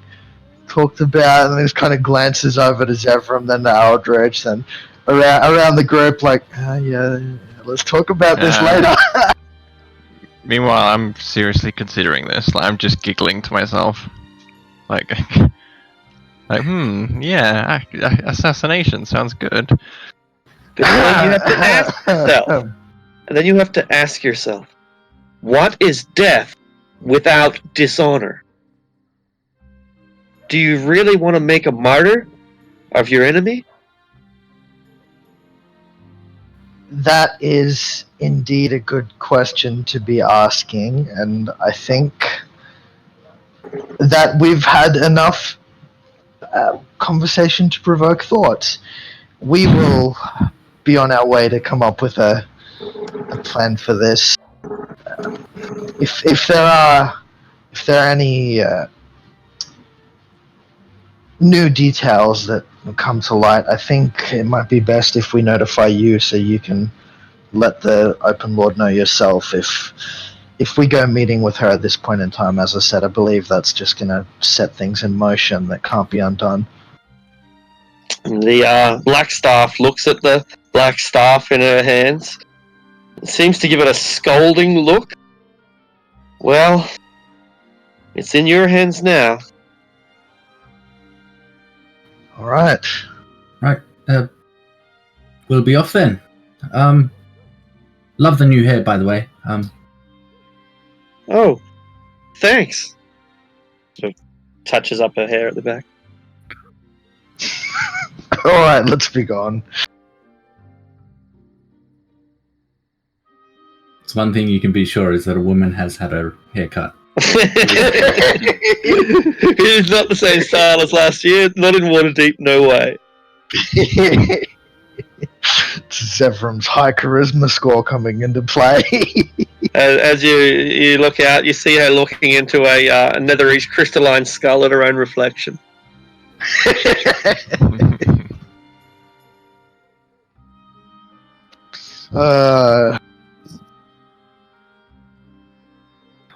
talked about, and then just kind of glances over to Zevram, then to Aldrich, then around the group, like, yeah, let's talk about this later. Meanwhile, I'm seriously considering this. Like, I'm just giggling to myself. Like, yeah, assassination sounds good. But then you have to ask yourself, and then you have to ask yourself, what is death without dishonor? Do you really want to make a martyr of your enemy? That is indeed a good question to be asking, and I think that we've had enough conversation to provoke thought. We will be on our way to come up with a plan for this. If there are any new details that come to light, I think it might be best if we notify you so you can let the Open Lord know yourself if we go meeting with her at this point in time. As I said, I believe that's just going to set things in motion that can't be undone. The black staff looks at the black staff in her hands. Seems to give it a scolding look. Well, it's in your hands now. All right. Right. We'll be off then. Love the new hair, by the way. Oh, thanks. So touches up her hair at the back. All right, let's be gone. It's one thing you can be sure is that a woman has had her hair cut. It is not the same style as last year. Not in Waterdeep, no way. Zevram's high charisma score coming into play. As you look out, you see her looking into a netherese crystalline skull at her own reflection.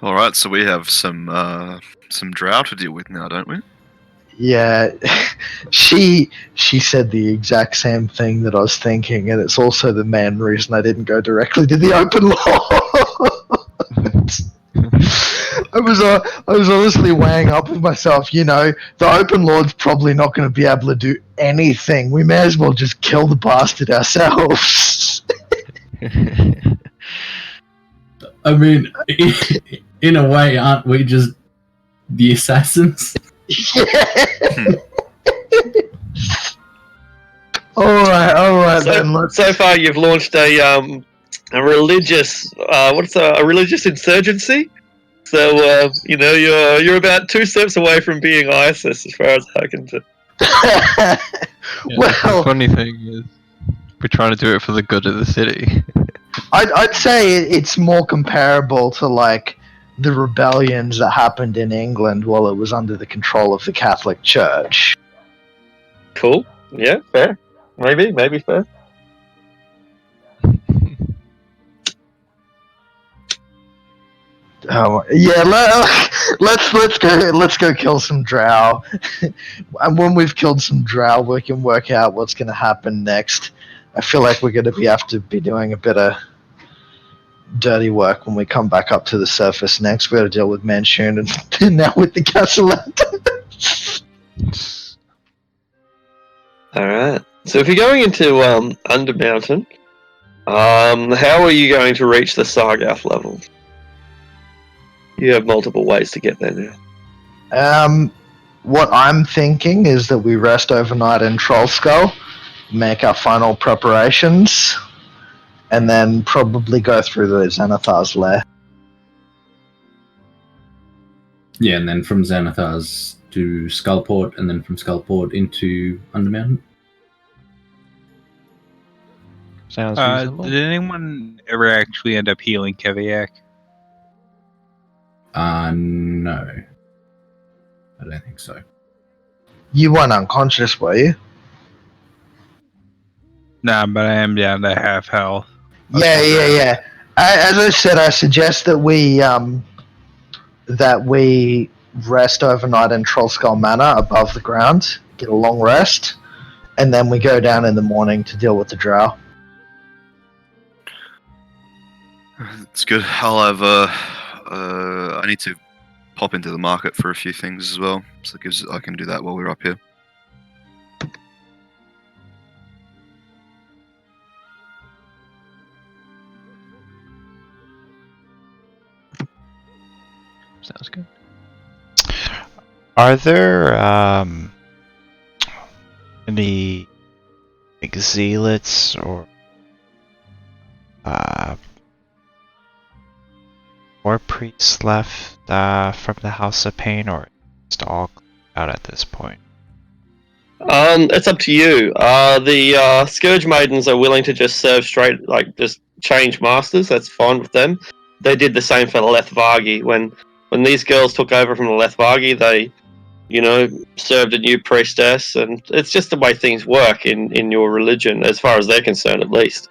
All right, so we have some drow to deal with now, don't we? Yeah, she said the exact same thing that I was thinking, and it's also the main reason I didn't go directly to the Open Lord. I was honestly weighing up with myself. You know, the Open Lord's probably not going to be able to do anything. We may as well just kill the bastard ourselves. I mean, in a way, aren't we just the assassins? Yeah. All right. So far, you've launched a religious a religious insurgency. So you're about 2 steps away from being ISIS, as far as I can tell. Yeah, Well, the funny thing is, we're trying to do it for the good of the city. I'd say it's more comparable to like the rebellions that happened in England while it was under the control of the Catholic Church. Cool. Yeah, fair. Maybe fair. Yeah, let's go kill some drow. And when we've killed some drow, we can work out what's going to happen next. I feel like we're going to have to be doing a bit of dirty work when we come back up to the surface next. We got to deal with Manchun and now with the Castellet. All right. So if you're going into Undermountain, how are you going to reach the Sargath level? You have multiple ways to get there now. What I'm thinking is that we rest overnight in Trollskull, make our final preparations, and then probably go through the Xanathar's lair. Yeah, and then from Xanathar's to Skullport, and then from Skullport into Undermountain. Sounds reasonable. Did anyone ever actually end up healing Keviak? No. I don't think so. You weren't unconscious, were you? Nah, but I am down to half health. Yeah. As I said, I suggest that we that we rest overnight in Trollskull Manor above the ground, get a long rest, and then we go down in the morning to deal with the drow. It's good. I'll have I need to pop into the market for a few things as well, so it gives I can do that while we're up here. Sounds good. Are there any like, zealots or priests left from the House of Pain, or just all out at this point? It's up to you. The Scourge Maidens are willing to just serve straight, like just change masters. That's fine with them. They did the same for the Lethvargi. When these girls took over from the Lethvargi, they, served a new priestess, and it's just the way things work in your religion, as far as they're concerned, at least.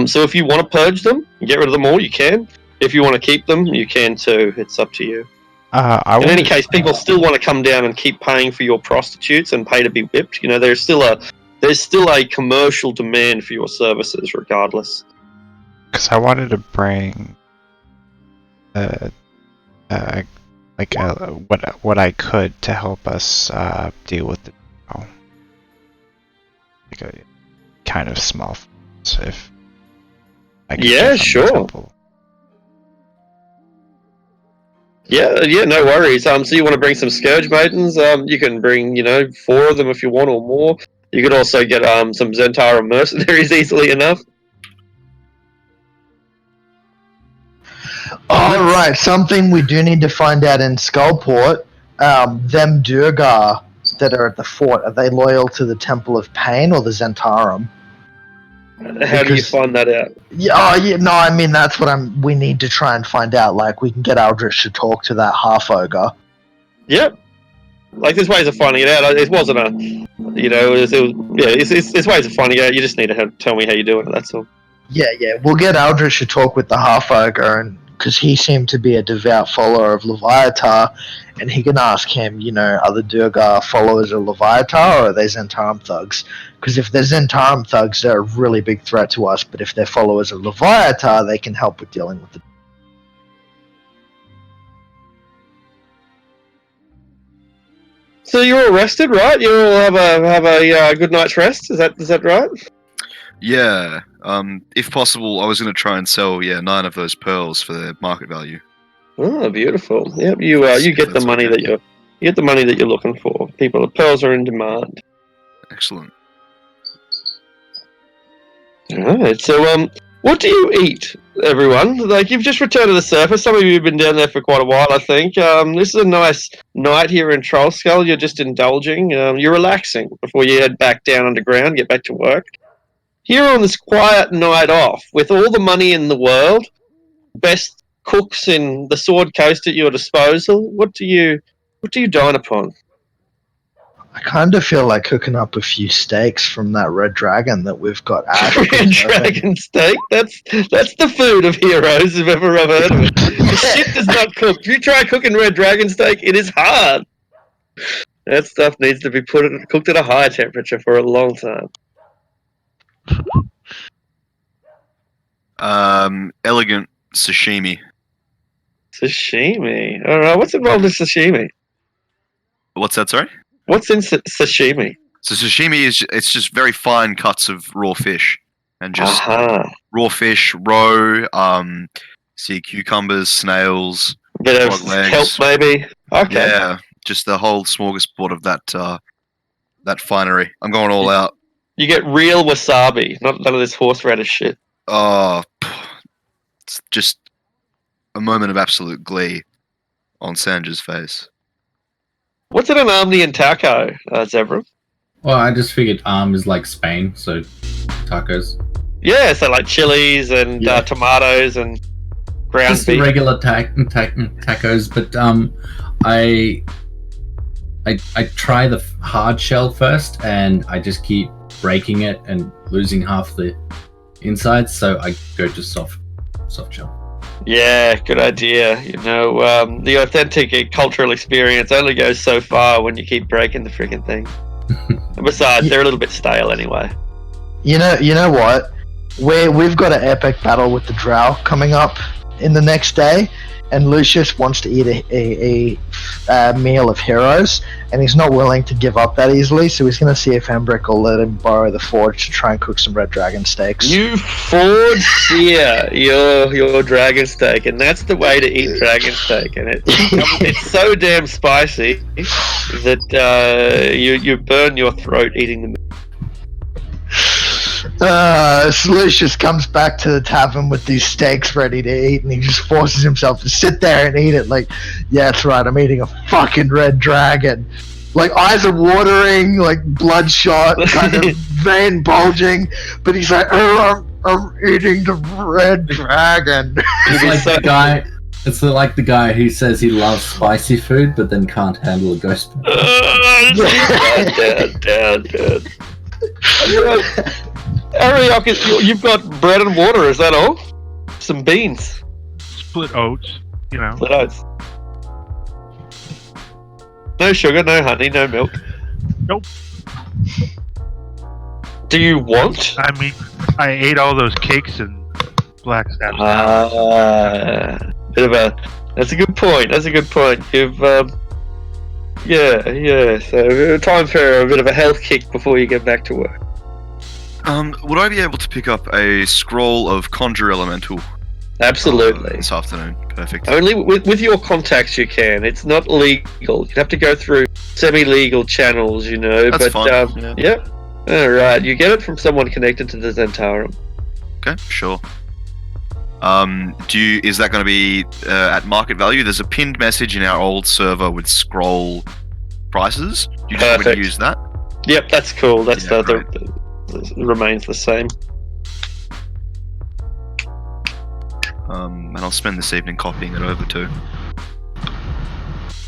So if you want to purge them, get rid of them all, you can. If you want to keep them, you can too. It's up to you. In any case, people still want to come down and keep paying for your prostitutes and pay to be whipped. There's still a commercial demand for your services, regardless. Because I wanted to bring what I could to help us deal with the like a kind of small force, if I could Yeah, give them sure. a couple. Yeah, no worries. So you want to bring some Scourge Maidens? You can bring, 4 of them if you want, or more. You could also get some Zentara mercenaries easily enough. All right, something we do need to find out in Skullport. Them Durgar that are at the fort, are they loyal to the Temple of Pain or the Zentarum? How do you find that out? No, I mean that's what we need to try and find out. Like we can get Aldrich to talk to that half ogre. Yep. Like there's ways of finding it out. It wasn't a, it's ways of finding it out. You just need to tell me how you're doing it. That's all. Yeah, we'll get Aldrich to talk with the half ogre, and because he seemed to be a devout follower of Leviatar, and he can ask him, are the Durgar followers of Leviatar or are they Zentarum thugs? Because if they're Zentarum thugs, they're a really big threat to us, but if they're followers of Leviatar, they can help with dealing with it. So you're all rested, right? You all have a good night's rest. Is that right? Yeah. If possible, I was going to try and sell 9 of those pearls for their market value. Oh, beautiful. Yep. You get the money that you're looking for. The pearls are in demand. Excellent. All right. So what do you eat, everyone? Like you've just returned to the surface. Some of you have been down there for quite a while, I think. This is a nice night here in Trollskull. You're just indulging. You're relaxing before you head back down underground, get back to work. Here on this quiet night off, with all the money in the world, best cooks in the Sword Coast at your disposal, what do you dine upon? I kind of feel like cooking up a few steaks from that red dragon that we've got. Red dragon steak? That's the food of heroes, if ever I've heard of it. The shit does not cook. If you try cooking red dragon steak, it is hard. That stuff needs to be cooked at a high temperature for a long time. Elegant sashimi. Sashimi. Alright, what's involved in sashimi? What's that, sorry? What's in sashimi? So sashimi it's just very fine cuts of raw fish. And just raw fish, roe, sea cucumbers, snails, bit of frog legs. kelp maybe. Okay. Yeah, just the whole smorgasbord of that finery. I'm going all out. You get real wasabi, none of this horseradish shit. Oh, it's just a moment of absolute glee on Sandra's face. What's in an Armenian taco, Zebra? Well, I just figured is like Spain, so tacos. Yeah, so like chilies and tomatoes and ground just beef. Regular tacos, but I try the hard shell first, and I just keep breaking it and losing half the inside, so I go to soft shell. Yeah, good idea. You know, the authentic cultural experience only goes so far when you keep breaking the freaking thing. And besides, they're a little bit stale anyway. You know what? We've got an epic battle with the Drow coming up in the next day, and Lucius wants to eat a meal of heroes, and he's not willing to give up that easily, so he's going to see if Embrick will let him borrow the forge to try and cook some red dragon steaks. You forge sear your dragon steak, and that's the way to eat dragon steak, and it's so damn spicy that you burn your throat eating the meat. Lucius comes back to the tavern with these steaks ready to eat, and he just forces himself to sit there and eat it. Like, yeah, that's right, I'm eating a fucking red dragon. Like, eyes are watering, like bloodshot, kind of vein bulging, but he's like, oh, I'm eating the red dragon. It's like the guy. It's like the guy who says he loves spicy food, but then can't handle a ghost. Dad. Ariok, you've got bread and water, is that all? Some beans. Split oats, you know. Split oats. No sugar, no honey, no milk. Nope. Do you want? I mean, I ate all those cakes and black sap. That's a good point. You've yeah. So time for a bit of a health kick before you get back to work. Would I be able to pick up a scroll of Conjure Elemental? Absolutely. This afternoon. Perfect. Only with your contacts you can. It's not legal. You'd have to go through semi-legal channels, you know. That's but fine. Yep. All right. You get it from someone connected to the Zentarum. Okay, sure. Is that going to be at market value? There's a pinned message in our old server with scroll prices. Do you just want me to use that? Yep, that's cool. That's great. remains the same. And I'll spend this evening copying it over too.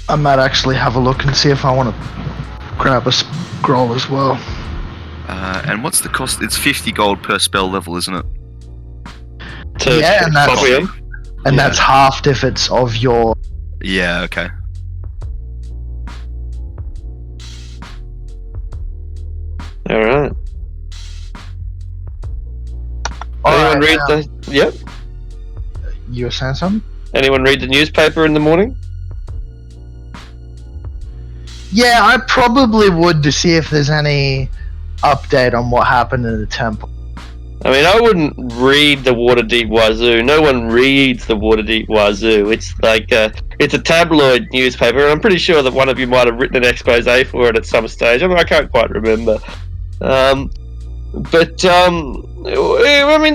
I might actually have a look and see if I want to grab a scroll as well. And what's the cost? It's 50 gold per spell level, isn't it? Yeah, and that's halved if it's of your... Yeah, okay. Alright. Anyone read the... Yep. You were saying something? Anyone read the newspaper in the morning? Yeah, I probably would, to see if there's any update on what happened in the temple. I mean, I wouldn't read the Waterdeep Wazoo. No one reads the Waterdeep Wazoo. It's like it's a tabloid newspaper, and I'm pretty sure that one of you might have written an expose for it at some stage. I mean, I can't quite remember. I mean,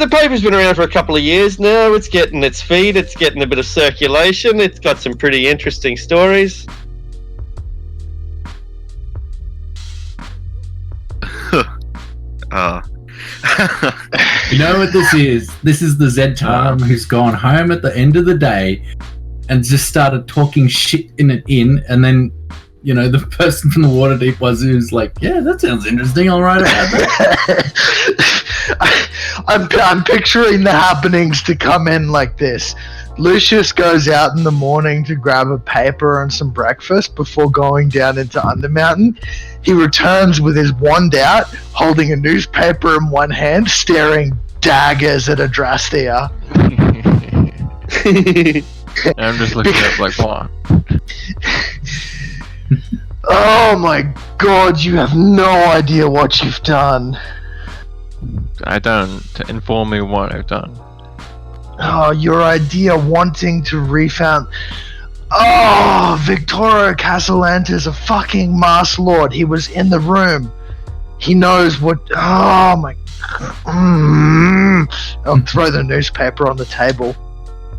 the paper's been around for a couple of years now. It's getting its feet. It's getting a bit of circulation. It's got some pretty interesting stories. You know what this is? This is the Zentarum who's gone home at the end of the day and just started talking shit in an inn, and then, you know, the person from the Waterdeep Wazoo is like, yeah, that sounds interesting, I'll write about that. I'm picturing the happenings to come in like this. Lucius goes out in the morning to grab a paper and some breakfast before going down into Undermountain. He returns with his wand out, holding a newspaper in one hand, staring daggers at Adrastea. I'm just looking up like, what? Oh my god, you have no idea what you've done. I don't. Inform me what I've done. Oh, your idea wanting to refound... Oh, Victoria Castellante is a fucking Mass Lord. He was in the room. He knows what... Oh my... I'll throw the newspaper on the table.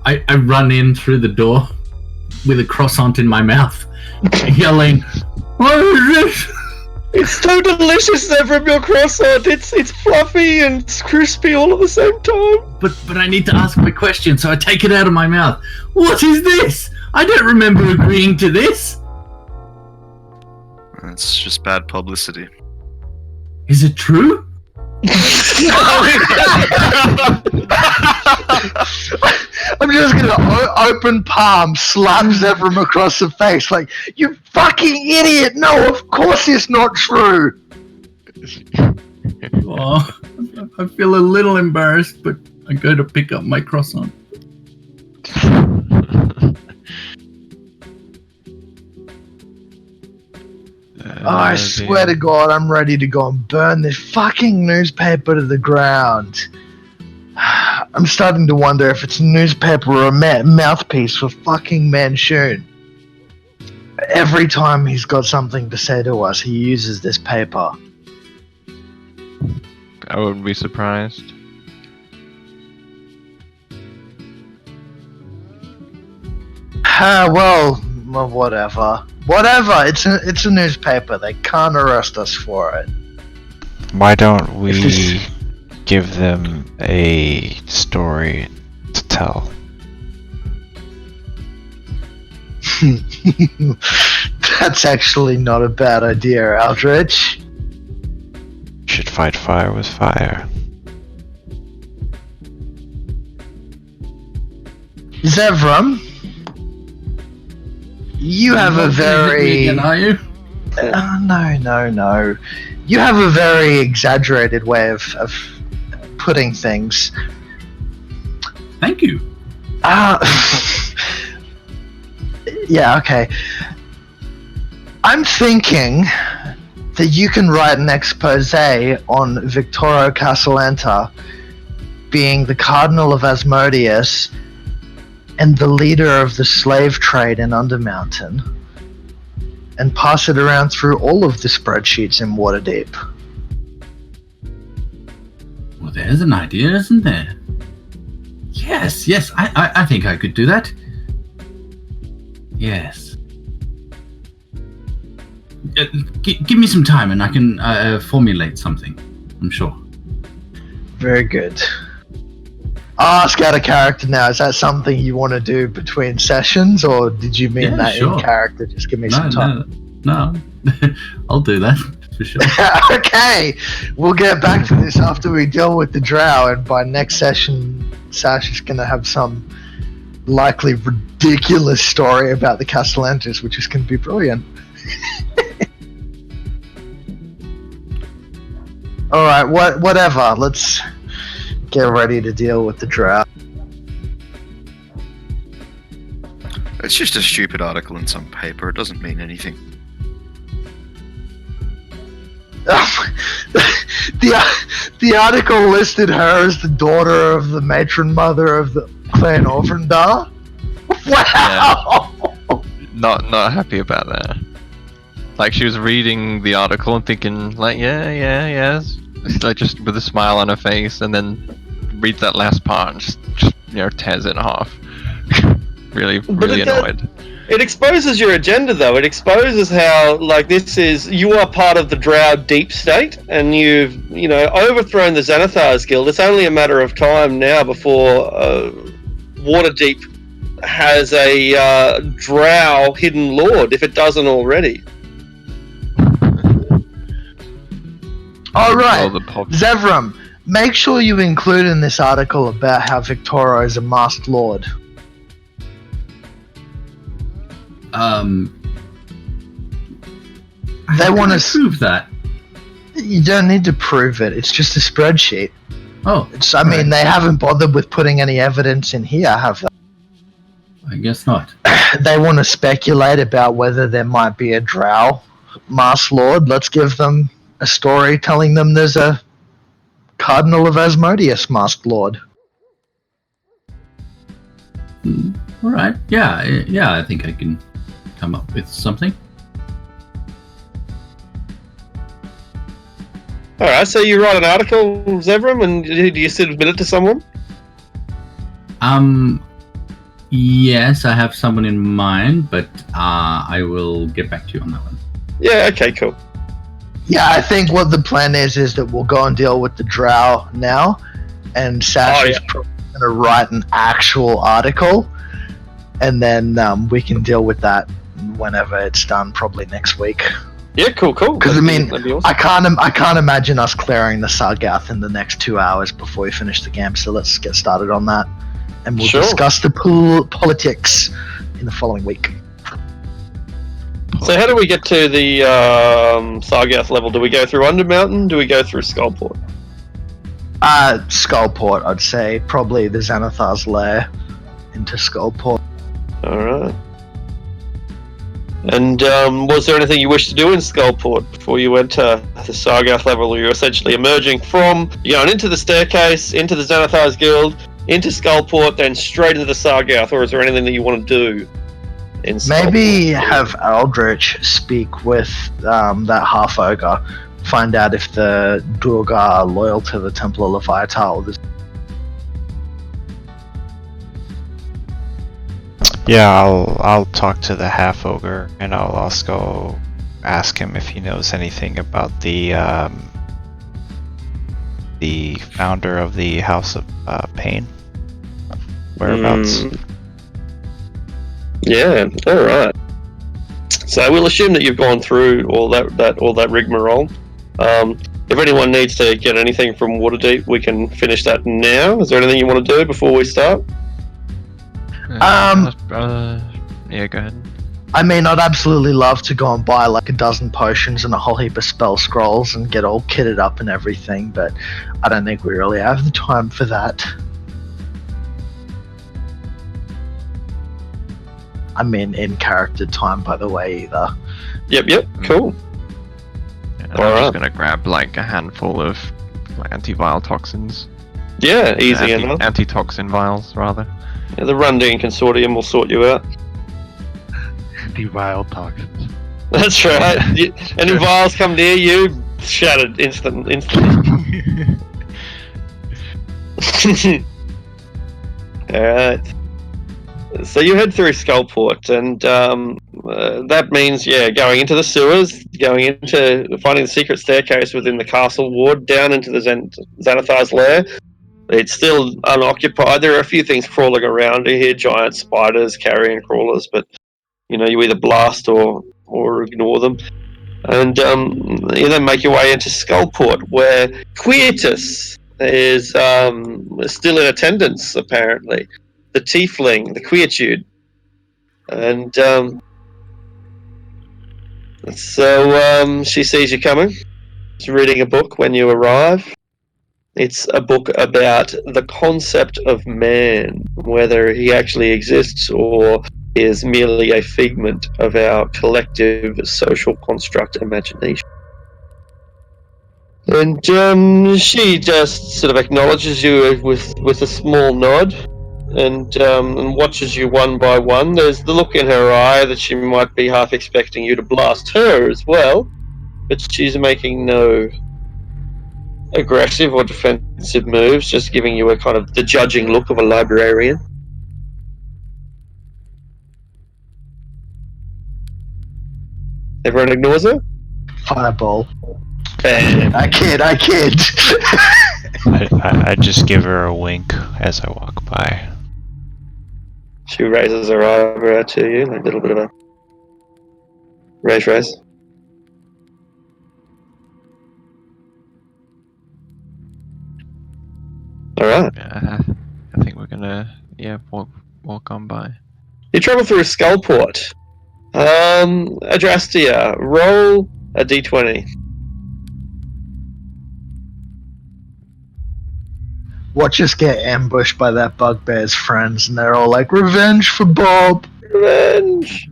I run in through the door with a croissant in my mouth, yelling, "What is this?" It's so delicious there from your croissant. It's fluffy and it's crispy all at the same time. But I need to ask my question, so I take it out of my mouth. What is this? I don't remember agreeing to this. It's just bad publicity. Is it true? I'm just gonna open palm, slap Zevram across the face, like, you fucking idiot! No, of course it's not true! Oh, I feel a little embarrassed, but I go to pick up my croissant. I swear to God, I'm ready to go and burn this fucking newspaper to the ground. I'm starting to wonder if it's a newspaper or a mouthpiece for fucking Manchun. Every time he's got something to say to us, he uses this paper. I wouldn't be surprised. Well, whatever. Whatever. It's a newspaper. They can't arrest us for it. Why don't we give them a story to tell? That's actually not a bad idea, Aldrich. Should fight fire with fire. Zevram, you have a very... Again, are you? No. You have a very exaggerated way of putting things. Thank you. Yeah, okay. I'm thinking that you can write an expose on Victoro Castellanta being the Cardinal of Asmodeus and the leader of the slave trade in Undermountain, and pass it around through all of the spreadsheets in Waterdeep. Well, there's an idea, isn't there? Yes, I think I could do that. Yes. Give me some time and I can formulate something, I'm sure. Very good. I'll ask out of character now. Is that something you want to do between sessions, or did you mean that sure. in character? Just give me some time. No. I'll do that for sure. Okay, we'll get back to this after we deal with the drow, and by next session, Sash is going to have some likely ridiculous story about the Castellantis, which is going to be brilliant. Alright, whatever. Let's get ready to deal with the drow. It's just a stupid article in some paper. It doesn't mean anything. The article listed her as the daughter of the matron mother of the Clan Orvandar. Wow! Yeah. Not happy about that. Like, she was reading the article and thinking, like, yes. Like, just with a smile on her face, and then reads that last part and just tears it in half. really annoyed. It exposes your agenda, though. It exposes how, like, you are part of the Drow deep state, and you've, overthrown the Xanathar's Guild. It's only a matter of time now before Waterdeep has a Drow hidden lord, if it doesn't already. Alright, Zevram, make sure you include in this article about how Victoro is a masked lord. They want to prove that. You don't need to prove it. It's just a spreadsheet. Oh, I mean, they haven't bothered with putting any evidence in here, have they? I guess not. They want to speculate about whether there might be a drow masked lord. Let's give them a story telling them there's a Cardinal of Asmodeus masked lord. All right. Yeah. I think I can come up with something. All right. So you write an article, Zevram, and do you submit it to someone? Yes, I have someone in mind, but I will get back to you on that one. Yeah. Okay. Cool. Yeah, I think what the plan is that we'll go and deal with the drow now, and Sash is probably going to write an actual article, and then we can deal with that whenever it's done, probably next week. Yeah, cool. Because awesome. I can't imagine us clearing the Sargath in the next 2 hours before we finish the game. So let's get started on that, and we'll Sure. discuss the politics in the following week. So how do we get to the Sargath level? Do we go through Undermountain? Do we go through Skullport? Skullport, I'd say. Probably the Xanathar's lair into Skullport. Alright. And was there anything you wished to do in Skullport before you went to the Sargath level? You're essentially emerging from, into the staircase, into the Xanathar's Guild, into Skullport, then straight into the Sargath, or is there anything that you want to do in Skullport? Maybe have Aldrich speak with that half-ogre, find out if the Durga are loyal to the Temple of Leviathan. Yeah, I'll talk to the half ogre, and I'll also ask him if he knows anything about the founder of the House of Pain. Whereabouts? Yeah, all right. So we'll assume that you've gone through all that rigmarole. If anyone needs to get anything from Waterdeep, we can finish that now. Is there anything you want to do before we start? Yeah, go ahead. I mean, I'd absolutely love to go and buy like a dozen potions and a whole heap of spell scrolls and get all kitted up and everything, but I don't think we really have the time for that. I mean, in character time, by the way, either. Yep, cool. Yeah, I'm Alright. just gonna grab like a handful of anti-vial toxins. Yeah, easy enough. Anti-toxin vials, rather. Yeah, the Rundine Consortium will sort you out. Anti-vial toxins. That's right. Any vials come near you, shattered instantly. Alright. So you head through Skullport, and that means, going into the sewers, going into finding the secret staircase within the castle ward, down into the Xanathar's lair. It's still unoccupied. There are a few things crawling around. You hear giant spiders, carrion crawlers, but you either blast or ignore them. And you then make your way into Skullport, where Quietus is still in attendance, apparently. The tiefling, the Quietude. And so she sees you coming. She's reading a book when you arrive. It's a book about the concept of man, whether he actually exists or is merely a figment of our collective social construct imagination. And she just sort of acknowledges you with a small nod, and watches you one by one. There's the look in her eye that she might be half expecting you to blast her as well, but she's making no aggressive or defensive moves, just giving you a kind of the judging look of a librarian. Everyone ignores her? Fireball. Bam. I kid. I just give her a wink as I walk by. She raises her eyebrow to you, like a little bit of a raise. Alright. Yeah, I think we're gonna walk on by. You travel through Skullport. Adrastia, roll a d20. Watch us get ambushed by that bugbear's friends, and they're all like, "Revenge for Bob." Revenge!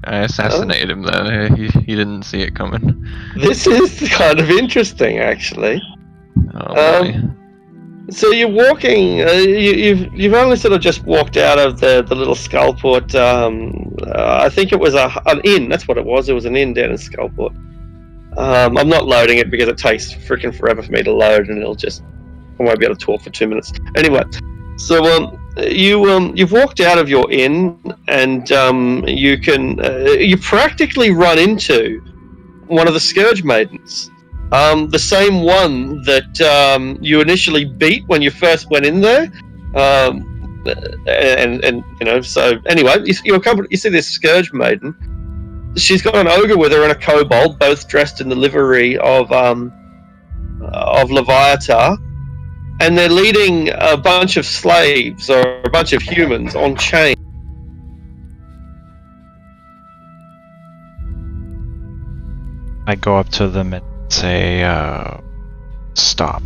I assassinated him though. He didn't see it coming. This is kind of interesting, actually. Oh boy. So you're walking. You've only sort of just walked out of the little Skullport. I think it was an inn. That's what it was. It was an inn down in Skullport. I'm not loading it because it takes freaking forever for me to load, and I won't be able to talk for 2 minutes. Anyway, so you've walked out of your inn, and you practically run into one of the Scourge Maidens. The same one that you initially beat when you first went in there, So anyway, you see this Scourge Maiden. She's got an ogre with her and a kobold, both dressed in the livery of Leviathan, and they're leading a bunch of slaves or a bunch of humans on chain. I go up to them and say, stop.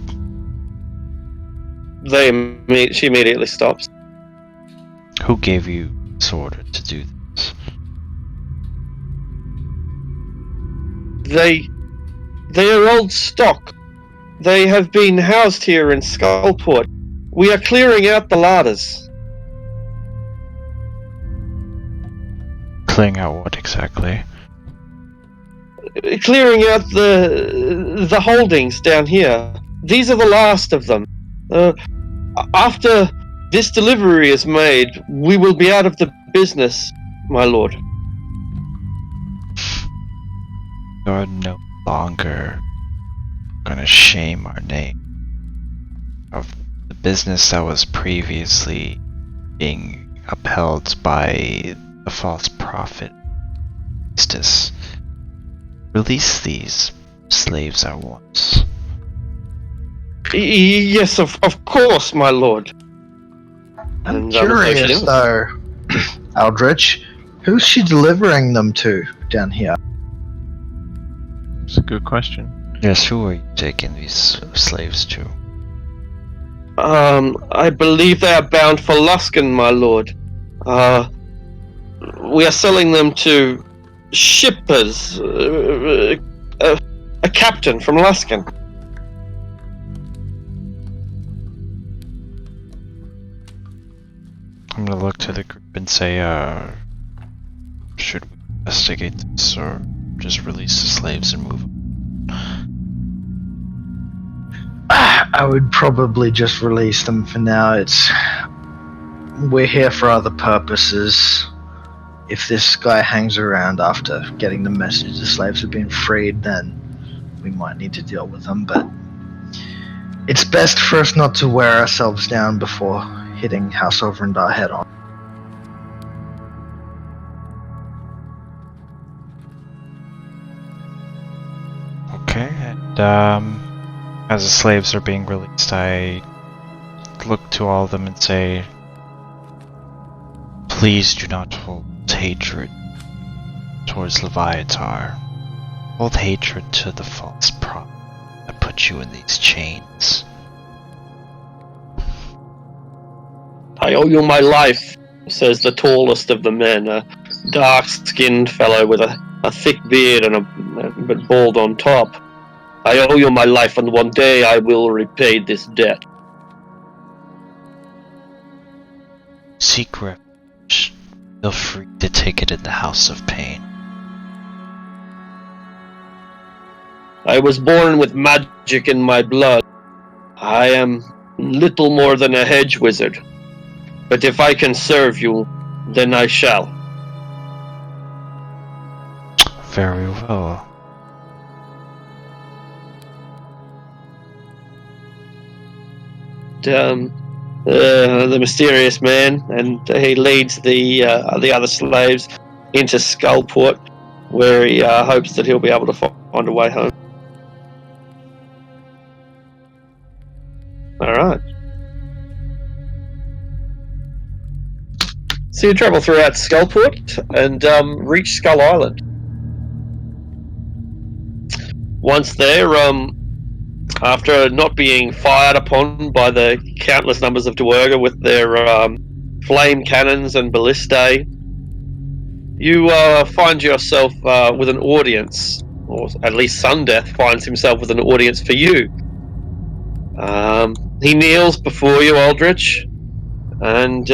She immediately stops. Who gave you this order to do this? They are old stock. They have been housed here in Skullport. We are clearing out the larders. Clearing out what exactly? Clearing out the holdings down here. These are the last of them. After this delivery is made, we will be out of the business, my lord. You're no longer gonna shame our name of the business that was previously being upheld by the false prophet. Release these slaves at once. Yes, of course, my lord. I'm curious though, Aldrich, who's she delivering them to down here? It's a good question. Yes, who are you taking these slaves to? I believe they are bound for Luskan, my lord. We are selling them to shippers, a captain from Luskan. I'm gonna look to the group and say, should we investigate this or just release the slaves and move on? I would probably just release them for now. We're here for other purposes. If this guy hangs around after getting the message the slaves have been freed, then we might need to deal with them, but it's best for us not to wear ourselves down before hitting House Overendar head on. Okay, and as the slaves are being released, I look to all of them and say, please do not hold hatred towards Leviatar. Hold hatred to the false prophet that put you in these chains. I owe you my life, says the tallest of the men, a dark-skinned fellow with a thick beard and but bald on top. I owe you my life, and one day I will repay this debt. Seek refuge. Feel free to take it in the House of Pain. I was born with magic in my blood. I am little more than a hedge wizard. But if I can serve you, then I shall. Very well. The mysterious man, and he leads the other slaves into Skullport, where he hopes that he'll be able to find a way home. All right. So you travel throughout Skullport and reach Skull Island. Once there, after not being fired upon by the countless numbers of Duergar with their flame cannons and ballistae, you find yourself with an audience, or at least Sundeath finds himself with an audience for you. He kneels before you, Aldrich, and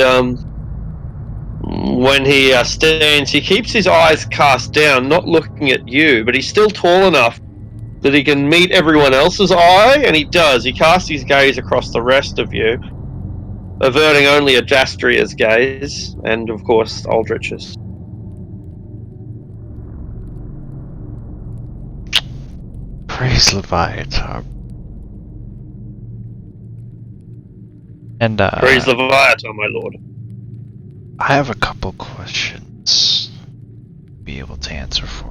when he stands, he keeps his eyes cast down, not looking at you, but he's still tall enough that he can meet everyone else's eye, and he does. He casts his gaze across the rest of you, averting only Ajastria's gaze, and of course Aldrich's. Praise Leviatar. And Praise Leviatar, my lord. I have a couple questions to be able to answer for.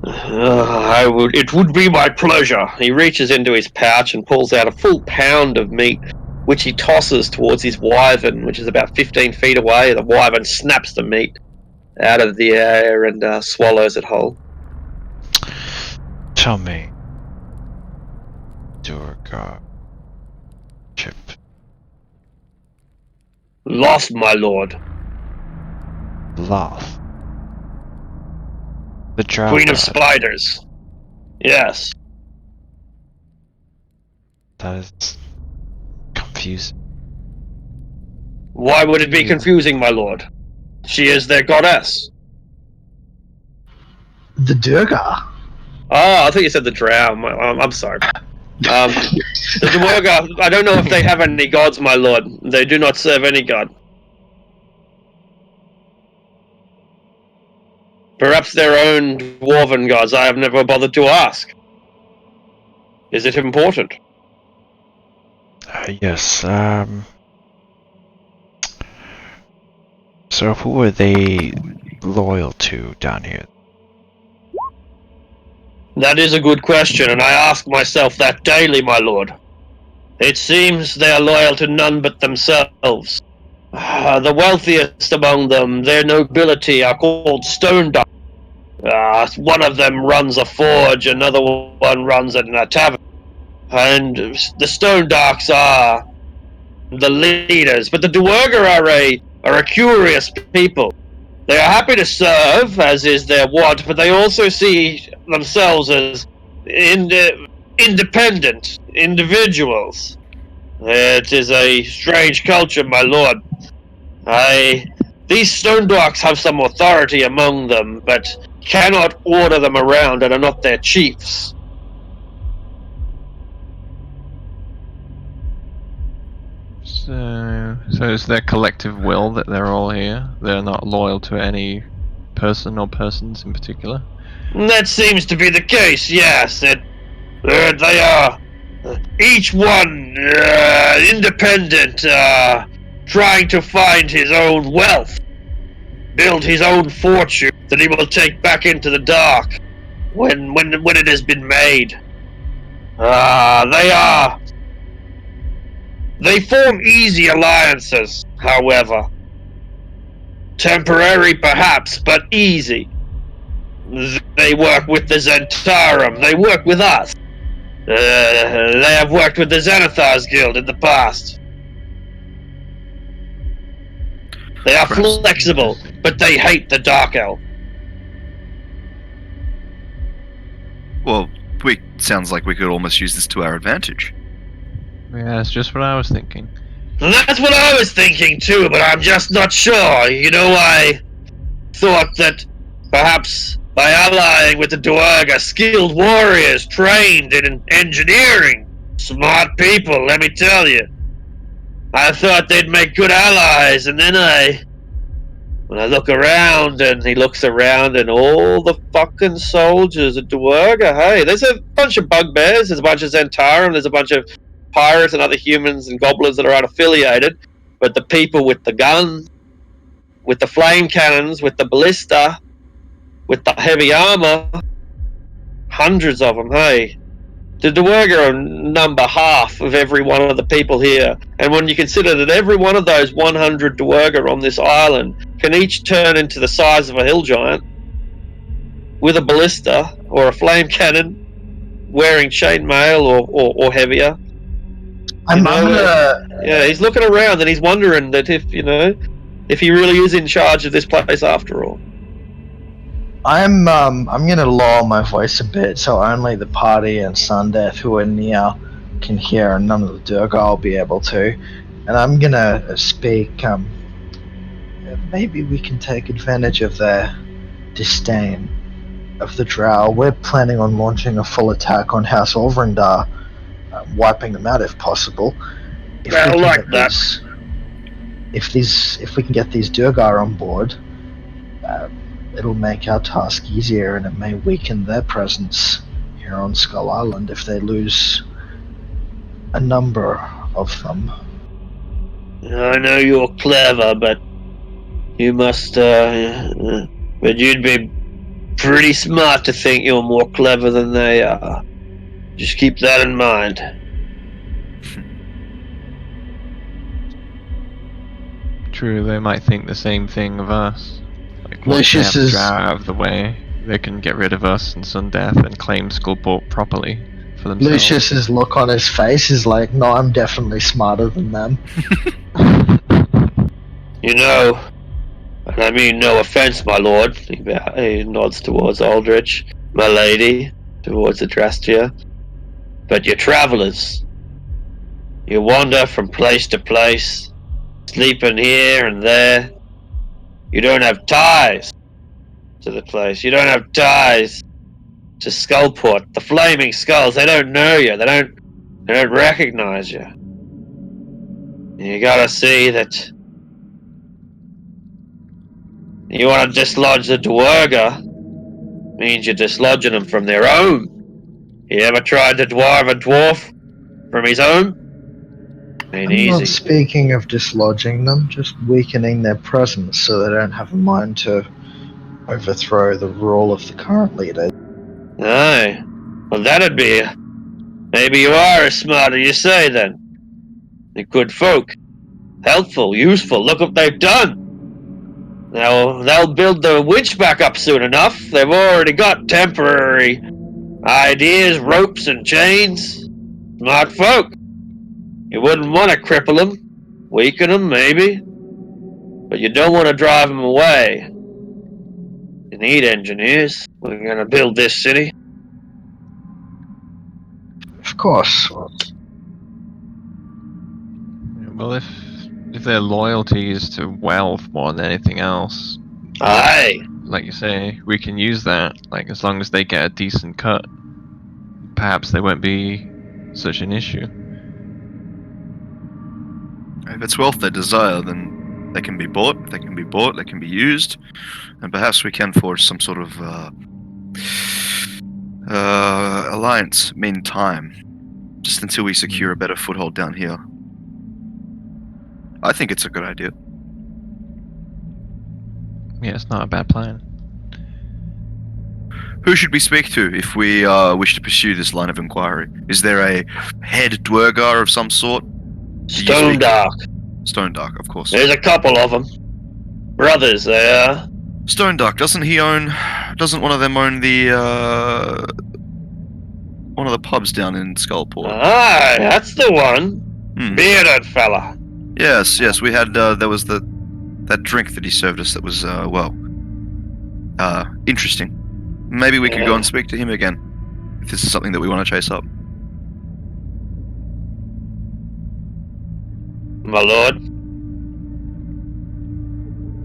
It would be my pleasure. He reaches into his pouch and pulls out a full pound of meat, which he tosses towards his wyvern, which is about 15 feet away. The wyvern snaps the meat out of the air and swallows it whole. Tell me, Durga ship. Lost, my lord. Loth. The drow Queen of god. spiders. Yes. That is confusing. Why would it be confusing, my lord? She is their goddess. The Durga. Oh, I thought you said the drow. I'm sorry. The Dwerga, I don't know if they have any gods, my lord. They do not serve any god. Perhaps their own dwarven gods. I have never bothered to ask. Is it important? Yes, so who are they loyal to down here? That is a good question, and I ask myself that daily, my lord. It seems they are loyal to none but themselves. The wealthiest among them, their nobility, are called stone dogs. One of them runs a forge, another one runs a tavern. And the Stone Darks are the leaders, but the Dwerger are a curious people. They are happy to serve, as is their wont, but they also see themselves as independent individuals. It is a strange culture, my lord. These Stone Darks have some authority among them, but cannot order them around and are not their chiefs. So it's their collective will that they're all here? They're not loyal to any person or persons in particular? That seems to be the case, yes. They are each one independent, trying to find his own wealth, build his own fortune that he will take back into the dark when it has been made. They form easy alliances, however. Temporary, perhaps, but easy. They work with the Zentarum. They work with us. They have worked with the Xanathar's Guild in the past. They are flexible, but they hate the Dark Elf. Well, sounds like we could almost use this to our advantage. Yeah, that's just what I was thinking. And that's what I was thinking too, but I'm just not sure. You know, I thought that perhaps by allying with the Dwerga, skilled warriors trained in engineering, smart people, let me tell you. I thought they'd make good allies, and then when I look around, and he looks around, and all the fucking soldiers are Dwerga. Hey, there's a bunch of bugbears, there's a bunch of Zentarum, there's a bunch of pirates and other humans and goblins that are unaffiliated, but the people with the guns, with the flame cannons, with the ballista, with the heavy armor, hundreds of them, hey. The Dwerga number half of every one of the people here, and when you consider that every one of those 100 Dwerga on this island can each turn into the size of a hill giant with a ballista or a flame cannon, wearing chainmail or heavier. Yeah, he's looking around and he's wondering that if he really is in charge of this place after all. I'm gonna lower my voice a bit so only the party and Sundeath who are near can hear, and none of the Durga will be able to. And I'm gonna speak. Maybe we can take advantage of their disdain of the Drow. We're planning on launching a full attack on House Olvrindar, wiping them out if possible. If we can get these Durga on board, it'll make our task easier, and it may weaken their presence here on Skull Island if they lose a number of them. I know you're clever, but you must. But you'd be pretty smart to think you're more clever than they are. Just keep that in mind. True, they might think the same thing of us. Like, once they Lucius have is Drow out of the way, they can get rid of us and sudden death and claim Skullport properly for themselves. Lucius's look on his face is like, no, I'm definitely smarter than them. You know, and I mean no offense, my lord. He nods towards Aldrich. My lady, towards Adrastia. But you're travelers. You wander from place to place, sleeping here and there. You don't have ties to the place. You don't have ties to Skullport. The Flaming Skulls, they don't know you. They don't recognize you. You gotta see that you want to dislodge the Dwarga. Means you're dislodging them from their own. You ever tried to dwarf a dwarf from his own? Ain't I'm not easy. speaking of dislodging them, just weakening their presence so they don't have a mind to overthrow the rule of the current leader. Aye. Well, that'd be. Maybe you are as smart as you say then. They're good folk. Helpful, useful. Look what they've done. Now, they'll build the witch back up soon enough. They've already got temporary ideas, ropes and chains. Smart folk. You wouldn't want to cripple them. Weaken them, maybe. But you don't want to drive them away. You need engineers. We're going to build this city. Of course. Well, if their loyalty is to wealth more than anything else, Aye. like you say, we can use that. Like, as long as they get a decent cut, perhaps they won't be such an issue. If it's wealth they desire, then they can be bought, they can be used, and perhaps we can forge some sort of alliance meantime, just until we secure a better foothold down here. I think it's a good idea. Yeah, it's not a bad plan. Who should we speak to if we wish to pursue this line of inquiry? Is there a head Dwergar of some sort? Stone Dark. Stone Dark, of course. There's a couple of them. Brothers, they are. Stone Dark, doesn't one of them own the one of the pubs down in Skullport? Aye, that's the one. Hmm. Bearded fella. Yes, we had there was that drink that he served us that was interesting. Maybe we could go and speak to him again if this is something that we want to chase up. My lord.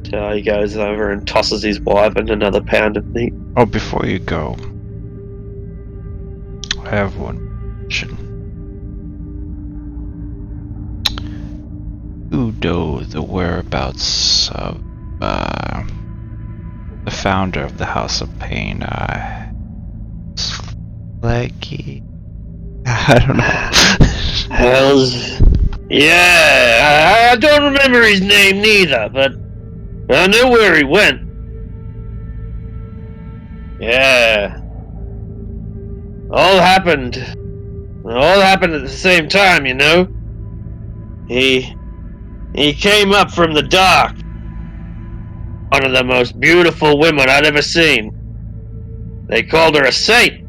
So he goes over and tosses his wife and another pound of meat. Oh, before you go, I have one question. Who knows the whereabouts of the founder of the House of Pain? Leggy? I don't know. Hells. Yeah, I don't remember his name neither, but I know where he went. Yeah. All happened at the same time, you know. He came up from the dark. One of the most beautiful women I'd ever seen. They called her a saint.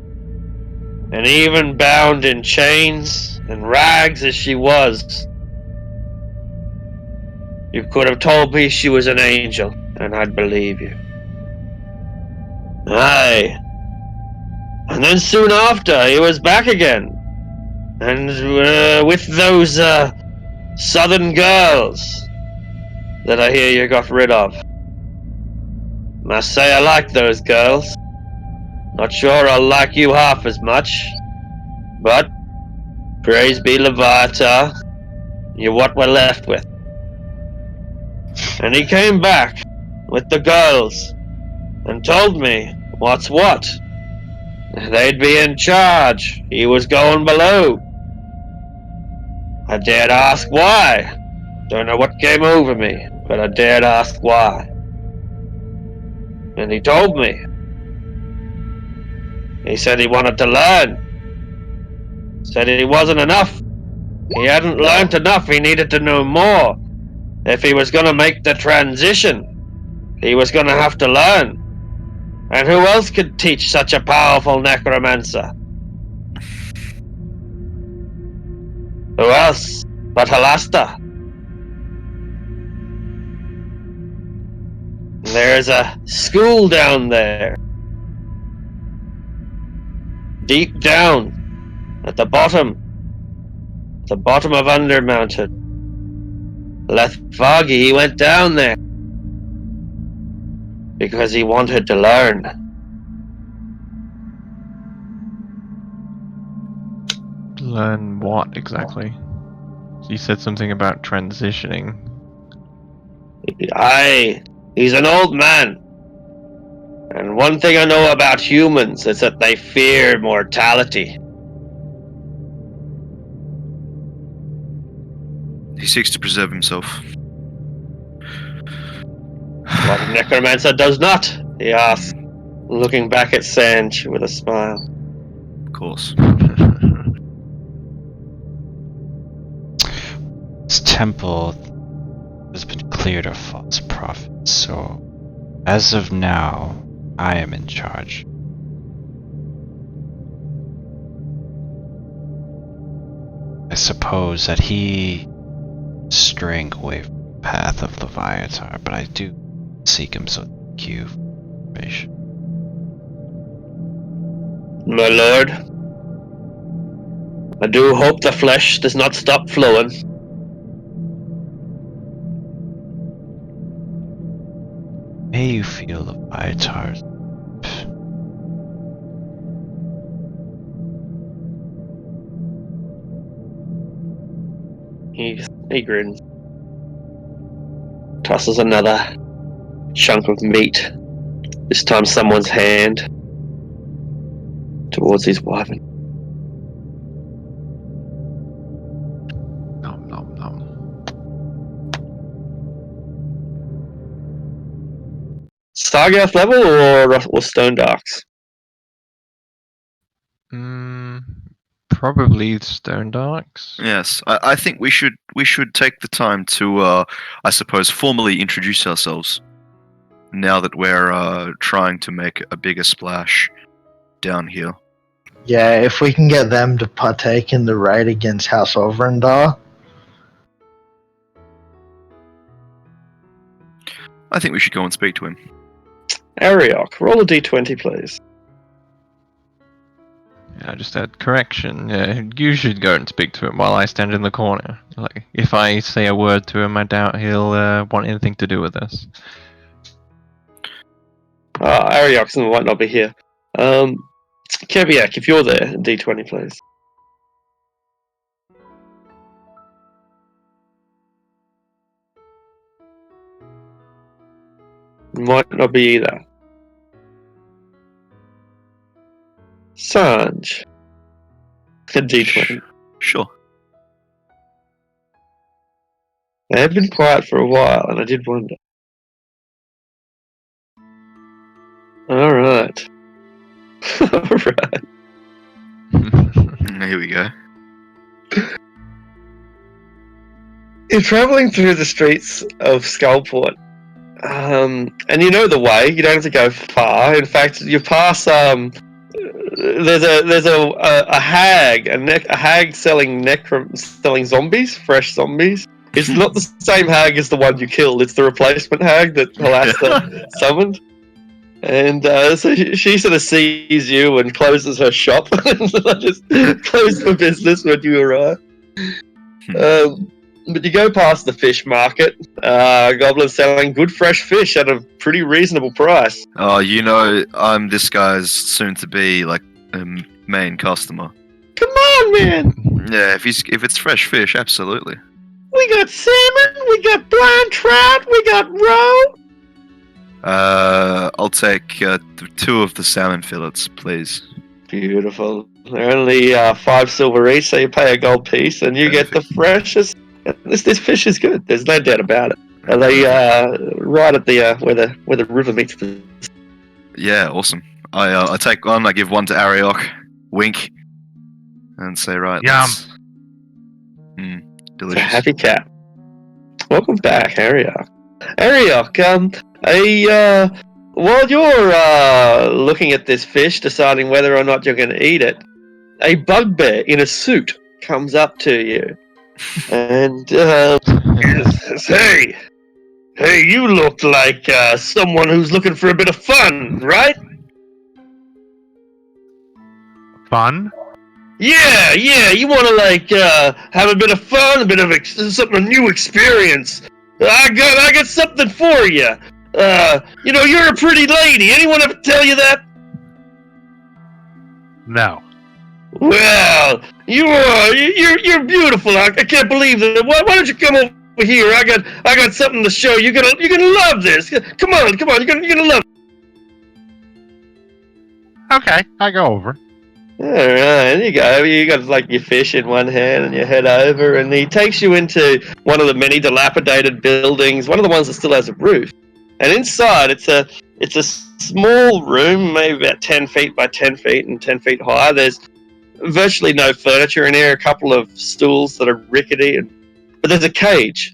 And even bound in chains and rags as she was, you could have told me she was an angel, and I'd believe you. Aye. And then soon after, he was back again. And with those southern girls that I hear you got rid of. Must say I like those girls. Not sure I'll like you half as much. But, praise be Leviathan, you're what we're left with. And he came back with the girls and told me what's what. They'd be in charge. He was going below. I dared ask why. Don't know what came over me, but I dared ask why. And he told me. He said he wanted to learn. Said it wasn't enough. He hadn't learned enough. He needed to know more. If he was going to make the transition, he was going to have to learn. And who else could teach such a powerful necromancer? Who else but Halasta? There's a school down there. Deep down, at the bottom of Undermountain. Lethvargi, he went down there because he wanted to learn. Learn what exactly? You said something about transitioning. Aye, he's an old man. And one thing I know about humans is that they fear mortality. He seeks to preserve himself. What a necromancer does not, he asked, looking back at Sanj with a smile. Of course. This temple has been cleared of false prophets, so as of now, I am in charge. I suppose that he straying away from the path of Leviathan, but I do seek him, so thank you for the information. My lord, I do hope the flesh does not stop flowing. May you feel Leviathan's He grins. Tosses another chunk of meat, this time someone's hand, towards his wife. Nom nom nom. Sargath level or Stone Darks? Probably Stone Darks. Yes, I think we should take the time to, I suppose, formally introduce ourselves. Now that we're trying to make a bigger splash down here. Yeah, if we can get them to partake in the raid against House Overendar. I think we should go and speak to him. Ariok, roll a d20, please. I just had correction. You should go and speak to him while I stand in the corner. Like, if I say a word to him, I doubt he'll want anything to do with us. Ariok might not be here. Keviak, if you're there, d20, please. Might not be either. Sanj, a d20. Sure. They have been quiet for a while, and I did wonder. Alright. Alright. Here we go. You're travelling through the streets of Skullport. And you know the way, you don't have to go far. In fact, you pass, there's a hag, a hag selling zombies, fresh zombies. It's not the same hag as the one you killed, it's the replacement hag that Halasta summoned. And so she sort of sees you and closes her shop. Just closed for business when you arrive. But you go past the fish market. Goblins selling good fresh fish at a pretty reasonable price. Oh, you know, I'm this guy's soon-to-be main customer. Come on, man! Yeah, if it's fresh fish, absolutely. We got salmon, we got blind trout, we got roe. I'll take 2 of the salmon fillets, please. Beautiful. They're only 5 silver each, so you pay a gold piece, and you get the freshest. This fish is good. There's no doubt about it. Are they right at the where the river meets the? Yeah, awesome. I take one. I give one to Ariok. Wink, and say, right. Yum. It's It's a delicious. happy cat. Welcome back, Ariok. Ariok, while you're looking at this fish, deciding whether or not you're going to eat it, a bugbear in a suit comes up to you and says, hey, you look like someone who's looking for a bit of fun, right? Fun? Yeah, you want to have a bit of fun, a bit of a new experience. I got something for you. You're a pretty lady. Anyone ever tell you that? No. Well, you're beautiful. I can't believe that. Why don't you come over here? I got something to show you. You're gonna love this. Come on. You're gonna love it. Okay, I go over. Alright, you go. You got like your fish in one hand and you head over, and he takes you into one of the many dilapidated buildings, one of the ones that still has a roof. And inside, it's a small room, maybe about 10 feet by 10 feet and 10 feet high. There's virtually no furniture in here, a couple of stools that are rickety, but there's a cage.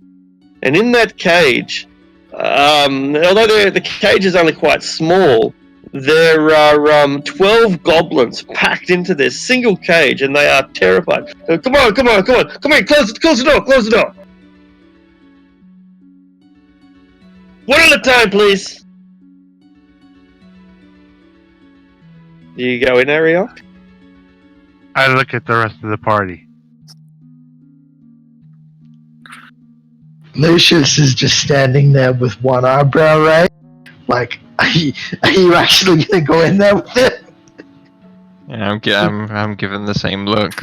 And in that cage, although the cage is only quite small, there are 12 goblins packed into this single cage, and they are terrified. Come on, come here, close the door. One at a time, please. Do you go in, Ariok? I look at the rest of the party. Lucius is just standing there with one eyebrow raised. Like, are you actually gonna go in there with it? Yeah, I'm given the same look.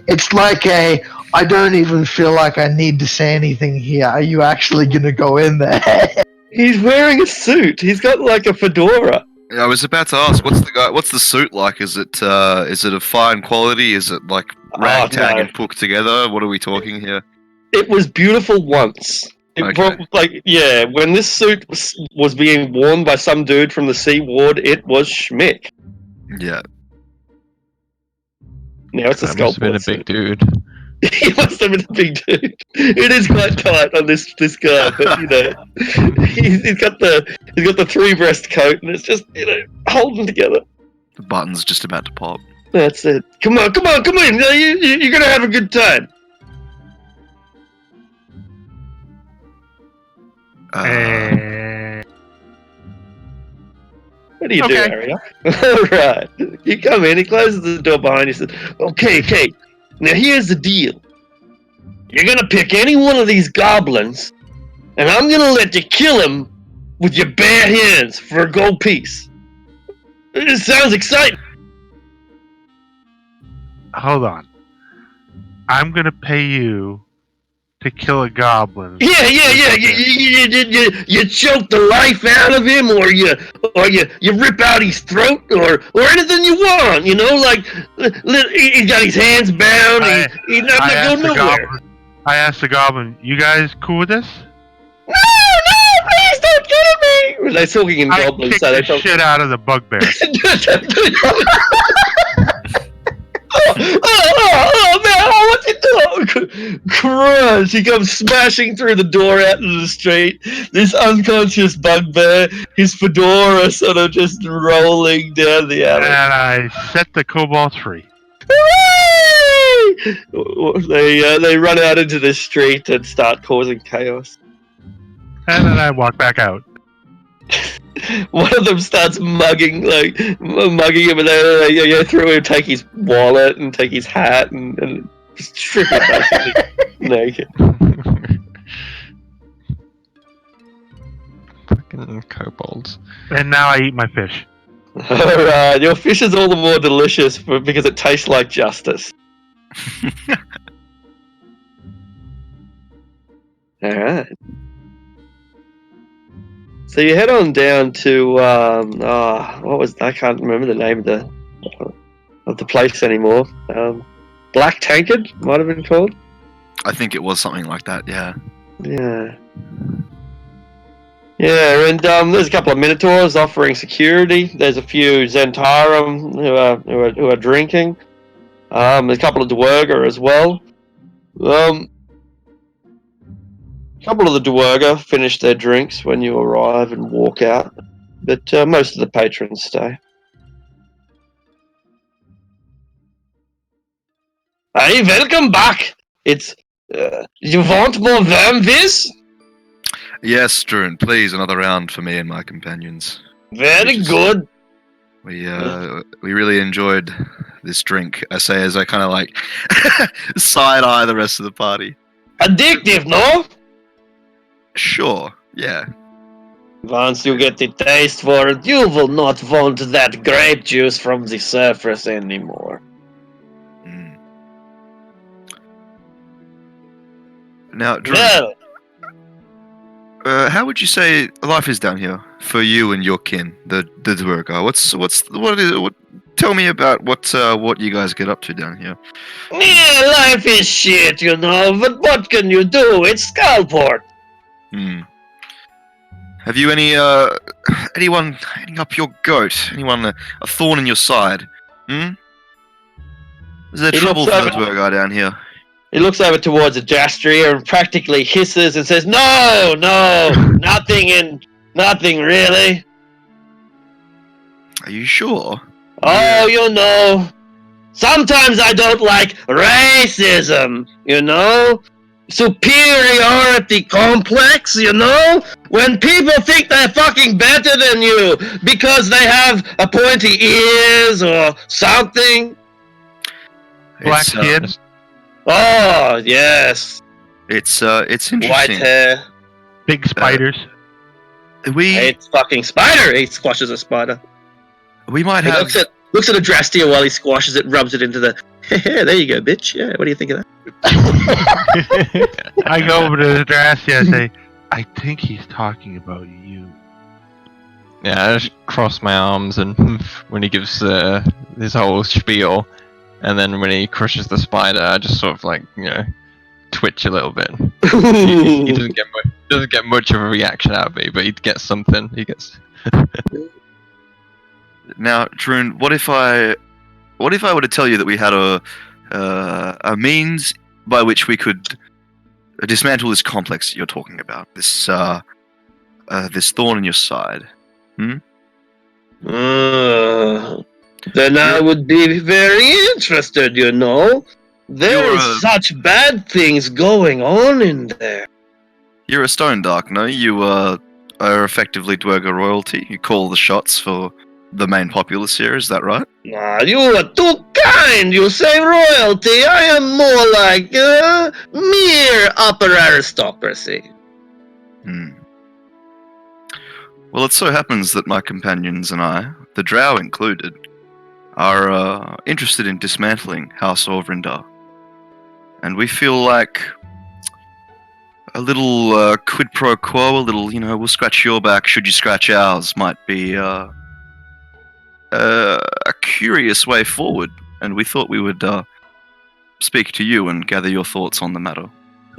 It's like I don't even feel like I need to say anything here. Are you actually gonna go in there? He's wearing a suit. He's got like a fedora. I was about to ask, what's the suit like? Is it of fine quality? Is it like ragtag no. and put together? What are we talking here? It was beautiful once. When this suit was being worn by some dude from the Sea Ward, it was schmick. Yeah. Now it's a That must have been a sculpted big suit. dude. He must have been a big dude. It is quite tight on this guy, but he's got the three breast coat, and it's just holding together. The button's just about to pop. That's it. Come on, you're gonna have a good time. What do you do, Ariok? Alright. You come in, he closes the door behind you, says, Okay. Now here's the deal. You're gonna pick any one of these goblins, and I'm gonna let you kill him with your bare hands for a gold piece. It sounds exciting. Hold on. I'm gonna pay you to kill a goblin. Yeah. You choke the life out of him, or you rip out his throat, or anything you want. Like he's got his hands bound. He's not going nowhere. I asked the goblin, "You guys cool with this?" No, please don't kill me. They're talking in goblin, kicked so they the talk. shit out of the bugbear. Oh man, what you doing? Crunch! He comes smashing through the door out into the street. This unconscious bugbear, his fedora sort of just rolling down the alley. And I set the kobolds free. Hooray! They run out into the street and start causing chaos. And then I walk back out. One of them starts mugging him, and they go through him, take his wallet and take his hat and just strip him basically naked. Fucking kobolds. And now I eat my fish. Alright, your fish is all the more delicious because it tastes like justice. Alright. So you head on down to I can't remember the name of the place anymore. Black Tankard might have been called. I think it was something like that. Yeah. Yeah. Yeah, and there's a couple of Minotaurs offering security. There's a few Zentarum who are drinking. There's a couple of Dwerga as well. A couple of the Dwerga finish their drinks when you arrive and walk out, but most of the patrons stay. Hey, welcome back. It's you want more Vermvis? Yes, Druin, please, another round for me and my companions. Very good. We really enjoyed this drink. I say as I kind of like side eye the rest of the party. Addictive, no? Sure, yeah. Once you get the taste for it, you will not want that grape juice from the surface anymore. Mm. Now, Druin, Well, how would you say life is down here for you and your kin, the Dwergar? Tell me about what you guys get up to down here. yeah, life is shit, you know, but what can you do? It's Skullport. Hmm. Have you anyone hanging up your goat? Anyone a thorn in your side? Hmm. Is there He trouble looks for the over- Dwergar down here? He looks over towards Adastria and practically hisses and says, No, nothing really. Are you sure? Oh, you know, sometimes I don't like racism, you know? Superiority complex, you know? When people think they're fucking better than you because they have a pointy ears or something. Black It's, skin. Oh, yes. It's White interesting. hair. Big spiders. We Hates fucking spider. He squashes a spider. might He have. looks at Adrastia while he squashes it, rubs it into the. There you go, bitch. Yeah, what do you think of that? I go over to Drastia and say, I think he's talking about you. Yeah, I just cross my arms and when he gives his whole spiel, and then when he crushes the spider, I just sort of like, twitch a little bit. He doesn't get much of a reaction out of me, but he gets something. He gets. Now, Druin, what if I were to tell you that we had a means by which we could dismantle this complex that you're talking about? This thorn in your side. Then I would be very interested, you know. There You're is a- such bad things going on in there. You're a Stone Dark, no? You are effectively Dwergar royalty. You call the shots for the main populace here. Is that right? Ah, you are too kind. You say royalty. I am more like mere upper aristocracy. Hmm. Well, it so happens that my companions and I, the Drow included, are interested in dismantling House Orvrindar. And we feel like a little quid pro quo, a little, we'll scratch your back should you scratch ours, might be a curious way forward. And we thought we would speak to you and gather your thoughts on the matter.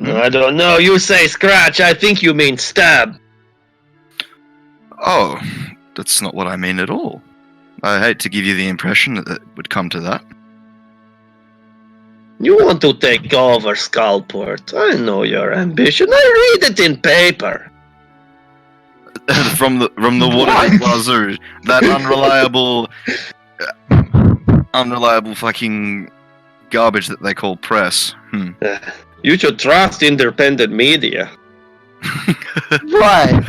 I don't know. You say scratch. I think you mean stab. Oh, that's not what I mean at all. I hate to give you the impression that it would come to that. You want to take over Skullport. I know your ambition. I read it in paper. from the water wazoo, that unreliable fucking garbage that they call press. You should trust independent media. Right.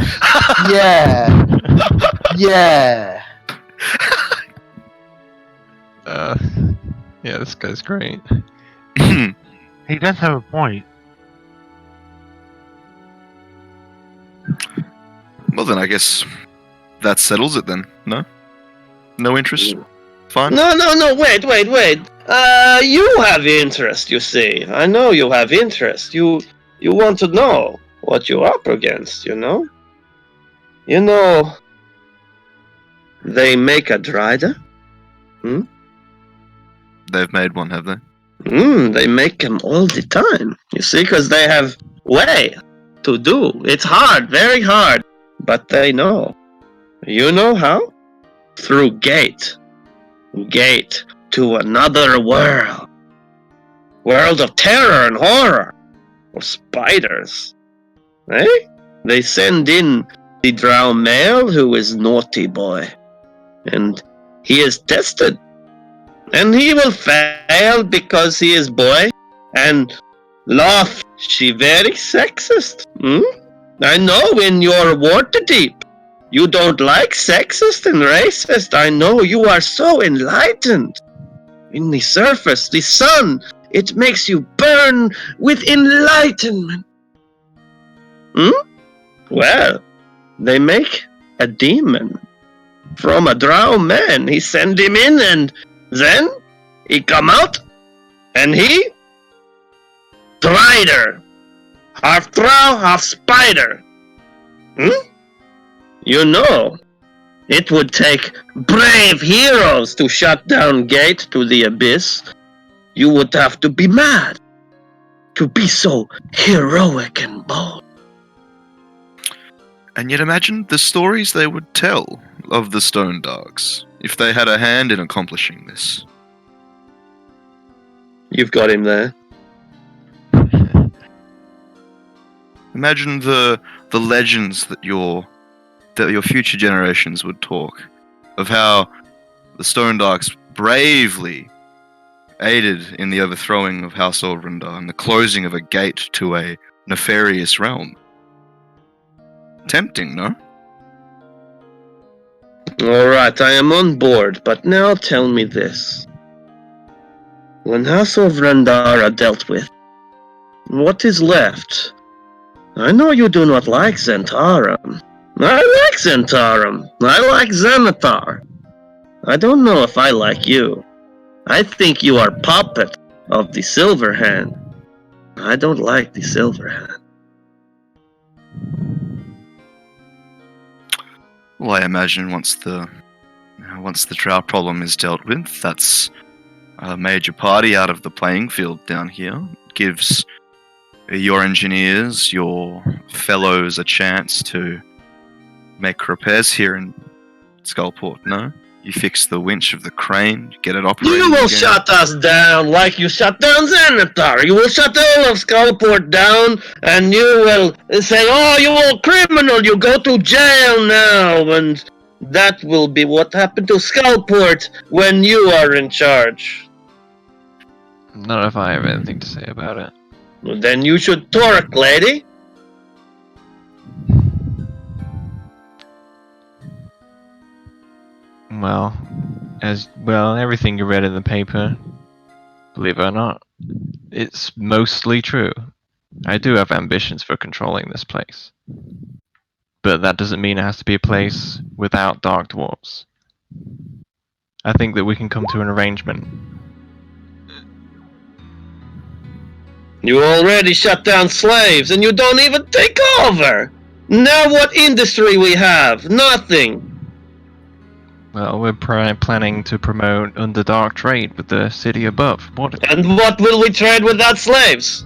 Yeah. Yeah. Yeah, this guy's great. He does have a point. Well, then I guess that settles it then. No? No interest? Fine? No, wait. You have interest, you see. I know you have interest. You want to know what you're up against, you know? You know, they make a Dryder. They've made one, have they? They make them all the time. You see, because they have way to do. It's hard, very hard. But they know. You know how? Through Gate. Gate to another world. World of terror and horror. Or spiders. Eh? They send in the drow male who is naughty boy. And he is tested. And he will fail because he is boy. And laugh, she very sexist. I know in your Waterdeep, you don't like sexist and racist. I know you are so enlightened. In the surface, the sun, it makes you burn with enlightenment. Well, they make a demon from a drow man. He send him in and then he come out and he Strider. Half drow, half spider. You know, it would take brave heroes to shut down Gate to the Abyss. You would have to be mad to be so heroic and bold. And yet imagine the stories they would tell of the Stone Dogs if they had a hand in accomplishing this. You've got him there. Imagine the legends that your future generations would talk of how the Stone Dogs bravely aided in the overthrowing of House Orvrindar and the closing of a gate to a nefarious realm. Tempting, no? Alright, I am on board, but now tell me this. When House Orvrindar are dealt with, what is left? I know you do not like Zentarum. I like Zentarum. I like Xanathar. I don't know if I like you. I think you are puppet of the Silver Hand. I don't like the Silver Hand. Well, I imagine once the drought problem is dealt with, that's a major party out of the playing field down here. It gives your engineers, your fellows, a chance to make repairs here in Skullport, no? You fix the winch of the crane, get it operating. You will shut us down like you shut down Xanathar. You will shut all of Skullport down, and you will say, "Oh, you all criminal, you go to jail now," and that will be what happened to Skullport when you are in charge. Not if I have anything to say about it. Well, then you should torque, lady. Well, everything you read in the paper, believe it or not, it's mostly true. I do have ambitions for controlling this place. But that doesn't mean it has to be a place without dark dwarves. I think that we can come to an arrangement. You already shut down slaves, and you don't even take over. Now what industry we have? Nothing. Well, we're planning to promote Underdark trade with the city above. And what will we trade without slaves?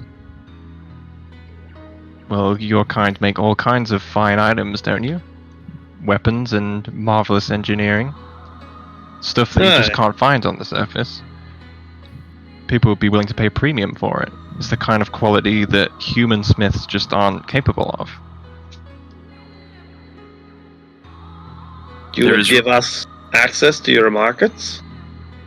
Well, your kind make all kinds of fine items, don't you? Weapons and marvelous engineering. Stuff that you just can't find on the surface. People would be willing to pay a premium for it. It's the kind of quality that human smiths just aren't capable of. You would give us access to your markets?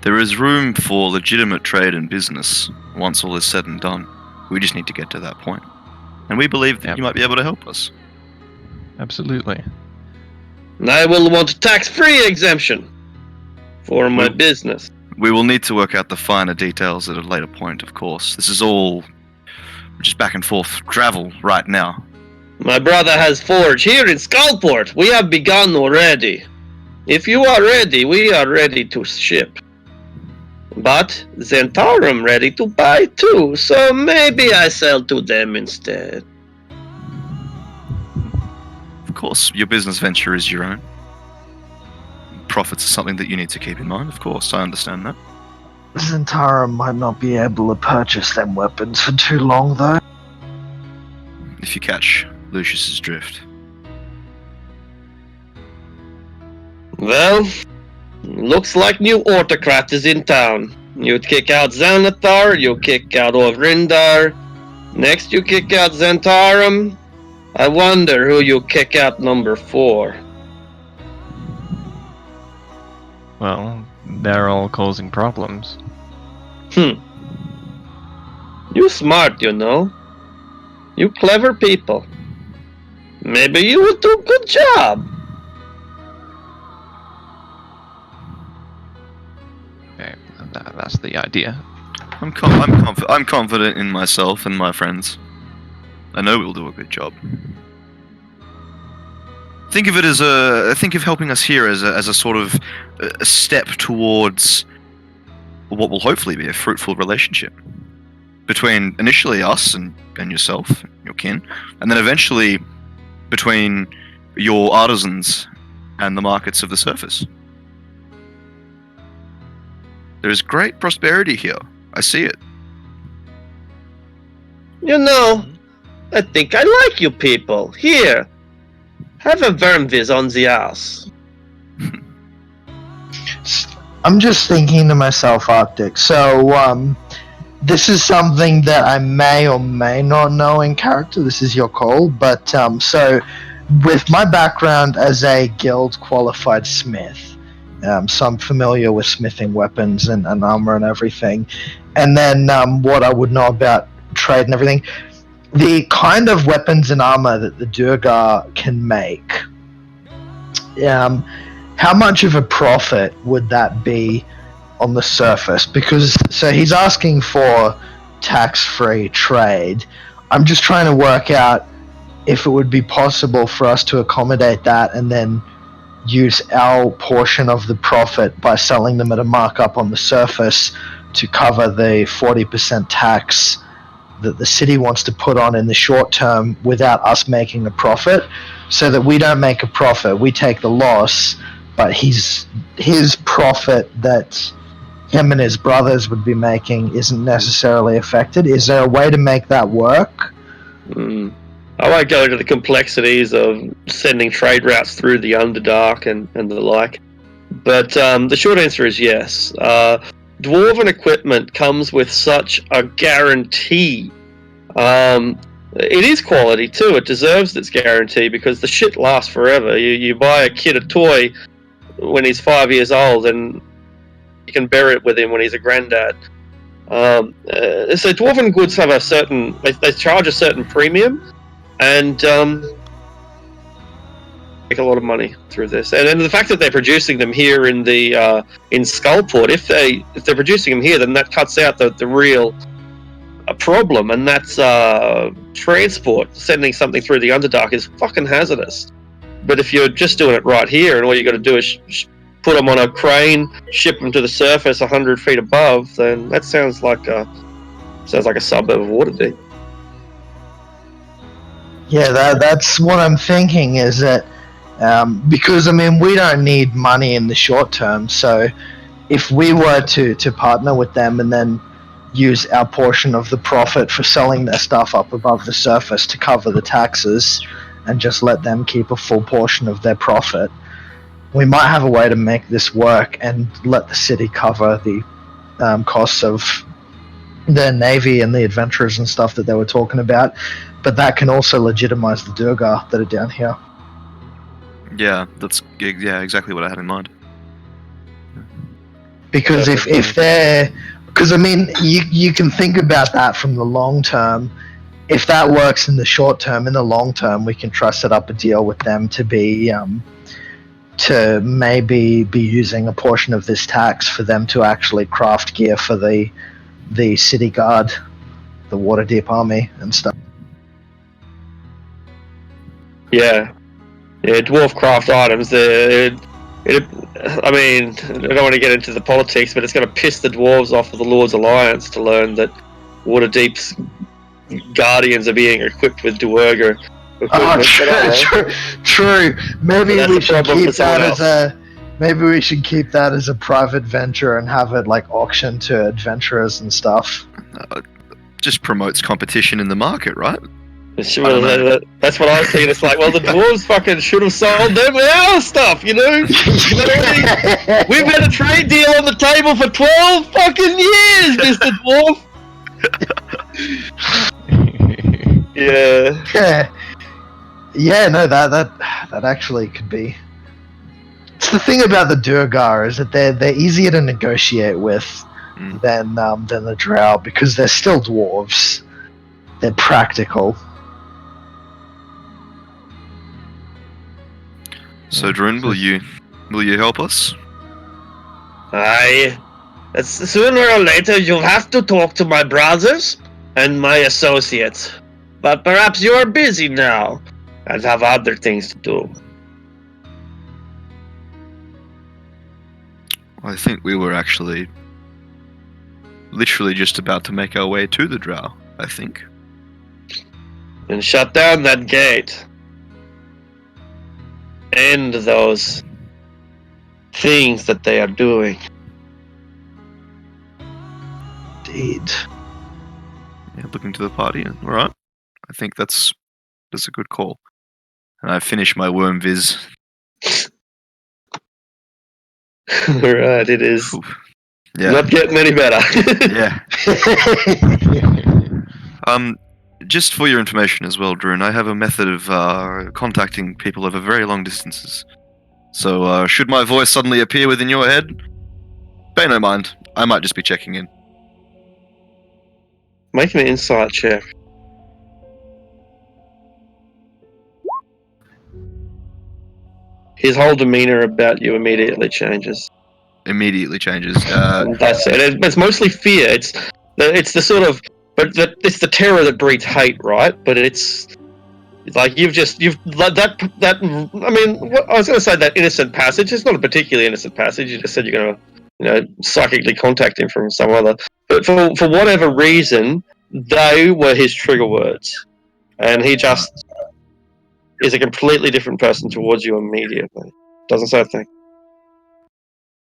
There is room for legitimate trade and business once all is said and done. We just need to get to that point. And we believe that you might be able to help us. Absolutely. I will want tax-free exemption for my business. We will need to work out the finer details at a later point, of course. This is all just back and forth travel right now. My brother has forge here in Skullport. We have begun already. If you are ready, we are ready to ship. But Zentarum ready to buy too, so maybe I sell to them instead. Of course, your business venture is your own. Profits are something that you need to keep in mind, of course, I understand that. Zentarum might not be able to purchase them weapons for too long, though. If you catch Lucius's drift. Well, looks like new autocrat is in town. You kick out Xanathar, you kick out Orindar. Next you kick out Zentarum. I wonder who you kick out number 4. Well, they're all causing problems. You smart, you know. You clever people. Maybe you would do a good job. Okay, that's the idea. I'm confident in myself and my friends. I know we'll do a good job. Think of helping us here as a sort of a step towards what will hopefully be a fruitful relationship between initially us and yourself, your kin, and then eventually between your artisans and the markets of the surface. There is great prosperity here. I see it. You know, I think I like you people. Here, have a vermvis on the house. I'm just thinking to myself, Arctic. So, this is something that I may or may not know in character. This is your call. But, so, with my background as a guild qualified smith, so I'm familiar with smithing weapons and armor and everything. And then, what I would know about trade and everything. The kind of weapons and armor that the Durgar can make, how much of a profit would that be on the surface? Because, so he's asking for tax-free trade. I'm just trying to work out if it would be possible for us to accommodate that and then use our portion of the profit by selling them at a markup on the surface to cover the 40% tax that the city wants to put on in the short term without us making a profit, so that we don't make a profit, we take the loss, but his profit that him and his brothers would be making isn't necessarily affected. Is there a way to make that work? I won't go into the complexities of sending trade routes through the Underdark and the like, but the short answer is yes. Dwarven equipment comes with such a guarantee. It is quality too. It deserves its guarantee because the shit lasts forever. You buy a kid a toy when he's 5 years old and you can bury it with him when he's a granddad. So Dwarven goods have a certain... They charge a certain premium and make a lot of money through this, and the fact that they're producing them here in the in Skullport, if they're producing them here, then that cuts out the real problem, and that's transport. Sending something through the Underdark is fucking hazardous. But if you're just doing it right here, and all you got to do is put them on a crane, ship them to the surface 100 feet above, then that sounds like a suburb of Waterdeep. Yeah, that's what I'm thinking, is that because, I mean, we don't need money in the short term, so if we were to partner with them and then use our portion of the profit for selling their stuff up above the surface to cover the taxes and just let them keep a full portion of their profit, we might have a way to make this work and let the city cover the costs of the navy and the adventurers and stuff that they were talking about, but that can also legitimize the Durgar that are down here. Yeah, that's exactly what I had in mind. Because if they're... Because, I mean, you can think about that from the long term. If that works in the short term, in the long term, we can try to set up a deal with them to be... to maybe be using a portion of this tax for them to actually craft gear for the city guard, the Waterdeep army and stuff. Yeah, dwarf craft items. I mean, I don't want to get into the politics, but it's going to piss the dwarves off of the Lord's Alliance to learn that Waterdeep's guardians are being equipped with Duergar equipment. True. Maybe we should keep that as a private venture and have it like auction to adventurers and stuff. Just promotes competition in the market, right? Sure, that's what I was thinking. It's like, well, the dwarves fucking should have sold them our stuff, you know? We've had a trade deal on the table for 12 fucking years, Mr. Dwarf! Yeah. Yeah, no, that actually could be. It's the thing about the Durgar is that they're easier to negotiate with than the Drow because they're still dwarves. They're practical. So, Drun, will you help us? Aye. Sooner or later, you'll have to talk to my brothers and my associates. But perhaps you are busy now and have other things to do. I think we were actually literally just about to make our way to the Drow, I think. And shut down that gate. End those things that they are doing. Indeed. Yeah, looking to the party. Alright. I think that's a good call. And I finish my worm viz. Right, it is. Oof. Yeah. Not getting any better. Yeah. Just for your information as well, Drune, I have a method of contacting people over very long distances. So, should my voice suddenly appear within your head, pay no mind. I might just be checking in. Make an insight check. His whole demeanor about you immediately changes. Immediately changes. That's it. It's mostly fear. It's the sort of, but it's the terror that breeds hate, right? But it's like you've that. I mean, I was going to say that innocent passage. It's not a particularly innocent passage. You just said you're going to, psychically contact him from some other. But for whatever reason, they were his trigger words, and he just is a completely different person towards you immediately. Doesn't say a thing.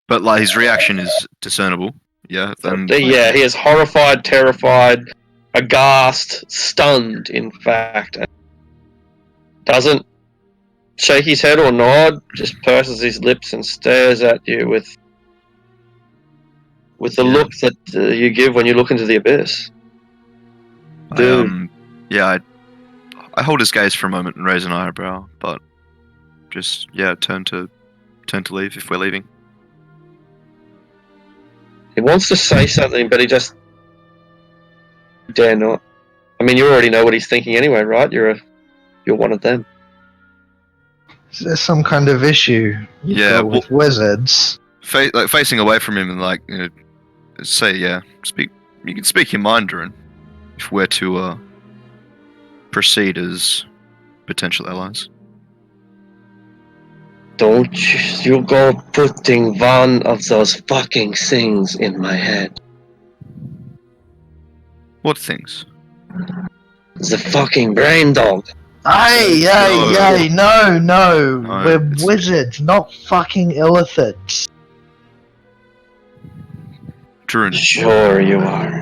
But like his reaction is discernible. Yeah. Then Yeah, he is horrified, terrified, aghast, stunned, in fact. Doesn't shake his head or nod, just purses his lips and stares at you with the look that you give when you look into the abyss. I hold his gaze for a moment and raise an eyebrow, but just turn to leave if we're leaving. He wants to say something, but he just dare not. I mean, you already know what he's thinking anyway, right? You're one of them. Is there some kind of issue you've got with wizards? Facing away from him and speak. You can speak your mind, Durin, if we're to proceed as potential allies. Don't you go putting one of those fucking things in my head. What things? The fucking brain dog. Aye, no. We're it's- wizards, not fucking illithids. Durin, Sure you are.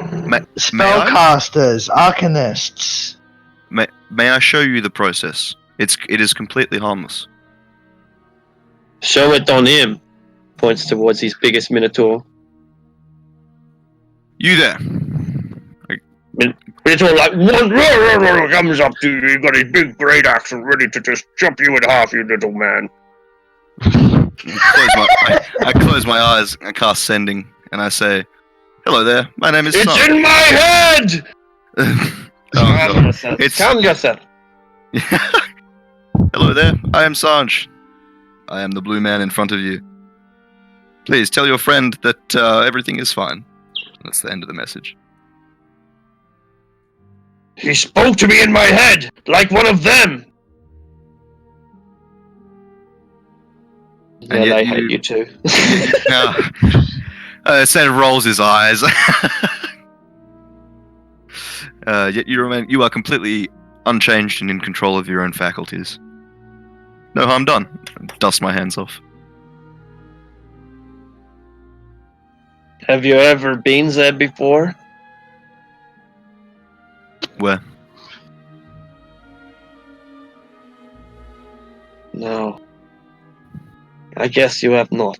Spellcasters, arcanists. may I show you the process? It is completely harmless. Show it on him. Points towards his biggest minotaur. You there? Minotaur like one comes up to you. He got his big great axe and ready to just chop you in half, you little man. I close my eyes and cast Sending, and I say, "Hello there. My name is." It's in my head. Calm yourself. Hello there. I am Sanj. I am the blue man in front of you. Please tell your friend that everything is fine. That's the end of the message. He spoke to me in my head, like one of them. Yeah, they hate you too. Sand rolls his eyes. Yet you are completely unchanged and in control of your own faculties. No harm done. Dust my hands off. Have you ever been there before? Where? No. I guess you have not.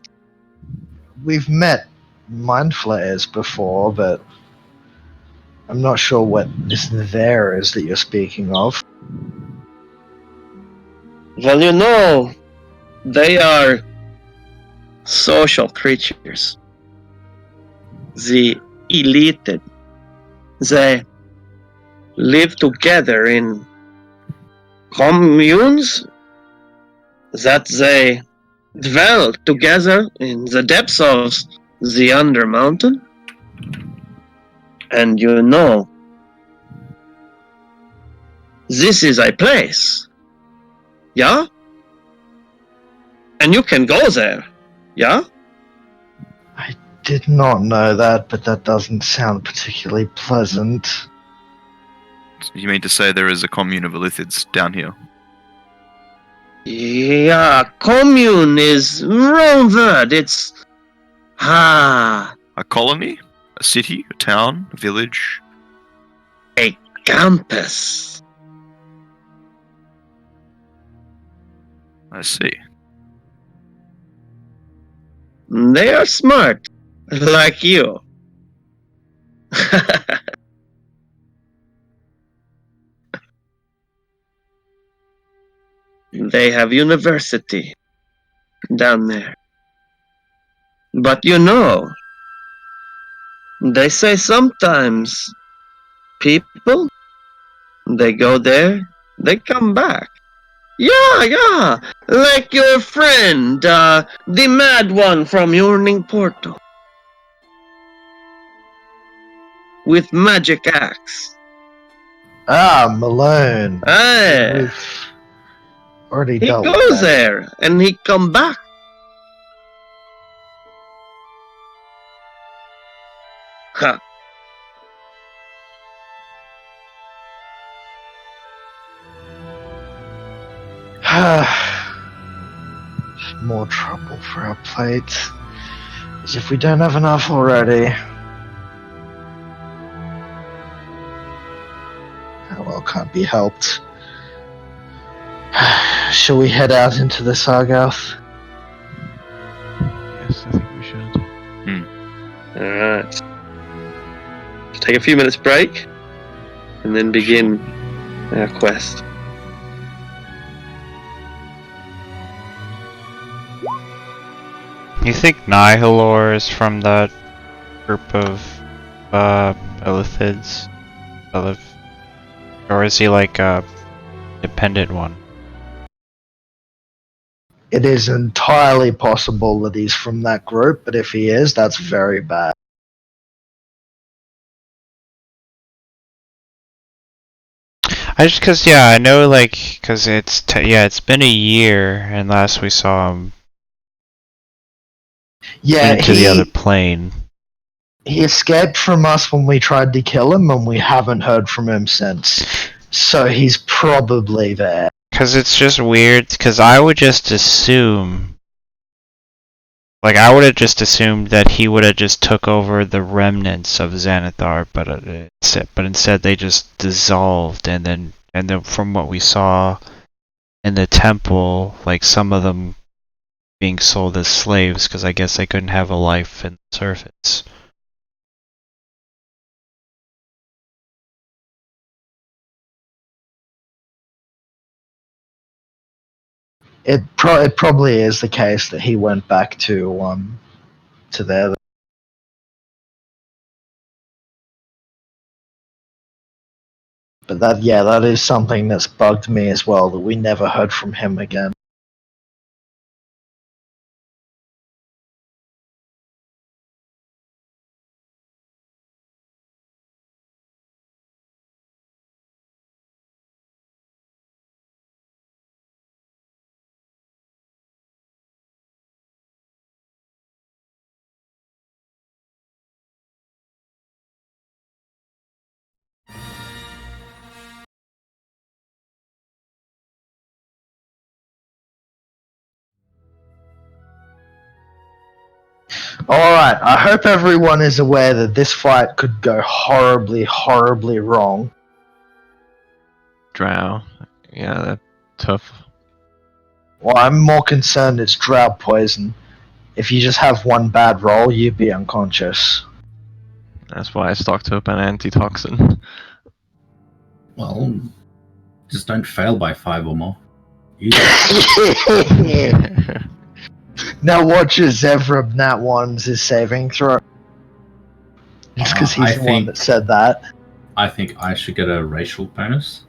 We've met mind flayers before, but I'm not sure what this there is that you're speaking of. Well, you know, they are social creatures. The elite. They live together in communes that they dwell together in the depths of the Undermountain. And you know, this is a place. Yeah? And you can go there. Yeah? Did not know that, but that doesn't sound particularly pleasant. You mean to say there is a commune of Illithids down here? Yeah, commune is wrong word. It's a A colony? A city? A town? A village? campus. I see. They are smart, like you. They have university down there. But you know, they say sometimes people, they go there, they come back. Yeah, like your friend, the mad one from Yawning Portal. With magic axe. Ah, Malone. Ah, We've already he dealt with goes that. there, and he come back. Huh. More trouble for our plate. As if we don't have enough already. Oh well, can't be helped. Shall we head out into the Sargouth? Yes, I think we should. Alright. Take a few minutes break, and then begin our quest. You think Nihilor is from that group of Illithids? Or is he like a dependent one? It is entirely possible that he's from that group, but if he is, that's very bad. I just cause yeah, I know like cause it's been a year and last we saw him Yeah, went into the other plane. he escaped from us when we tried to kill him, and we haven't heard from him since. So he's probably there. Cause it's just weird. Cause I would just assume, like I would have just assumed that he would have just took over the remnants of Xanathar, but instead they just dissolved, and then from what we saw in the temple, like some of them being sold as slaves, because I guess they couldn't have a life in the surface. It probably is the case that he went back to there. But that is something that's bugged me as well, that we never heard from him again. Alright, I hope everyone is aware that this fight could go horribly, horribly wrong. Drow. Yeah, that's tough. Well, I'm more concerned it's drought poison. If you just have one bad roll, you'd be unconscious. That's why I stocked up an antitoxin. Well, just don't fail by 5 or more. Now watch as Zevrab Nat Ones is saving throw. Just because he's the one that said that. I think I should get a racial bonus.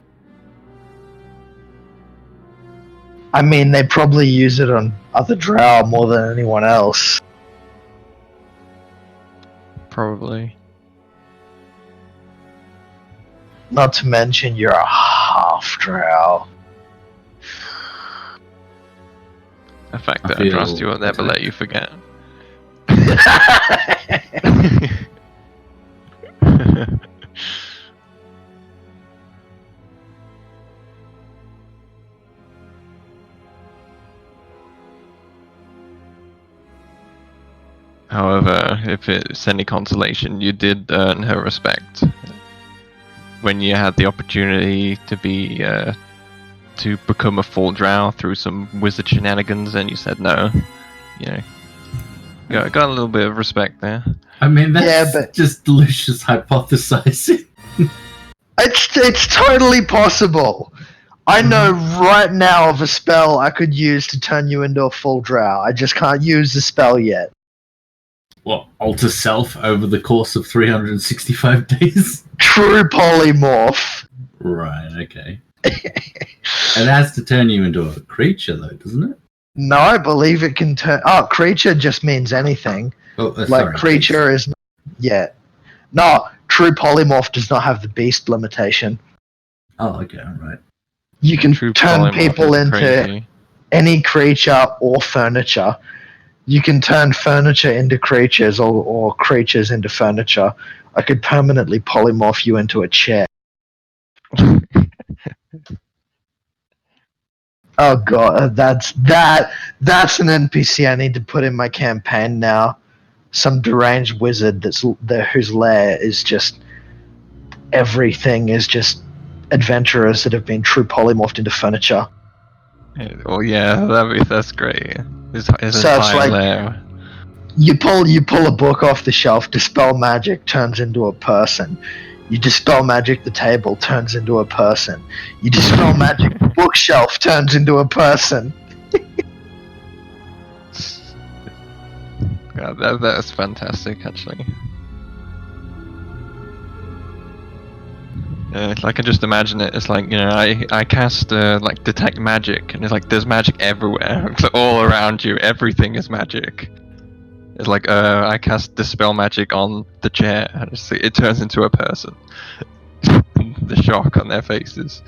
I mean, they probably use it on other drow more than anyone else. Probably. Not to mention, you're a half drow. A fact that I trust you will never let you forget. However, if it's any consolation, you did earn her respect when you had the opportunity to be to become a full drow through some wizard shenanigans, and you said no. You know, got a little bit of respect there. I mean, that's just delicious hypothesizing. It's totally possible. I know right now of a spell I could use to turn you into a full drow. I just can't use the spell yet. What, alter self over the course of 365 days? True polymorph. Right, okay. It has to turn you into a creature, though, doesn't it? No, I believe it can turn... Oh, creature just means anything. Sorry, creature is... Yeah. No, true polymorph does not have the beast limitation. Oh, okay, right. You can True turn people into crazy. any creature or furniture. You can turn furniture into creatures or creatures into furniture. I could permanently polymorph you into a chair. Oh god, that's an NPC I need to put in my campaign now. Some deranged wizard whose lair is just everything is just adventurers that have been true polymorphed into furniture. Well, yeah, that's great. His So it's entire like- lair. You pull a book off the shelf, dispel magic, turns into a person. You dispel magic, the table turns into a person. You dispel magic, the bookshelf turns into a person. God, that's fantastic, actually. I can just imagine it. It's like, I cast like detect magic, and it's like there's magic everywhere. It's like all around you. Everything is magic. It's like I cast dispel magic on the chair, and it turns into a person. The shock on their faces.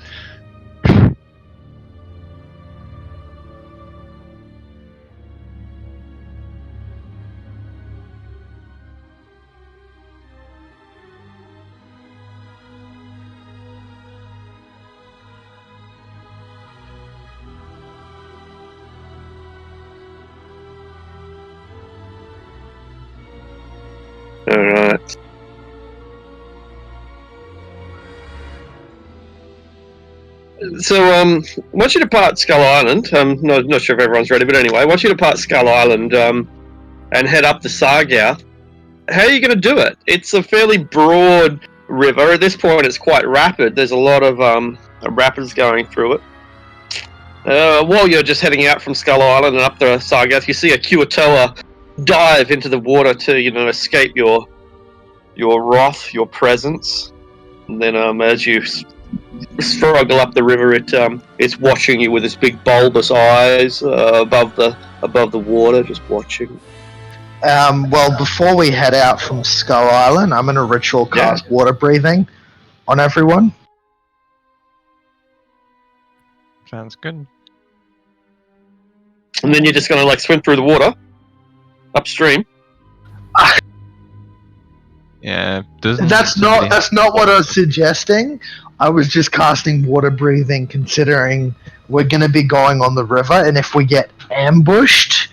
Alright. So, once you depart Skull Island, not sure if everyone's ready, but anyway, once you depart Skull Island and head up the Sargouth, how are you going to do it? It's a fairly broad river. At this point, it's quite rapid. There's a lot of rapids going through it. While you're just heading out from Skull Island and up the Sargouth, you see a Kuatoa dive into the water to, escape your wrath, your presence. And then as you struggle up the river, it's watching you with its big bulbous eyes above the water, just watching. Well, before we head out from Skull Island, I'm going to ritual cast water breathing on everyone. Sounds good. And then you're just going to swim through the water upstream. Yeah, That's not what I was suggesting. I was just casting water breathing, considering we're going to be going on the river, and if we get ambushed,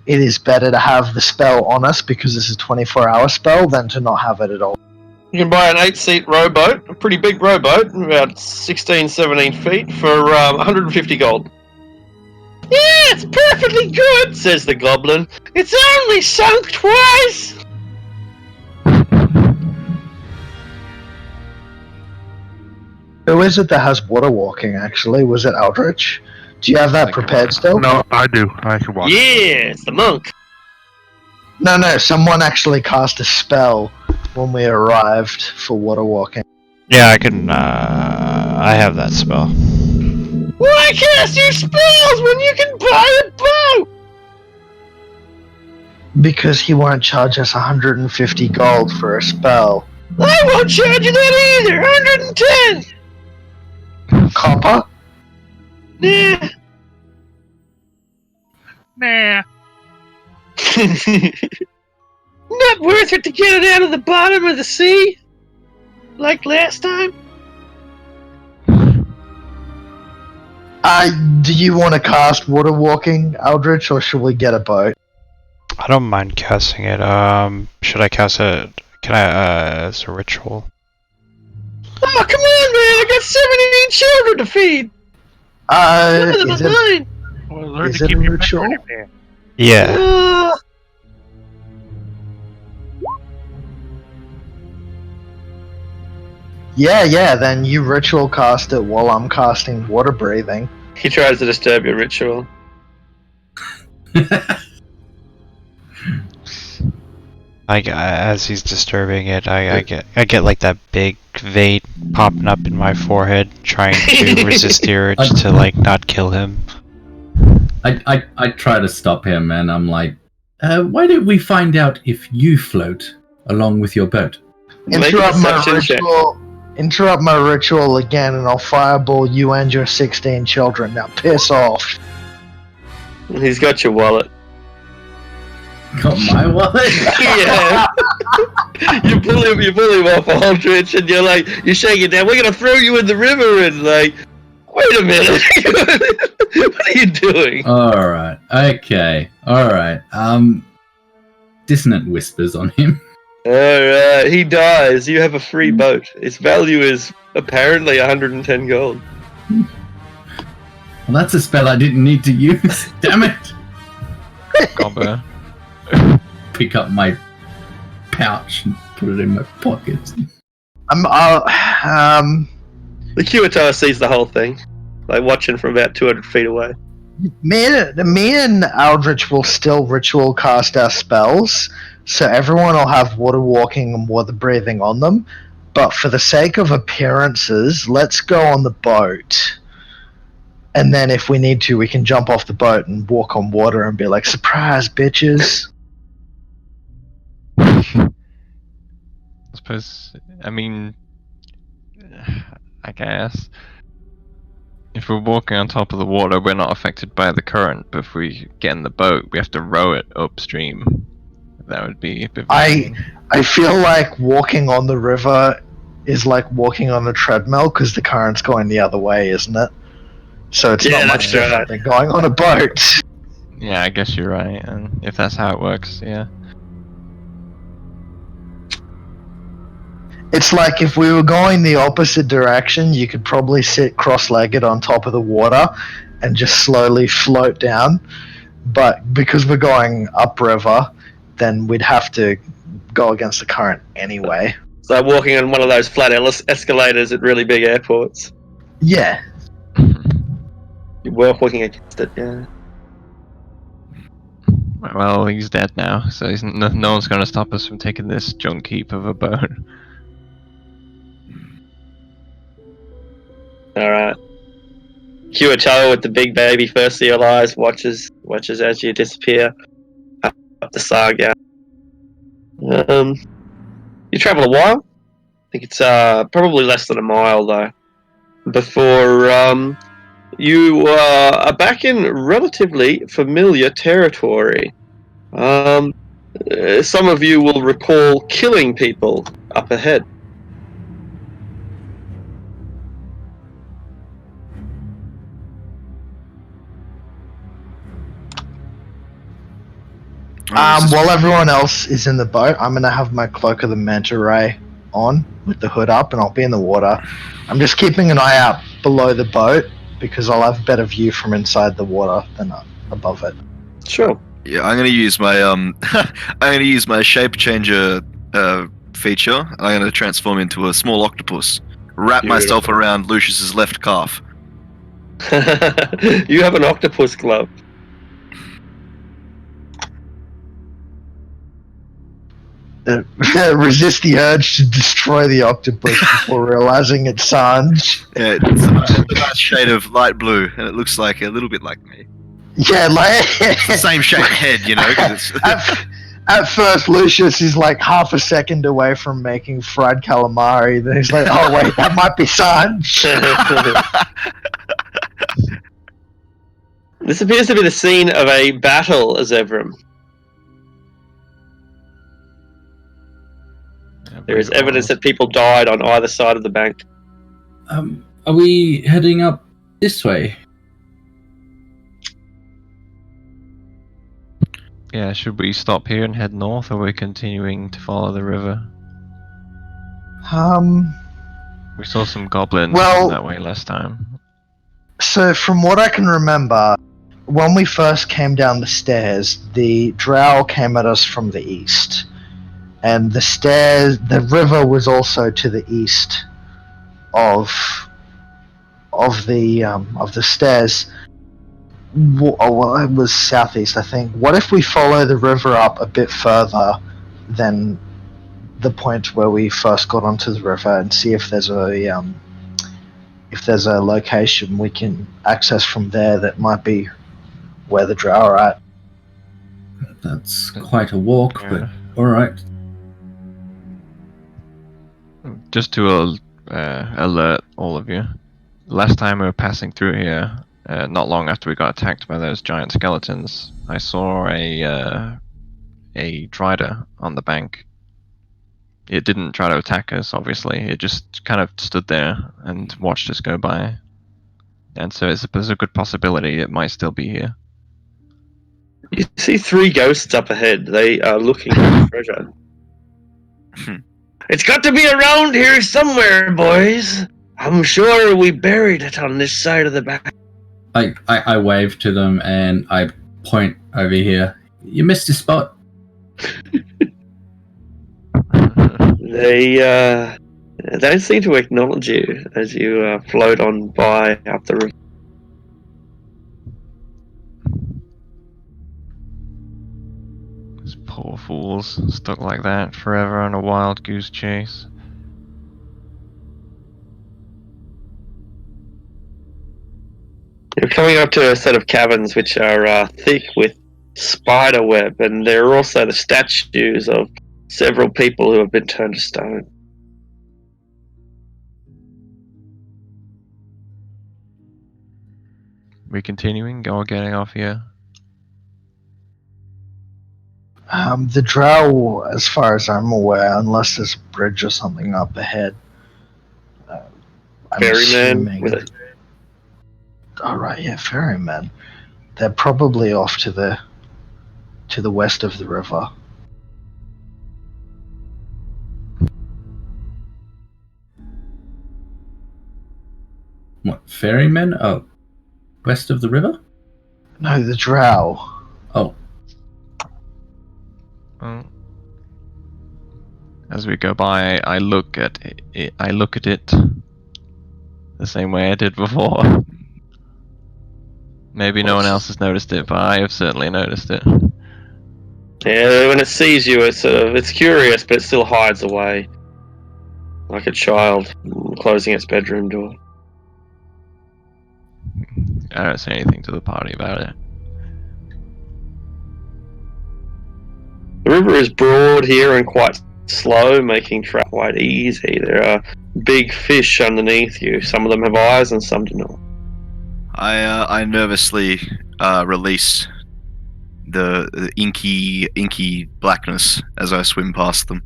it is better to have the spell on us because this is a 24-hour spell than to not have it at all. You can buy an 8-seat rowboat, a pretty big rowboat, about 16, 17 feet, for 150 gold. Yeah, it's perfectly good, says the goblin. It's only sunk twice. Who is it that has water walking, actually? Was it Eldritch? Do you have that Like, prepared still? No, I do. I can walk. Yeah, it's the monk. No, someone actually cast a spell when we arrived for water walking. Yeah, I can. I have that spell. Why cast your spells when you can buy a boat? Because he won't charge us 150 gold for a spell. I won't charge you that either. 110. Copper? Nah. Nah. Not worth it to get it out of the bottom of the sea, like last time. Do you want to cast water walking, Eldritch, or should we get a boat? I don't mind casting it. Should I cast it? Can I? As a ritual? Oh, come on, man! I got 17 children to feed. None of them Is are it, mine. Well, learn Is to it keep a your ritual? inventory, man. Yeah. Yeah, then you ritual cast it while I'm casting water breathing. He tries to disturb your ritual. As he's disturbing it, I get like that big vein popping up in my forehead, trying to resist the urge to like not kill him. I try to stop him, and I'm like, why don't we find out if you float along with your boat? Make a deception check. Interrupt my ritual again, and I'll fireball you and your 16 children. Now piss off. He's got your wallet. Got my wallet? Yeah. you pull him off Aldrich, and you shake it down. We're gonna throw you in the river, and like, wait a minute, what are you doing? All right. Okay. All right. Dissonant whispers on him. Alright, he dies. You have a free boat. Its value is apparently 110 gold. Well, that's a spell I didn't need to use. Damn it! Combo. Pick up my pouch and put it in my pocket. The Kiwatar sees the whole thing, like watching from about 200 feet away. Me and Aldrich will still ritual cast our spells, so everyone will have water walking and water breathing on them. But for the sake of appearances, let's go on the boat. And then if we need to, we can jump off the boat and walk on water and be like, surprise, bitches. I suppose. I mean, I guess if we're walking on top of the water, we're not affected by the current. But if we get in the boat, we have to row it upstream. That would be a bit. I feel like walking on the river is like walking on a treadmill because the current's going the other way, isn't it? So it's not much different than going on a boat. Yeah, I guess you're right. And if that's how it works, yeah. It's like if we were going the opposite direction, you could probably sit cross-legged on top of the water and just slowly float down. But because we're going upriver, then we'd have to go against the current anyway. It's like walking on one of those flat escalators at really big airports. Yeah. You're walking against it, yeah. Well, he's dead now, so no one's going to stop us from taking this junk heap of a boat. Alright. Kiwato with the big baby first seal eyes watches as you disappear up the saga. You travel a while. I think it's probably less than a mile though. Before you are back in relatively familiar territory. Some of you will recall killing people up ahead. While everyone else is in the boat, I'm going to have my Cloak of the Manta Ray on with the hood up and I'll be in the water. I'm just keeping an eye out below the boat because I'll have a better view from inside the water than above it. Sure. Yeah, I'm gonna use my I'm gonna use my shape changer feature. I'm gonna transform into a small octopus. Wrap myself Beautiful. around Lucius's left calf. You have an octopus glove. Resist the urge to destroy the octopus before realizing it's Sanj. Yeah, it's a nice shade of light blue, and it looks like a little bit like me. Yeah, like It's the same shaped head, you know. 'Cause it's at first, Lucius is like half a second away from making fried calamari. Then he's like, "Oh wait, that might be Sanj." This appears to be the scene of a battle, Azevram. There is evidence that people died on either side of the bank. Are we heading up this way? Yeah, should we stop here and head north, or are we continuing to follow the river? We saw some goblins Well- that way last time. So, from what I can remember, when we first came down the stairs, the drow came at us from the east, and the river was also to the east of the stairs. Well, it was southeast, I think. What if we follow the river up a bit further than the point where we first got onto the river and see if there's a location we can access from there that might be where the drow are at. That's quite a walk, Fair but enough. alright. Just to alert all of you, last time we were passing through here, not long after we got attacked by those giant skeletons, I saw a drider on the bank. It didn't try to attack us, obviously. It just kind of stood there and watched us go by. And so there's a good possibility it might still be here. You see 3 ghosts up ahead. They are looking for treasure. It's got to be around here somewhere, boys. I'm sure we buried it on this side of the back. I wave to them and I point over here. You missed a spot. They don't seem to acknowledge you as you float on by up the river. Those poor fools, stuck like that forever on a wild goose chase. You're coming up to a set of caverns which are thick with spider web, and there are also the statues of several people who have been turned to stone. We continuing or getting off here? The drow, as far as I'm aware, unless there's a bridge or something up ahead. I'm Ferryman assuming. with a Oh right, yeah, ferrymen. They're probably off to the west of the river. What, ferrymen? Oh, west of the river? No, the drow. Oh, Well, as we go by, I look at it. I look at it the same way I did before. Maybe no one else has noticed it, but I have certainly noticed it. Yeah, when it sees you, it's curious, but it still hides away, like a child closing its bedroom door. I don't say anything to the party about it. The river is broad here and quite slow, making travel quite easy. There are big fish underneath you. Some of them have eyes and some do not. I nervously release the inky blackness as I swim past them.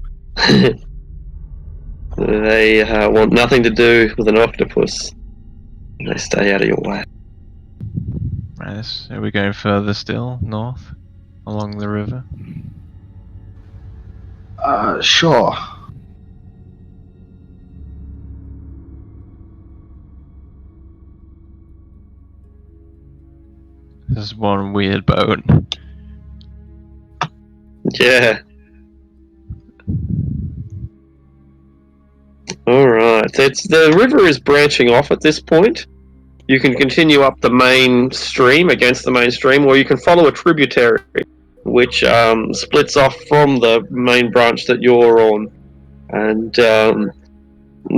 They want nothing to do with an octopus. They stay out of your way. Right, are we going further still, north, along the river? Sure. There's one weird boat. Yeah. Alright. The river is branching off at this point. You can continue up the main stream, against the main stream, or you can follow a tributary, which splits off from the main branch that you're on, and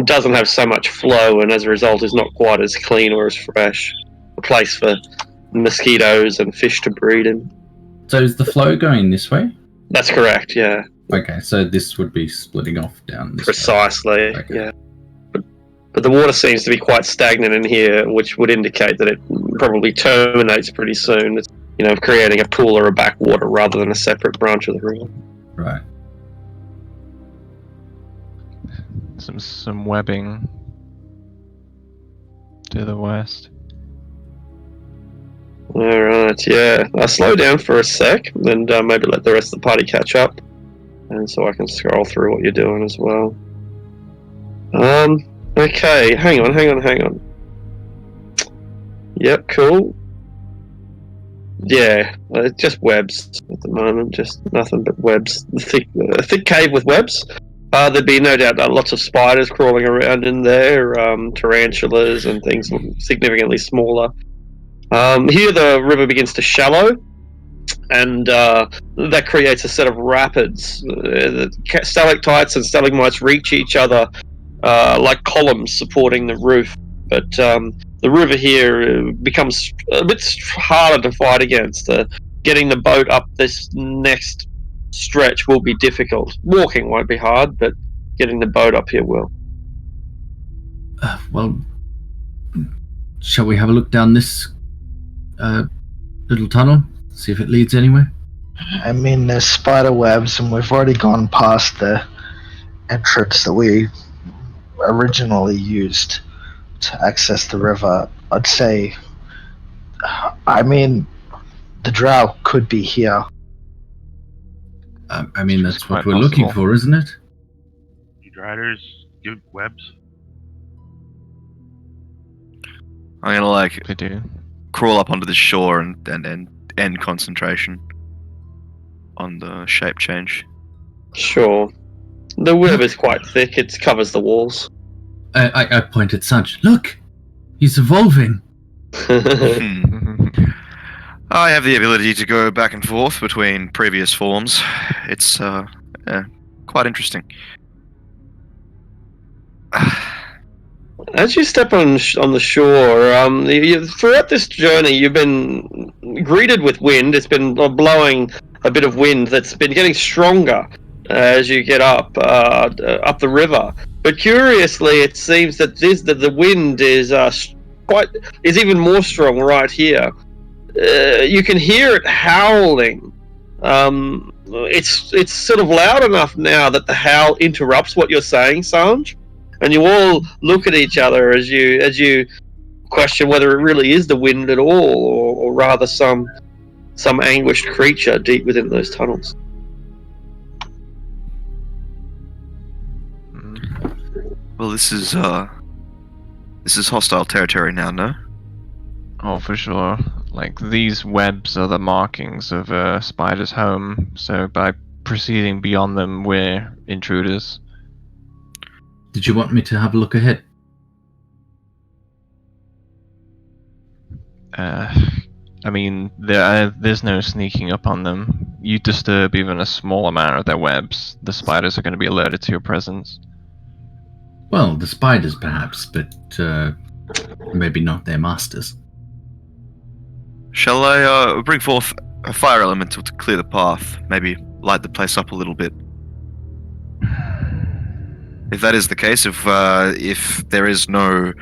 doesn't have so much flow, and as a result is not quite as clean or as fresh. A place for mosquitoes and fish to breed in. So is the flow going this way? That's correct, yeah. Okay, so this would be splitting off down this way. Precisely, Okay. yeah. But the water seems to be quite stagnant in here, which would indicate that it probably terminates pretty soon. It's, creating a pool or a backwater rather than a separate branch of the river. Right. Some webbing to the west. Alright, yeah. I'll slow down for a sec and maybe let the rest of the party catch up. And so I can scroll through what you're doing as well. Okay, hang on. Yep, cool. Yeah, just webs at the moment, just nothing but webs. A thick cave with webs. There'd be no doubt lots of spiders crawling around in there, tarantulas and things significantly smaller. Here the river begins to shallow, and that creates a set of rapids. The stalactites and stalagmites reach each other like columns supporting the roof, but the river here becomes a bit harder to fight against. Getting the boat up this next stretch will be difficult. Walking won't be hard, but getting the boat up here will. Well, shall we have a look down this little tunnel? See if it leads anywhere? I mean, there's spider webs, and we've already gone past the entrance that we originally used to access the river. I'd say, the drow could be here. That's what quite we're looking possible. for, isn't it? You riders do webs? I'm gonna They do. crawl up onto the shore and end concentration on the shape change. Sure. The web is quite thick. It covers the walls. I point at Sanch. Look! He's evolving! I have the ability to go back and forth between previous forms. It's quite interesting. As you step on the shore, throughout this journey, you've been greeted with wind. It's been blowing a bit of wind that's been getting stronger as you get up the river. But curiously, it seems that the wind is even more strong right here. You can hear it howling. It's sort of loud enough now that the howl interrupts what you're saying, Sanj. And you all look at each other as you question whether it really is the wind at all, or rather some anguished creature deep within those tunnels. Well, this is hostile territory now, no? Oh, for sure. Like, these webs are the markings of a spider's home, so by proceeding beyond them, we're intruders. Did you want me to have a look ahead? There's no sneaking up on them. You disturb even a small amount of their webs, the spiders are going to be alerted to your presence. Well, the spiders perhaps, but maybe not their masters. Shall I bring forth a fire elemental to clear the path? Maybe light the place up a little bit. If that is the case, if there is no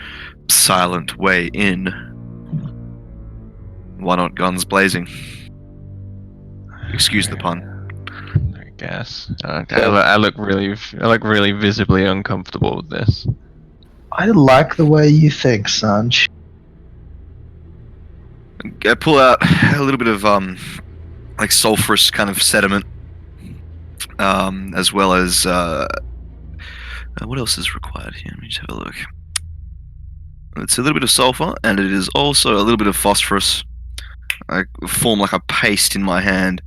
silent way in, why not guns blazing? Excuse the pun. I guess. I look really visibly uncomfortable with this. I like the way you think, Sanj. I pull out a little bit of sulfurous kind of sediment, as well as what else is required here? Let me just have a look. It's a little bit of sulfur, and it is also a little bit of phosphorus, I form like a paste in my hand,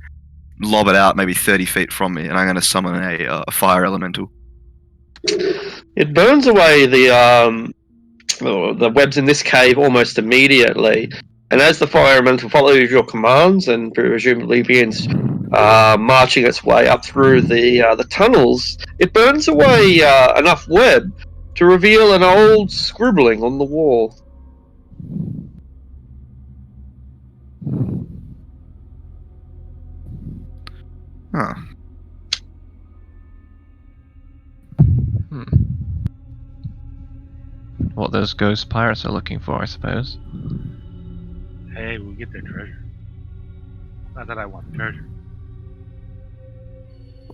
lob it out maybe 30 feet from me, and I'm going to summon a fire elemental. It burns away the webs in this cave almost immediately, and as the fire elemental follows your commands and presumably begins marching its way up through the tunnels, it burns away enough web to reveal an old scribbling on the wall. Huh. What those ghost pirates are looking for, I suppose. Hey, we'll get their treasure. Not that I want the treasure.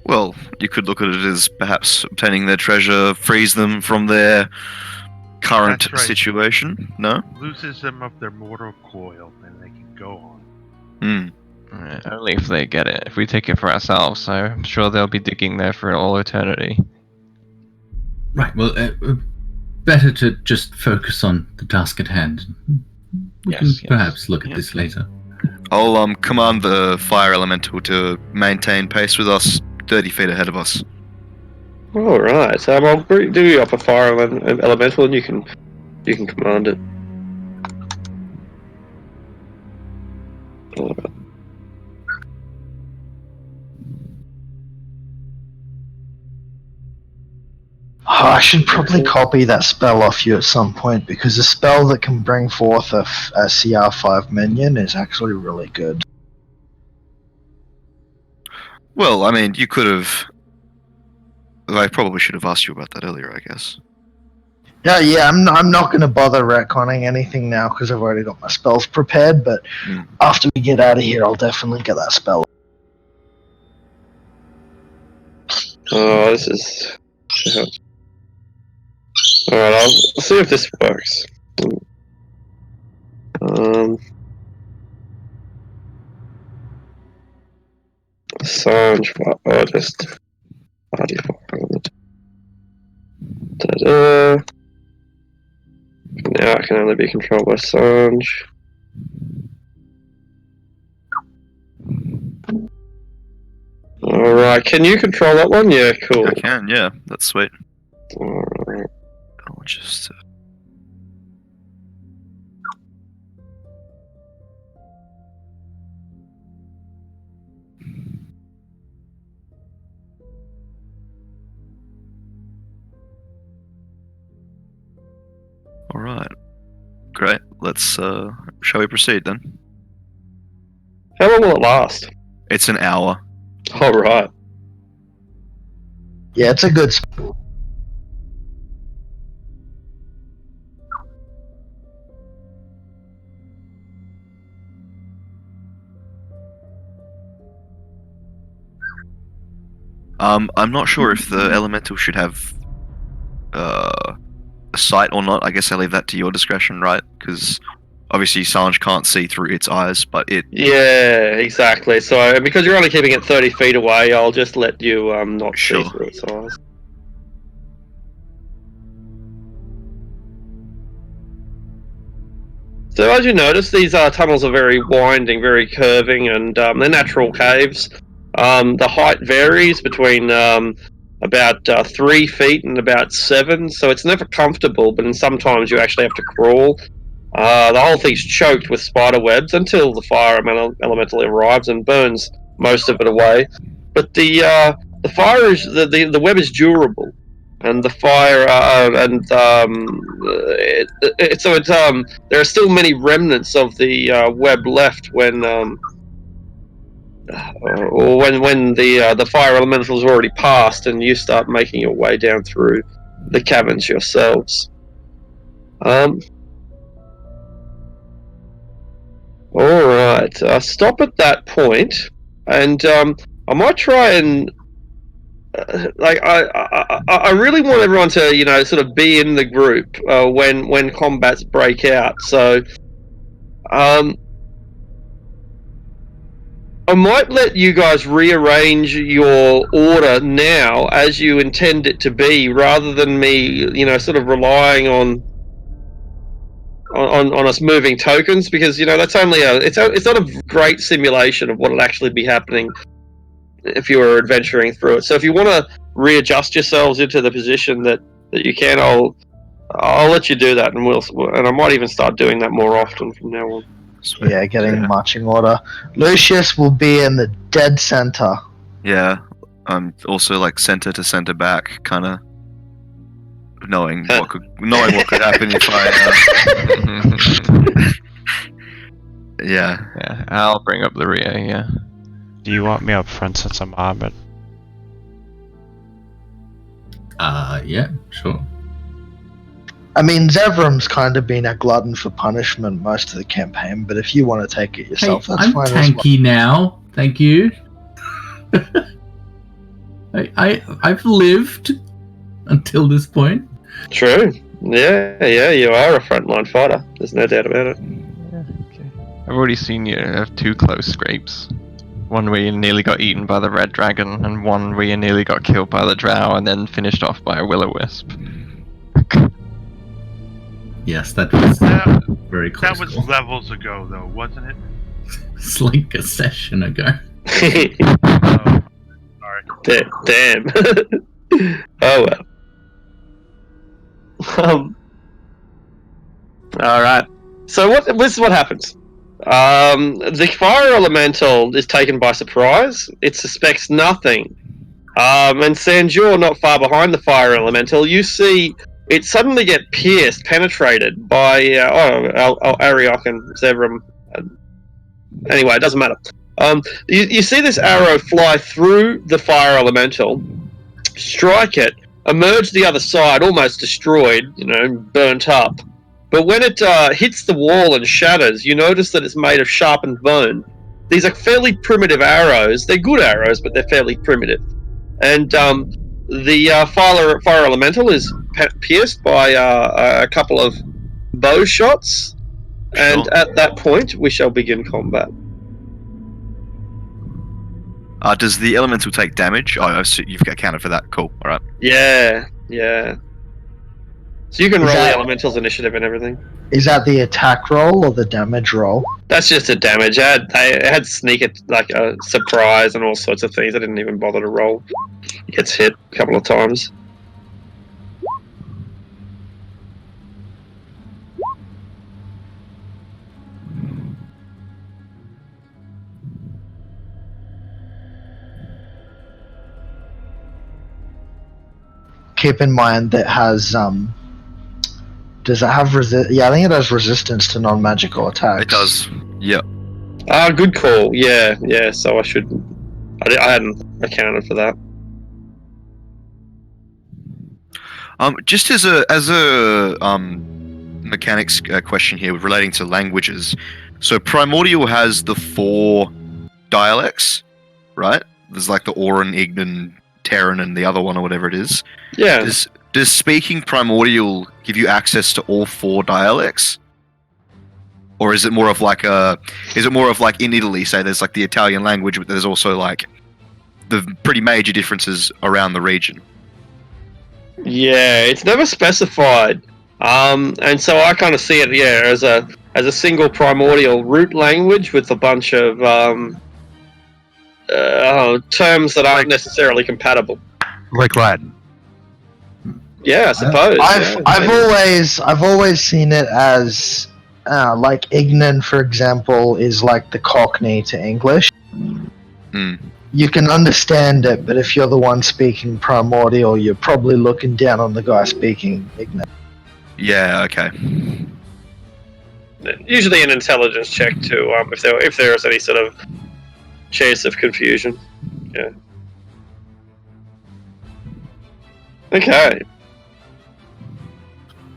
Well, you could look at it as perhaps obtaining their treasure frees them from their current That's right. situation. No? Looses them of their mortal coil, and they can go on. Only if they get it. If we take it for ourselves, so I'm sure they'll be digging there for all eternity. Right. Well, better to just focus on the task at hand. We can perhaps look at this later. I'll command the fire elemental to maintain pace with us 30 feet ahead of us. Alright, I'll do you up a fire elemental and you can command it. Oh, I should probably copy that spell off you at some point, because a spell that can bring forth a CR5 minion is actually really good. Well, I mean, you could have... I probably should have asked you about that earlier, I guess. Yeah, I'm not going to bother retconning anything now, because I've already got my spells prepared, but after we get out of here, I'll definitely get that spell. Oh, this is... Alright, I'll see if this works. Sange, just... Ta-da. Now it can only be controlled by Sange. Alright, can you control that one? Yeah, cool. I can, yeah. That's sweet. Alright. I'll just... Alright. Great. Let's, shall we proceed then? How long will it last? It's an hour. Alright. Yeah, it's a good spell. I'm not sure if the elemental should have a sight or not. I guess I leave that to your discretion, right? Because obviously Sange can't see through its eyes, but it... Yeah, exactly. So, because you're only keeping it 30 feet away, I'll just let you not see through its eyes. So as you notice, these tunnels are very winding, very curving, and they're natural caves. The height varies between about 3 feet and about 7, so it's never comfortable, but sometimes you actually have to crawl. The whole thing's choked with spider webs until the fire elemental arrives and burns most of it away. But the fire is the web is durable, and the fire there are still many remnants of the web left when the fire elemental has already passed and you start making your way down through the caverns yourselves. Alright, stop at that point, and I might try and I really want everyone to sort of be in the group when combats break out. So I might let you guys rearrange your order now as you intend it to be, rather than me sort of relying on on us moving tokens, because that's only it's not a great simulation of what would actually be happening if you were adventuring through it. So if you want to readjust yourselves into the position that you can, I'll let you do that, and I might even start doing that more often from now on. Sweet. Yeah, getting Yeah. marching order. Lucius will be in the dead center. Yeah. Also like center to center back, kind of knowing what could happen if I. Yeah. Yeah, I'll bring up the rear. Yeah. Do you want me up front since I'm armored? Yeah, sure. I mean, Zevram's kind of been a glutton for punishment most of the campaign, but if you want to take it yourself, Hey, that's I'm fine as well. tanky now. Thank you. I've lived until this point. True. Yeah, you are a frontline fighter. There's no doubt about it. Okay. I've already seen you have 2 close scrapes. One where you nearly got eaten by the red dragon, and one where you nearly got killed by the drow and then finished off by a will-o-wisp. Yes, that was That, very close. that was call. levels ago, though, wasn't it? It's like a session ago. Oh, sorry. Damn. Oh well. All right. So this is what happens. The fire elemental is taken by surprise. It suspects nothing. And Sanjur, not far behind the fire elemental, you see it suddenly get penetrated by Ariok and Zevram. Anyway, it doesn't matter. You see this arrow fly through the fire elemental, strike it, emerge the other side, almost destroyed, burnt up. But when it hits the wall and shatters, you notice that it's made of sharpened bone. These are fairly primitive arrows. They're good arrows, but they're fairly primitive. And the fire elemental is pierced by a couple of bow shots. And Sure. at that point, we shall begin combat. Does the elemental take damage? Oh, so you've accounted for that. Cool. All right. Yeah. So you can Is roll the that- elemental's initiative and everything. Is that the attack roll or the damage roll? That's just a damage. I had sneak it, like a surprise and all sorts of things. I didn't even bother to roll. He gets hit a couple of times. Keep in mind that has does it have yeah, I think it has resistance to non-magical attacks. It does. Yep. Good call. Yeah. So I hadn't accounted for that. Just as a mechanics question here relating to languages. So Primordial has the 4 dialects, right? There's like the Auran, Ignan, Terran, and the other one or whatever it is. Yeah. Does speaking Primordial give you access to all 4 dialects? Or is it more of like in Italy, say there's like the Italian language, but there's also like the pretty major differences around the region? Yeah, it's never specified. And so I kind of see it, as a single primordial root language with a bunch of terms that aren't necessarily compatible. Like Latin. Yeah, I suppose. I've always seen it as like Ignan, for example, is like the Cockney to English. Hmm. You can understand it, but if you're the one speaking Primordial, you're probably looking down on the guy speaking Ignan. Yeah. Okay. Usually an intelligence check too, if there is any sort of chance of confusion. Yeah. Okay.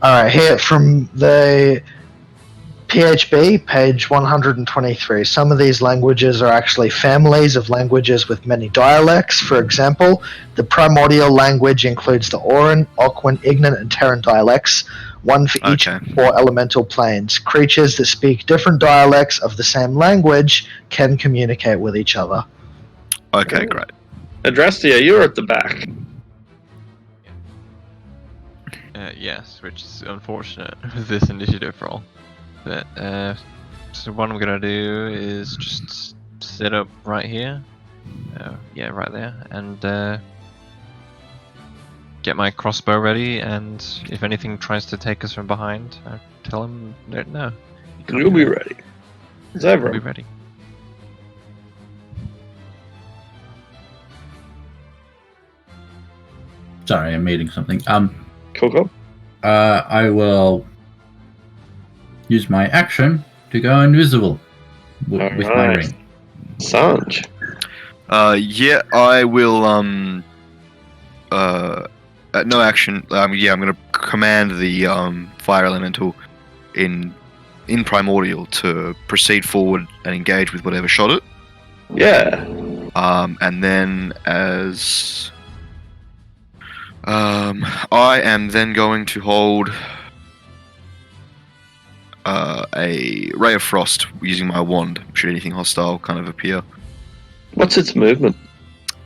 Alright, here from the PHB, page 123. Some of these languages are actually families of languages with many dialects. For example, the primordial language includes the Auran, Okwin, Ignan, and Terran dialects, one for each Okay. of the 4 elemental planes. Creatures that speak different dialects of the same language can communicate with each other. Okay. Great. Adrastia, you're at the back. Yes, which is unfortunate with this initiative roll. But so what I'm gonna do is just sit up right here. Yeah, right there, and get my crossbow ready. And if anything tries to take us from behind, I tell him that no. You can't You'll do be that. ready. It's We'll over. be ready. Sorry, I'm eating something. Cool. I will use my action to go invisible with my Alright. ring. Sanj. Yeah, I will. No action. Yeah, I'm gonna command the fire elemental in primordial to proceed forward and engage with whatever shot it. Yeah. And then as I am then going to hold a ray of frost using my wand. Should anything hostile kind of appear. What's its movement?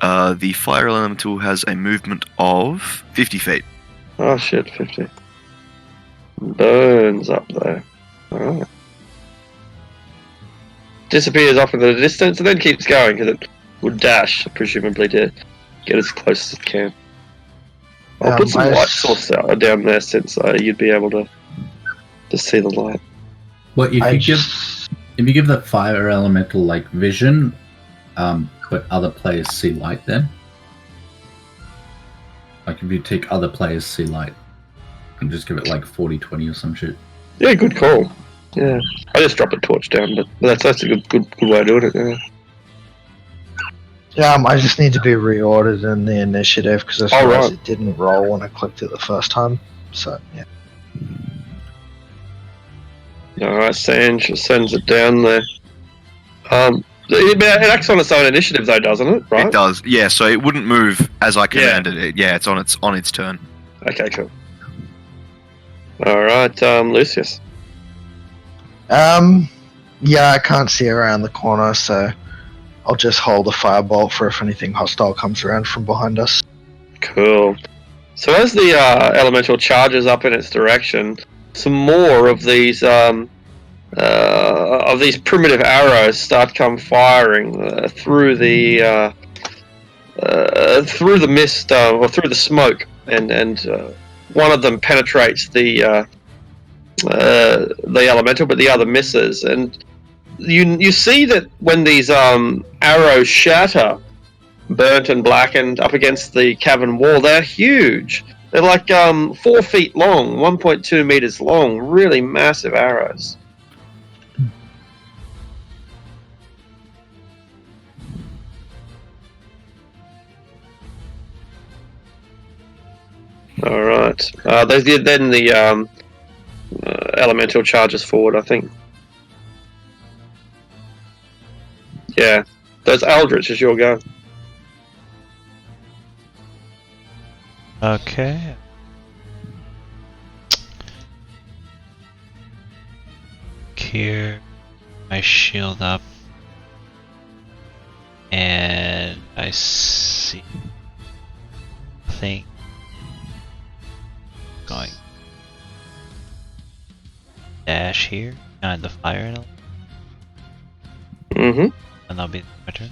The fire elemental has a movement of 50 feet. Oh shit, 50. Burns up there. Alright. Disappears off into the distance and then keeps going because it would dash, presumably, to get as close as it can. I'll put some light source out down there since you'd be able to see the light. What if you give the fire elemental like vision, but other players see light then? Like if you take other players see light and just give it like 40-20 or some shit. Yeah, good call. Yeah, I just dropped a torch down, but that's a good way of doing it. Yeah. Yeah, I just need to be reordered in the initiative because I realized it didn't roll when I clicked it the first time. So, yeah. Alright, Sanj sends it down there. It acts on its own initiative though, doesn't it? Right? It does, yeah, so it wouldn't move as I commanded it. Yeah, it's on its turn. Okay, cool. Alright, Lucius. Yeah, I can't see around the corner, so I'll just hold a firebolt for if anything hostile comes around from behind us. Cool. So as the elemental charges up in its direction, some more of these primitive arrows start come firing through the mist or through the smoke, and one of them penetrates the elemental, but the other misses. And you see that when these arrows shatter, burnt and blackened up against the cavern wall, they're huge. They're like 4 feet long, 1.2 meters long, really massive arrows. All right. Then the elemental charges forward, I think. Yeah, those Eldritch is your go. Okay. Here, my shield up, and I see thing going dash here behind the fire element, Mm-hmm. and that'll be my turn.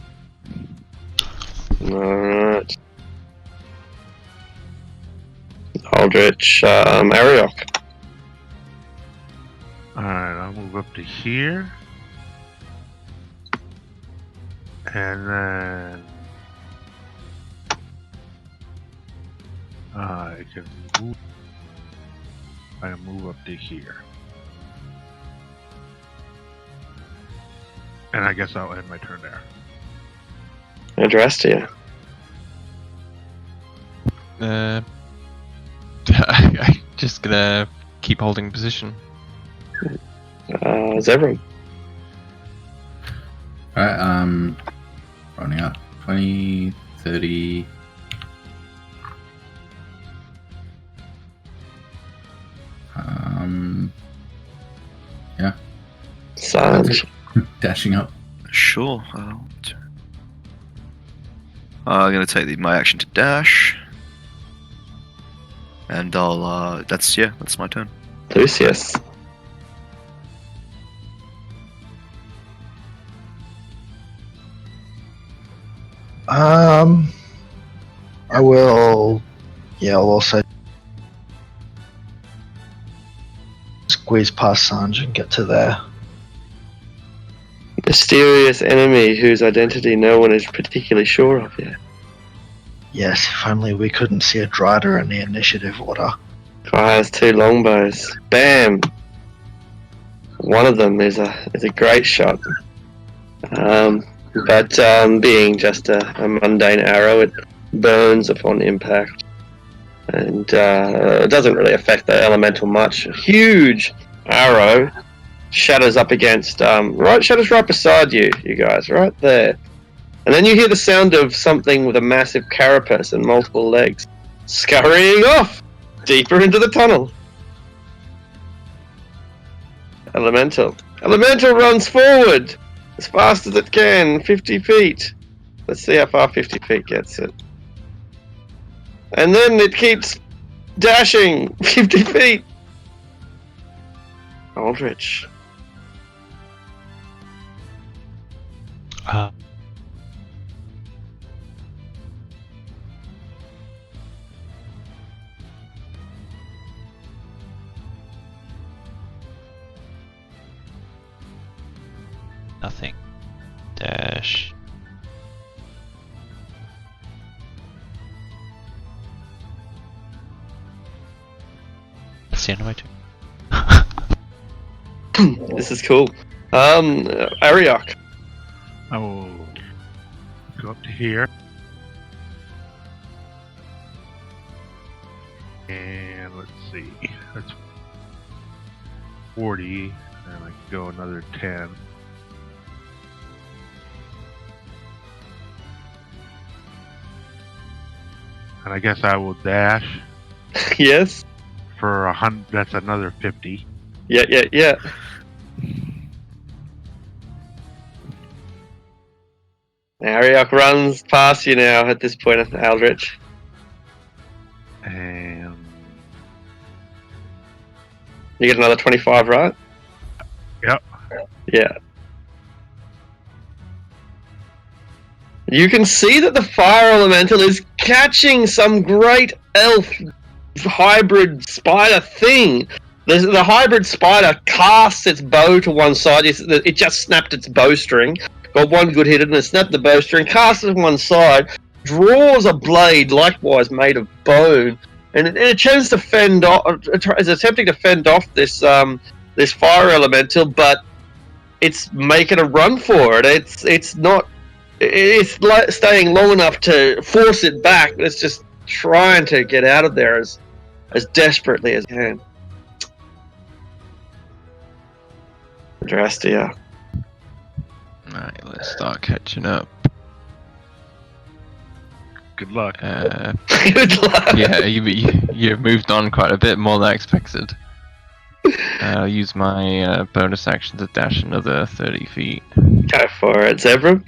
Alright. Aldrich, Ariok. Alright, I'll move up to here. And then I can move up to here. And I guess I'll end my turn there. Adrastia. I'm just gonna keep holding position. Zevran. Alright, running up 20, 30. Yeah. Sanj. Dashing up. Sure. I'm going to take my action to dash. And I'll that's my turn. Lucius. I will. Yeah, I'll also squeeze past Sanj and get to there. Mysterious enemy whose identity no one is particularly sure of yet. Yes, if only we couldn't see a Drider in the initiative order. Fires 2 longbows. Bam! One of them is a great shot. But being just a mundane arrow, it burns upon impact. And it doesn't really affect the elemental much. A huge arrow shatters up against shatters right beside you guys, right there. And then you hear the sound of something with a massive carapace and multiple legs scurrying off deeper into the tunnel. Elemental runs forward as fast as it can, 50 feet. Let's see how far 50 feet gets it. And then it keeps dashing 50 feet. Aldrich. Nothing. Dash. That's the end of my turn. This is cool. Ariok. I will go up to here. And let's see. That's 40. And I can go another 10. And I guess I will dash Yes? for 100. That's another 50. Yeah. Ariok runs past you now at this point, Aldrich. And You get another 25, right? Yep. Yeah. You can see that the fire elemental is catching some great elf hybrid spider thing. The hybrid spider casts its bow to one side. It just snapped its bowstring. Got one good hit and it snapped the bowstring, casts it to one side, draws a blade likewise made of bone, and it attempts to fend off. Is attempting to fend off this fire elemental, but it's making a run for it. It's not. It's staying long enough to force it back. It's just trying to get out of there as desperately as it can. Drastia. Alright, let's start catching up. good luck. Good luck. Yeah, you've moved on quite a bit more than I expected. I'll use my bonus action to dash another 30 feet. Go for it, Zebra.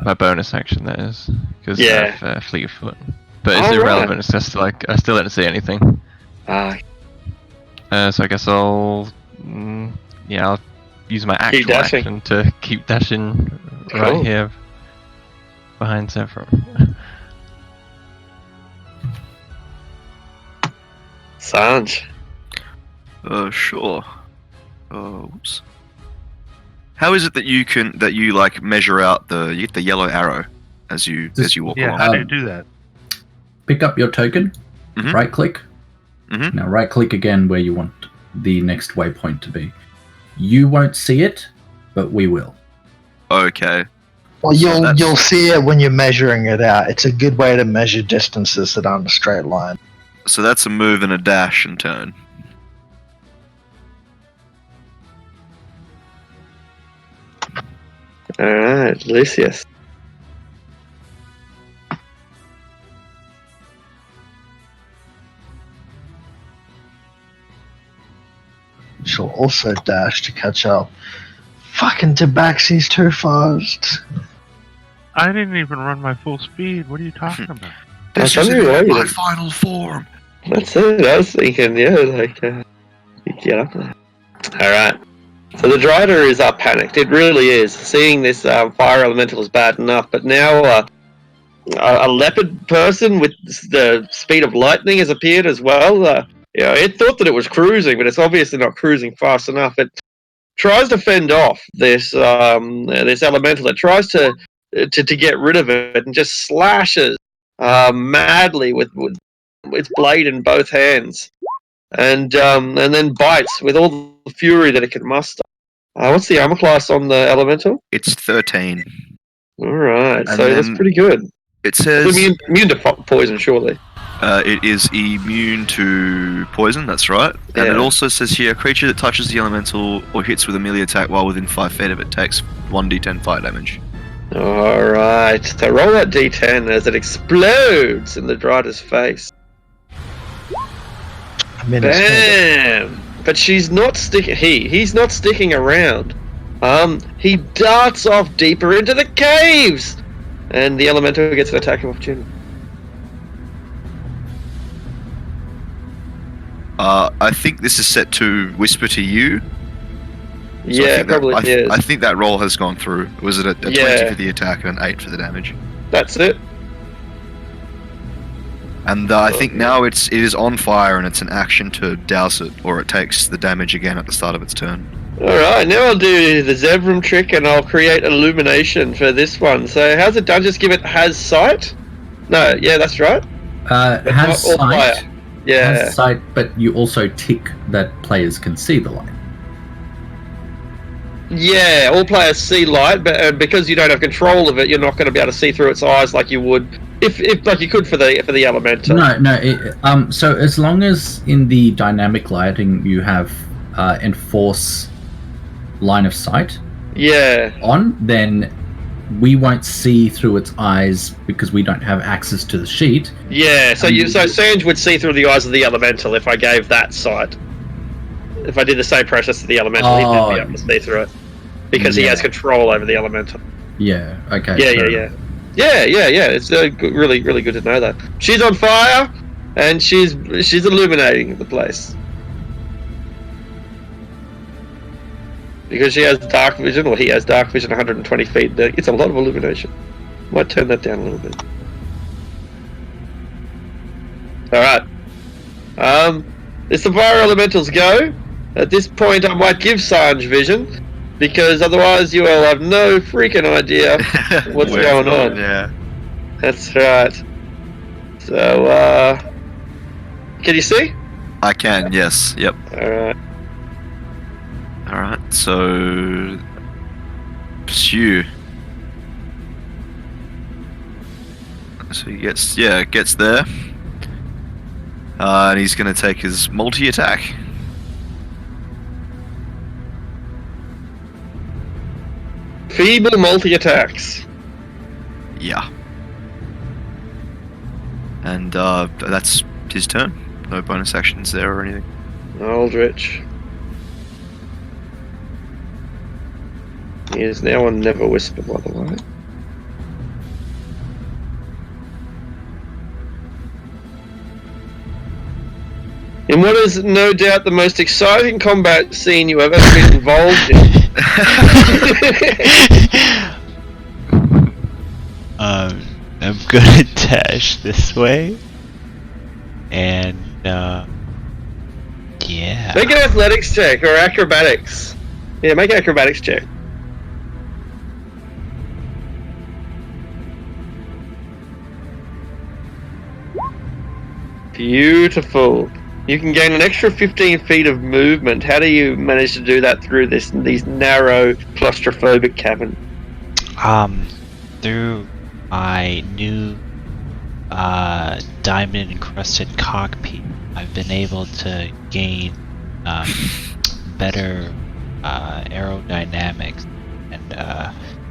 My bonus action, that is, because Yeah. I have fleet of foot. But it's Alright. irrelevant. It's just like I still didn't see anything. Ah, So I guess I'll use my actual dashing. action to keep dashing Cool. right here behind Zephyr. Sanj. Sure. Whoops. How is it that you like measure out you get the yellow arrow as you walk Yeah, along? how do you do that? Pick up your token, Mhm. right click. Mhm. Now right click again where you want the next waypoint to be. You won't see it, but we will. Okay. Well, So that's- you'll see it when you're measuring it out. It's a good way to measure distances that aren't a straight line. So that's a move and a dash and turn. Alright, Lucius. She'll also dash to catch up. Fucking Tabaxi's too fast. I didn't even run my full speed. What are you talking about? This is my final form. That's it. I was thinking, yeah, like, you get up there. Alright. So the Drider is panicked. It really is. Seeing this fire elemental is bad enough, but now a leopard person with the speed of lightning has appeared as well. It thought that it was cruising, but it's obviously not cruising fast enough. It tries to fend off this this elemental. It tries to get rid of it and just slashes madly with its blade in both hands, and then bites with all the fury that it can muster. What's the armor class on the elemental? It's 13. All right, And so that's then pretty good. It says Immune to poison, surely. it is immune to poison, that's right. And it Yeah. also says here, a creature that touches the elemental or hits with a melee attack while within 5 feet of it takes 1d10 fire damage. Alright, so roll that d10 as it explodes in the Drider's face. Bam! But she's not sticking. He's not sticking around. He darts off deeper into the caves, and the elemental gets an attack of opportunity. I think this is set to whisper to you. So Yeah, probably is. I think that roll has gone through. Was it a 20 Yeah. for the attack and an 8 for the damage? That's it. And I think now it is on fire and it's an action to douse it, or it takes the damage again at the start of its turn. Alright, now I'll do the Zevram trick and I'll create illumination for this one. So how's it done? Just give it has sight? No, yeah, that's right. Has Or sight. fire. Yeah. Has sight, but you also tick that players can see the light. Yeah, all players see light, but because you don't have control of it, you're not going to be able to see through its eyes like you would if like you could for the elemental. No. So as long as in the dynamic lighting you have enforce line of sight Yeah. on, then we won't see through its eyes because we don't have access to the sheet. Yeah. So Sanj would see through the eyes of the elemental if I gave that sight. If I did the same process to the elemental, he'd then be able to see through it because he has control over the elemental. Yeah. Okay. Yeah. It's really good to know that. She's on fire, and she's illuminating the place because she has dark vision, or he has dark vision, 120 feet. It's a lot of illumination. Might turn that down a little bit. All right. It's the fire elementals go. At this point, I might give Sanj vision, because otherwise you will have no freaking idea what's going on. Yeah. That's right. So, can you see? I can, yes. Yep. Alright. Alright, so pursue. So he gets there. And he's gonna take his multi-attack. Feeble multi-attacks. Yeah. And that's his turn. No bonus actions there or anything. Aldrich. He is now on Never Whisper, by the way. In what is no doubt the most exciting combat scene you have ever been involved in. I'm gonna dash this way, and yeah. Make an athletics check or acrobatics. Yeah, make an acrobatics check. Beautiful. You can gain an extra 15 feet of movement. How do you manage to do that through these narrow, claustrophobic cavern? Through my new diamond encrusted cockpit, I've been able to gain better aerodynamics, and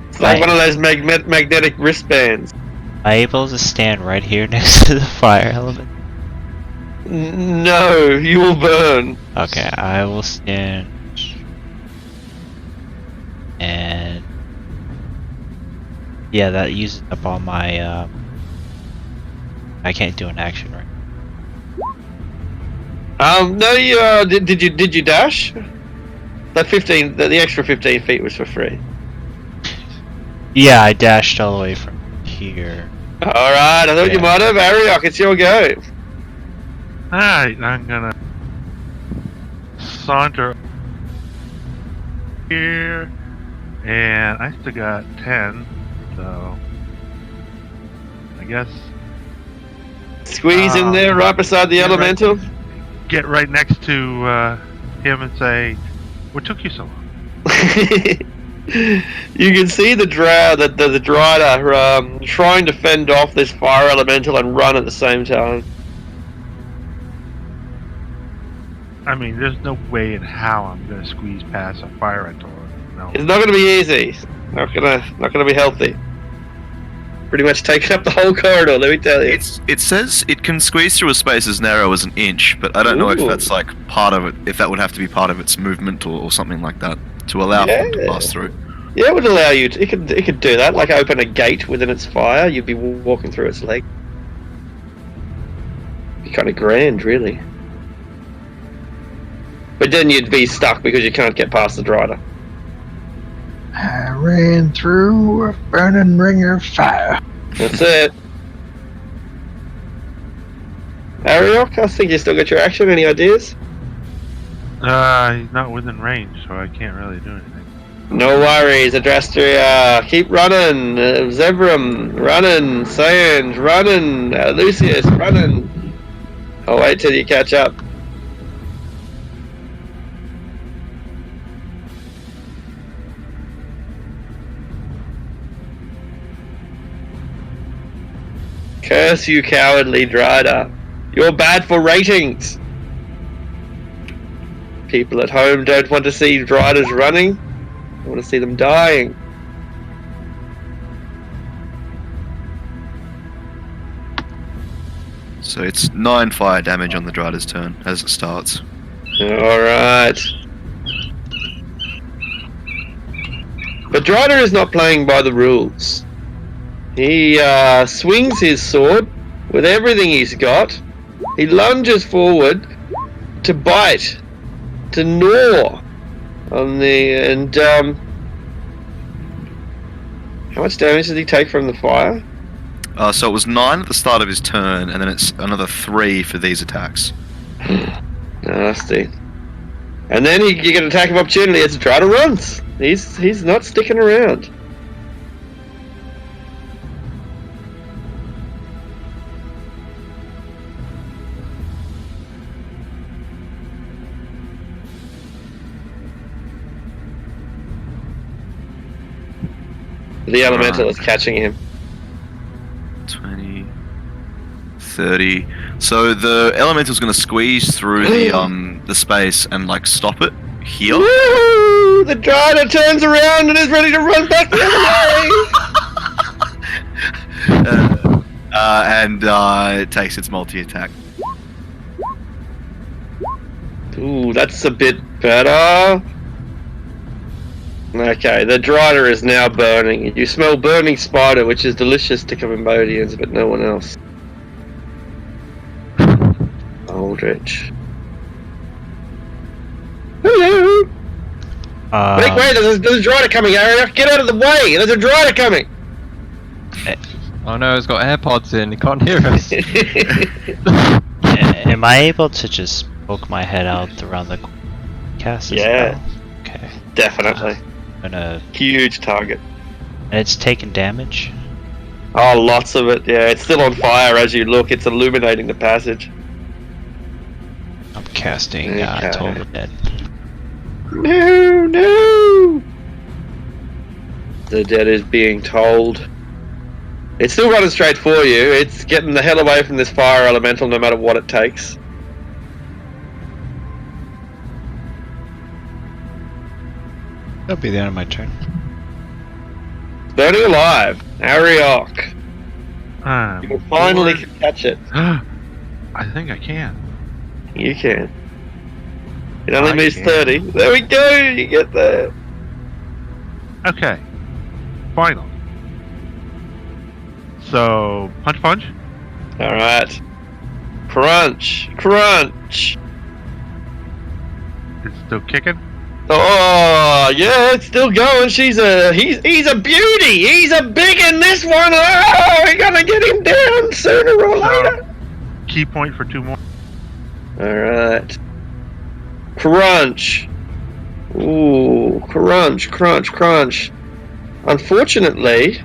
It's like one of those magnetic wristbands. am I able to stand right here next to the fire element? No, you will burn. Okay, I will stand, and yeah, that uses up all my I can't do an action right. No, you did you dash? That 15, the extra 15 feet was for free. Yeah, I dashed all the way from here. All right, I thought you Yeah. might have. Ariok, it's your go. Alright, I'm gonna saunter here, and I still got 10, so I guess Squeeze in there, right beside the yeah, right. elemental. get right next to him and say, "What took you so long?" You can see the Drider trying to fend off this fire elemental and run at the same time. I mean, there's no way in how I'm gonna squeeze past a fire rental. No. It's not going to be easy. Not gonna be healthy. Pretty much taking up the whole corridor. Let me tell you. It says it can squeeze through a space as narrow as an inch, but I don't know if Ooh. that's like part of it. If that would have to be part of its movement or something like that to allow them to pass through. Yeah, it would allow you. It could do that. Like open a gate within its fire. You'd be walking through its leg. Be kind of grand, really. But then you'd be stuck because you can't get past the Drider. I ran through a burning ring of fire. That's it. Ariok, I think you still got your action. Any ideas? He's not within range, so I can't really do anything. No worries, Adrastria. Keep running. Zebram, running. Sange, running. Lucius, running. I'll wait till you catch up. Curse you, cowardly Drider. You're bad for ratings. People at home don't want to see Driders running. They want to see them dying. So it's 9 fire damage on the Drider's turn as it starts. Alright. But Drider is not playing by the rules. He swings his sword with everything he's got. He lunges forward to bite, to gnaw on the how much damage did he take from the fire? So it was 9 at the start of his turn, and then it's another 3 for these attacks. Nasty. And then you get an attack of opportunity as the Drider runs. He's not sticking around. The elemental is catching him. 20, 30. So the elemental's going to squeeze through the space and like stop it here. Woo! The Drider turns around and is ready to run back the other way. And it takes its multi-attack. Ooh, that's a bit better. Okay, the Drider is now burning. You smell burning spider, which is delicious to Cambodians, but no one else. Aldrich. Hello! Wait, there's a Drider coming, Ariok! Get out of the way! There's a Drider coming! Oh no, it's got AirPods in, he can't hear us. Am I able to just poke my head out around the cast as Yeah. well? Okay. Definitely. I'm gonna... Huge target. And it's taking damage? Oh, lots of it, yeah. It's still on fire as you look. It's illuminating the passage. I'm casting Okay. Total Dead. No! The dead is being told. It's still running straight for you. It's getting the hell away from this fire elemental no matter what it takes. That'll be the end of my turn. Burning alive. Ariok. You will finally bored. catch it. I think I can. You can. It only I moves can. 30. There we go! You get there. Okay. Finally. So, punch. Alright. Crunch. Crunch. It's still kicking. Oh, yeah, it's still going. He's a beauty. He's a big in this one. Oh, we're gonna get him down sooner or later. Key point for 2 more. Alright. Crunch. Ooh, crunch, crunch, crunch. Unfortunately,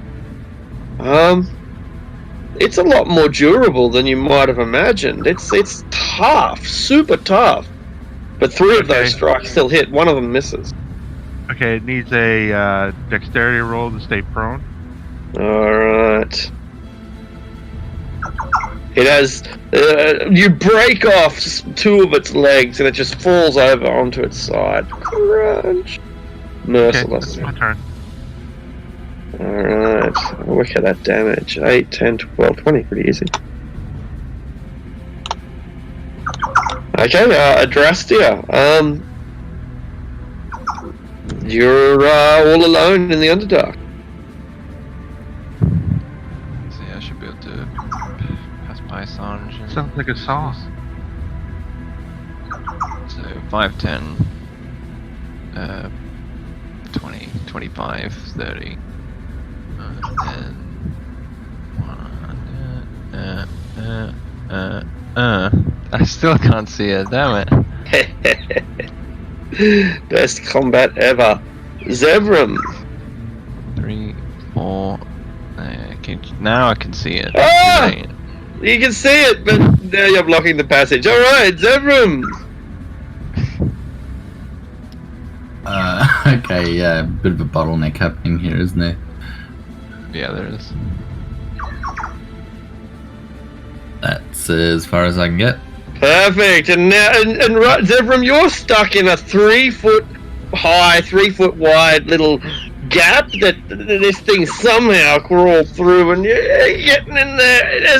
it's a lot more durable than you might have imagined. It's tough, super tough. But 3 of those strikes still hit. One of them misses. Okay, it needs a dexterity roll to stay prone. Alright. It has... you break off 2 of its legs and it just falls over onto its side. Crunch. Merciless. Okay, my turn. Alright. Look at that damage. 8, 10, 12, 20. Pretty easy. Okay, Adrastia. You're all alone in the Underdark. So yeah, I should be able to pass by Sanj. And Sounds like a song. So 5, 10, 20, 25, 30. And I still can't see it, damn it. Best combat ever. Zevram. 3, 4. Now I can see it. Ah! You can see it, but now you're blocking the passage. Alright, Zevram. Okay, yeah, bit of a bottleneck happening here, isn't there? Yeah, there is. That's as far as I can get. Perfect. And now, and right, Zevram, you're stuck in a 3 foot high, 3 foot wide little gap that this thing somehow crawled through, and you're getting in there.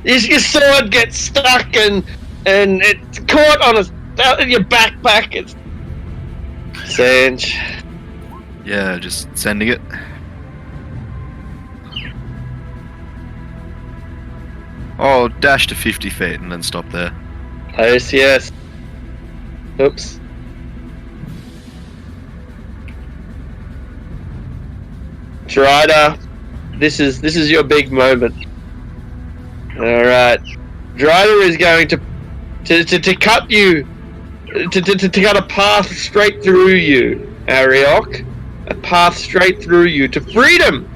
Your sword gets stuck, and it's caught on your backpack. It's Sanj. Yeah, just sending it. Oh, dash to 50 feet and then stop there. Place, yes. Oops. Drider, this is your big moment. Alright. Drider is going to cut you, to cut a path straight through you, Ariok. A path straight through you to freedom!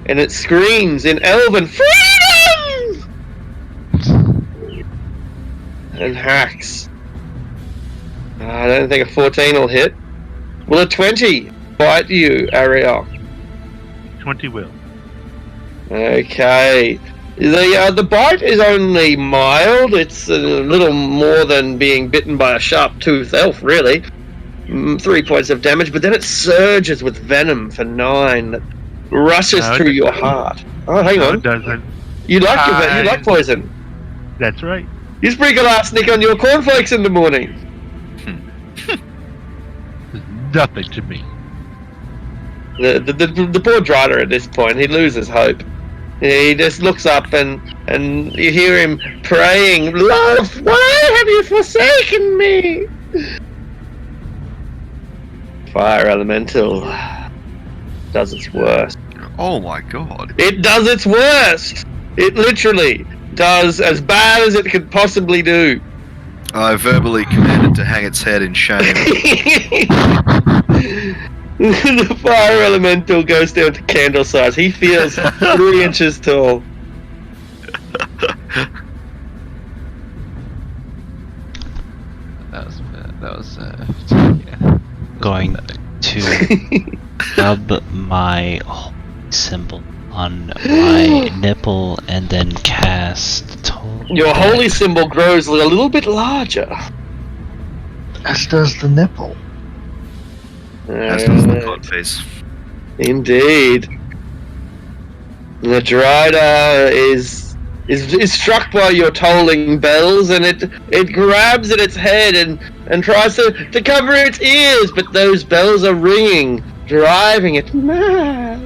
And it screams in Elven, FREEDOM! And hacks. I don't think a 14 will hit. Will a 20 bite you, Ariok? 20 will. Okay. The bite is only mild. It's a little more than being bitten by a sharp-toothed elf, really. 3 points of damage, but then it surges with venom for 9 that rushes through your heart. Oh, hang on. It doesn't. You like poison. That's right. You sprinkle arsenic on your cornflakes in the morning. Nothing to me. The poor Drider at this point, he loses hope. He just looks up and you hear him praying, "Love, why have you forsaken me?" Fire Elemental does its worst. Oh my god. It does its worst! It literally does as bad as it could possibly do. I verbally commanded to hang its head in shame. The fire elemental goes down to candle size. He feels 3 inches tall. That was yeah. Going to rub my holy symbol on my nipple and then cast total. Your holy symbol grows a little bit larger. As does the nipple. As does the cod face. Indeed. The Drider is struck by your tolling bells, and it grabs at its head and tries to cover its ears, but those bells are ringing, driving it mad.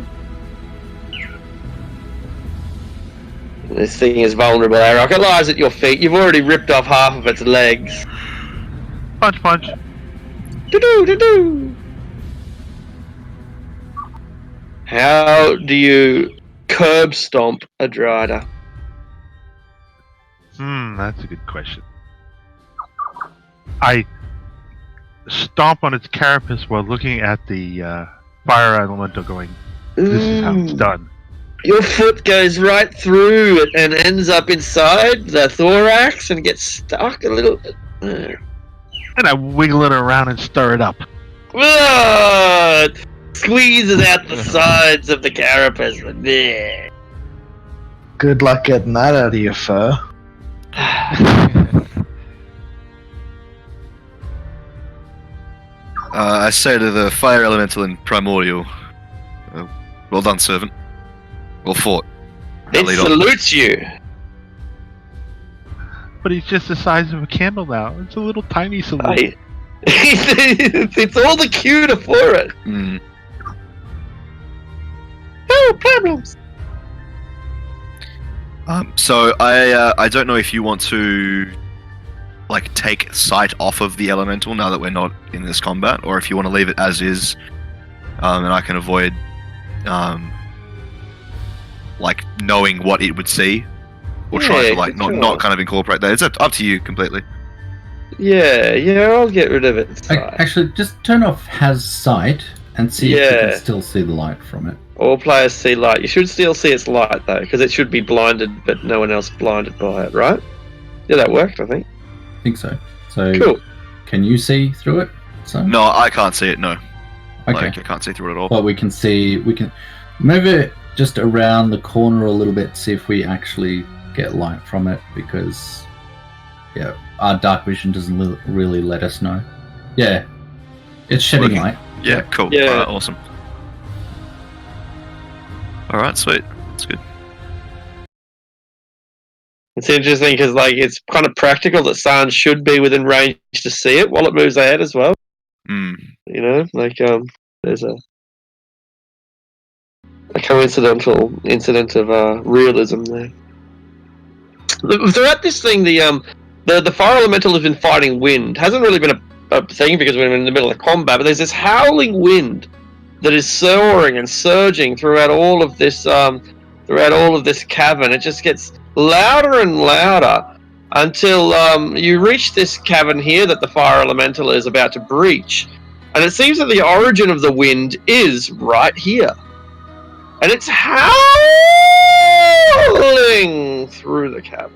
This thing is vulnerable, Arok. It lies at your feet. You've already ripped off half of its legs. Punch, punch. Do-do. How do you curb stomp a Drider? That's a good question. I stomp on its carapace while looking at the fire elemental going, this is how it's done. Your foot goes right through it and ends up inside the thorax and gets stuck a little bit. And I wiggle it around and stir it up. It squeezes out the sides of the carapace. There. Good luck getting that out of your fur. I say to the fire elemental in primordial, well done, servant. Well fought. Now It lead on. salutes you. But he's just the size of a candle now. It's a little tiny salute. It's all the cuter for it. Mm. No problems. So I don't know if you want to like take sight off of the elemental now that we're not in this combat, or if you want to leave it as is, and I can avoid like knowing what it would see, or try to like not kind of incorporate that. It's up to you completely. Yeah, I'll get rid of it. Actually, just turn off has sight and see if you can still see the light from it. All players see light. You should still see its light though, because it should be blinded, but no one else blinded by it, right? Yeah, that worked, I think. I think so. So, cool. Can you see through it? So? No, I can't see it. No. Okay. Like, I can't see through it at all. But we can see. We can move it just around the corner a little bit, see if we actually get light from it, because our dark vision doesn't really let us know. Yeah, it's shedding light. Yeah, cool. Yeah. Alright, awesome. Alright, sweet. That's good. It's interesting because like it's kind of practical that San should be within range to see it while it moves ahead as well. Mm. You know, like there's a coincidental incident of realism there. Throughout this thing, the fire elemental has been fighting wind. Hasn't really been a thing because we're in the middle of combat. But there's this howling wind that is soaring and surging throughout all of this cavern. It just gets louder and louder until you reach this cavern here that the fire elemental is about to breach. And it seems that the origin of the wind is right here. And it's howling through the cavern.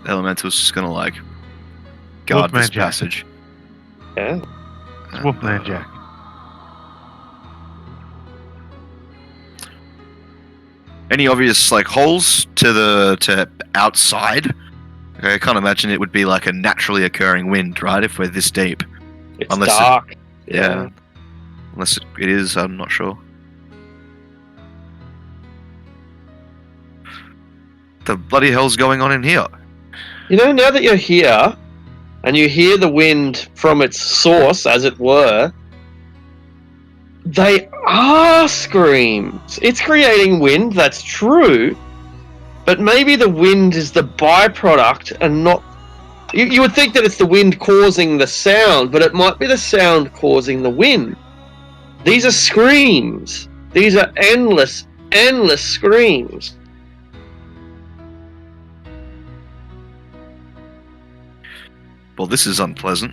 The elemental's just gonna like guard Wolfman this Jack. passage. Yeah. It's Wolfman Jack. Any obvious like holes to outside? Okay, I can't imagine it would be like a naturally occurring wind, right? If we're this deep. It's Unless it- dark. Yeah. Unless it is, I'm not sure. The bloody hell's going on in here? You know, now that you're here, and you hear the wind from its source, as it were, they are screams. It's creating wind, that's true, but maybe the wind is the byproduct and not... You would think that it's the wind causing the sound, but it might be the sound causing the wind. These are screams. These are endless, endless screams. Well, this is unpleasant.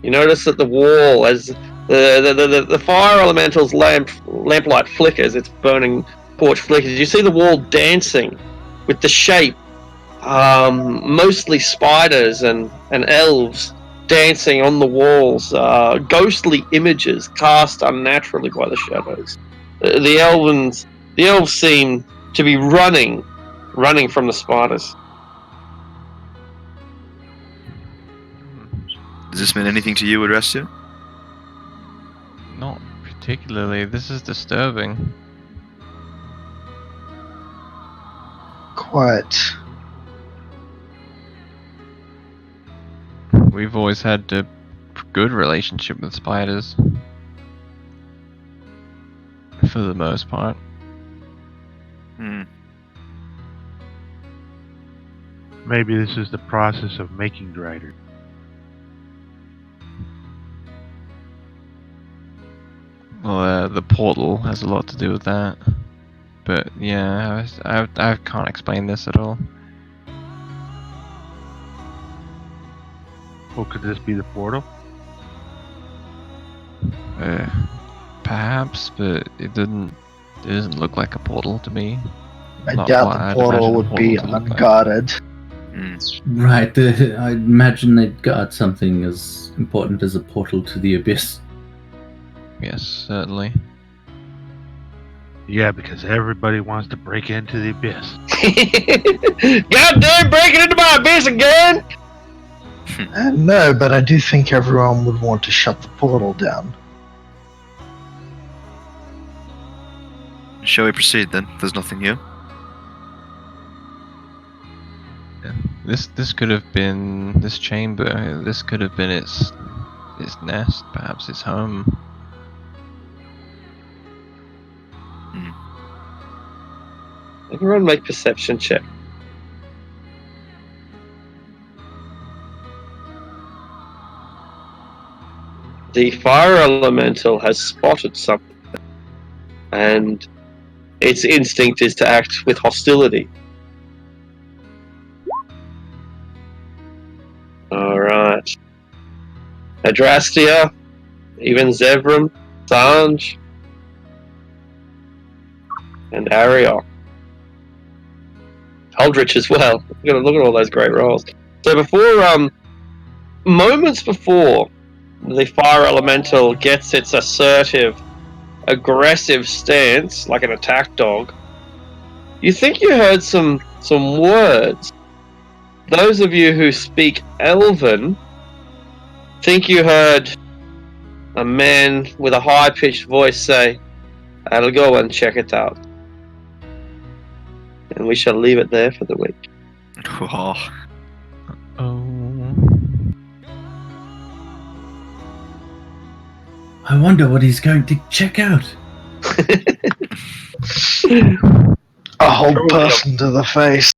You notice that the wall, as the fire elemental's lamplight flickers, its burning torch flickers, you see the wall dancing with the shape, mostly spiders and elves dancing on the walls, ghostly images cast unnaturally by the shadows. The elves seem to be running from the spiders. Does this mean anything to you, Adrestia? Not particularly. This is disturbing. Quite. We've always had a good relationship with spiders. For the most part. Maybe this is the process of making Drider. Well, the portal has a lot to do with that. But yeah, I can't explain this at all. Well, could this be the portal? Perhaps, but it doesn't look like a portal to me. I Not doubt what the I'd portal imagine a would be portal to look like. unguarded. Right, I imagine they'd guard something as important as a portal to the abyss. Yes, certainly. Yeah, because everybody wants to break into the abyss. Goddamn, breaking into my abyss again! No, but I do think everyone would want to shut the portal down. Shall we proceed then? There's nothing here. This could have been this chamber. This could have been its nest, perhaps its home. Everyone make perception check. The fire elemental has spotted something, and its instinct is to act with hostility. Alright. Adrastia, even Zevram, Sanj, and Ariok. Aldrich as well. Look at all those great rolls. So moments before the fire elemental gets its assertive, aggressive stance, like an attack dog, you think you heard some words. Those of you who speak Elven think you heard a man with a high-pitched voice say, "I'll go and check it out." And we shall leave it there for the week. Oh, Oh. I wonder what he's going to check out. A whole person to the face.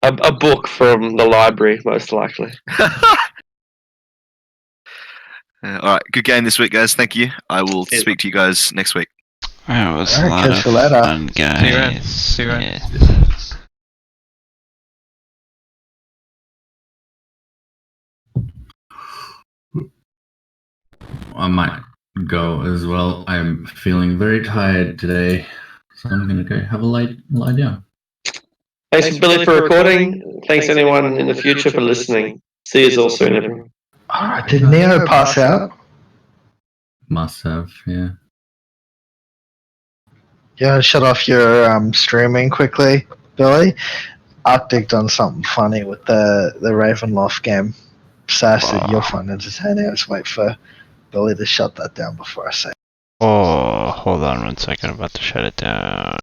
A book from the library, most likely. Alright, good game this week, guys. Thank you. I will Cheers. speak to you guys next week. That was a Alright, lot catch of you later. fun, guys. See you around. Yeah. I might go as well. I'm feeling very tired today, so I'm gonna go have a lie down. Thanks, Billy, for recording. Thanks, anyone in the future, for listening. See you all soon, everyone. Alright, did Neo pass out? Must have, yeah. Yeah, shut off your streaming quickly, Billy. Arctic done something funny with the Ravenloft game. Sass said you'll find entertaining. Let's wait for Billy to shut that down before I say. Oh, hold on one second. I'm about to shut it down.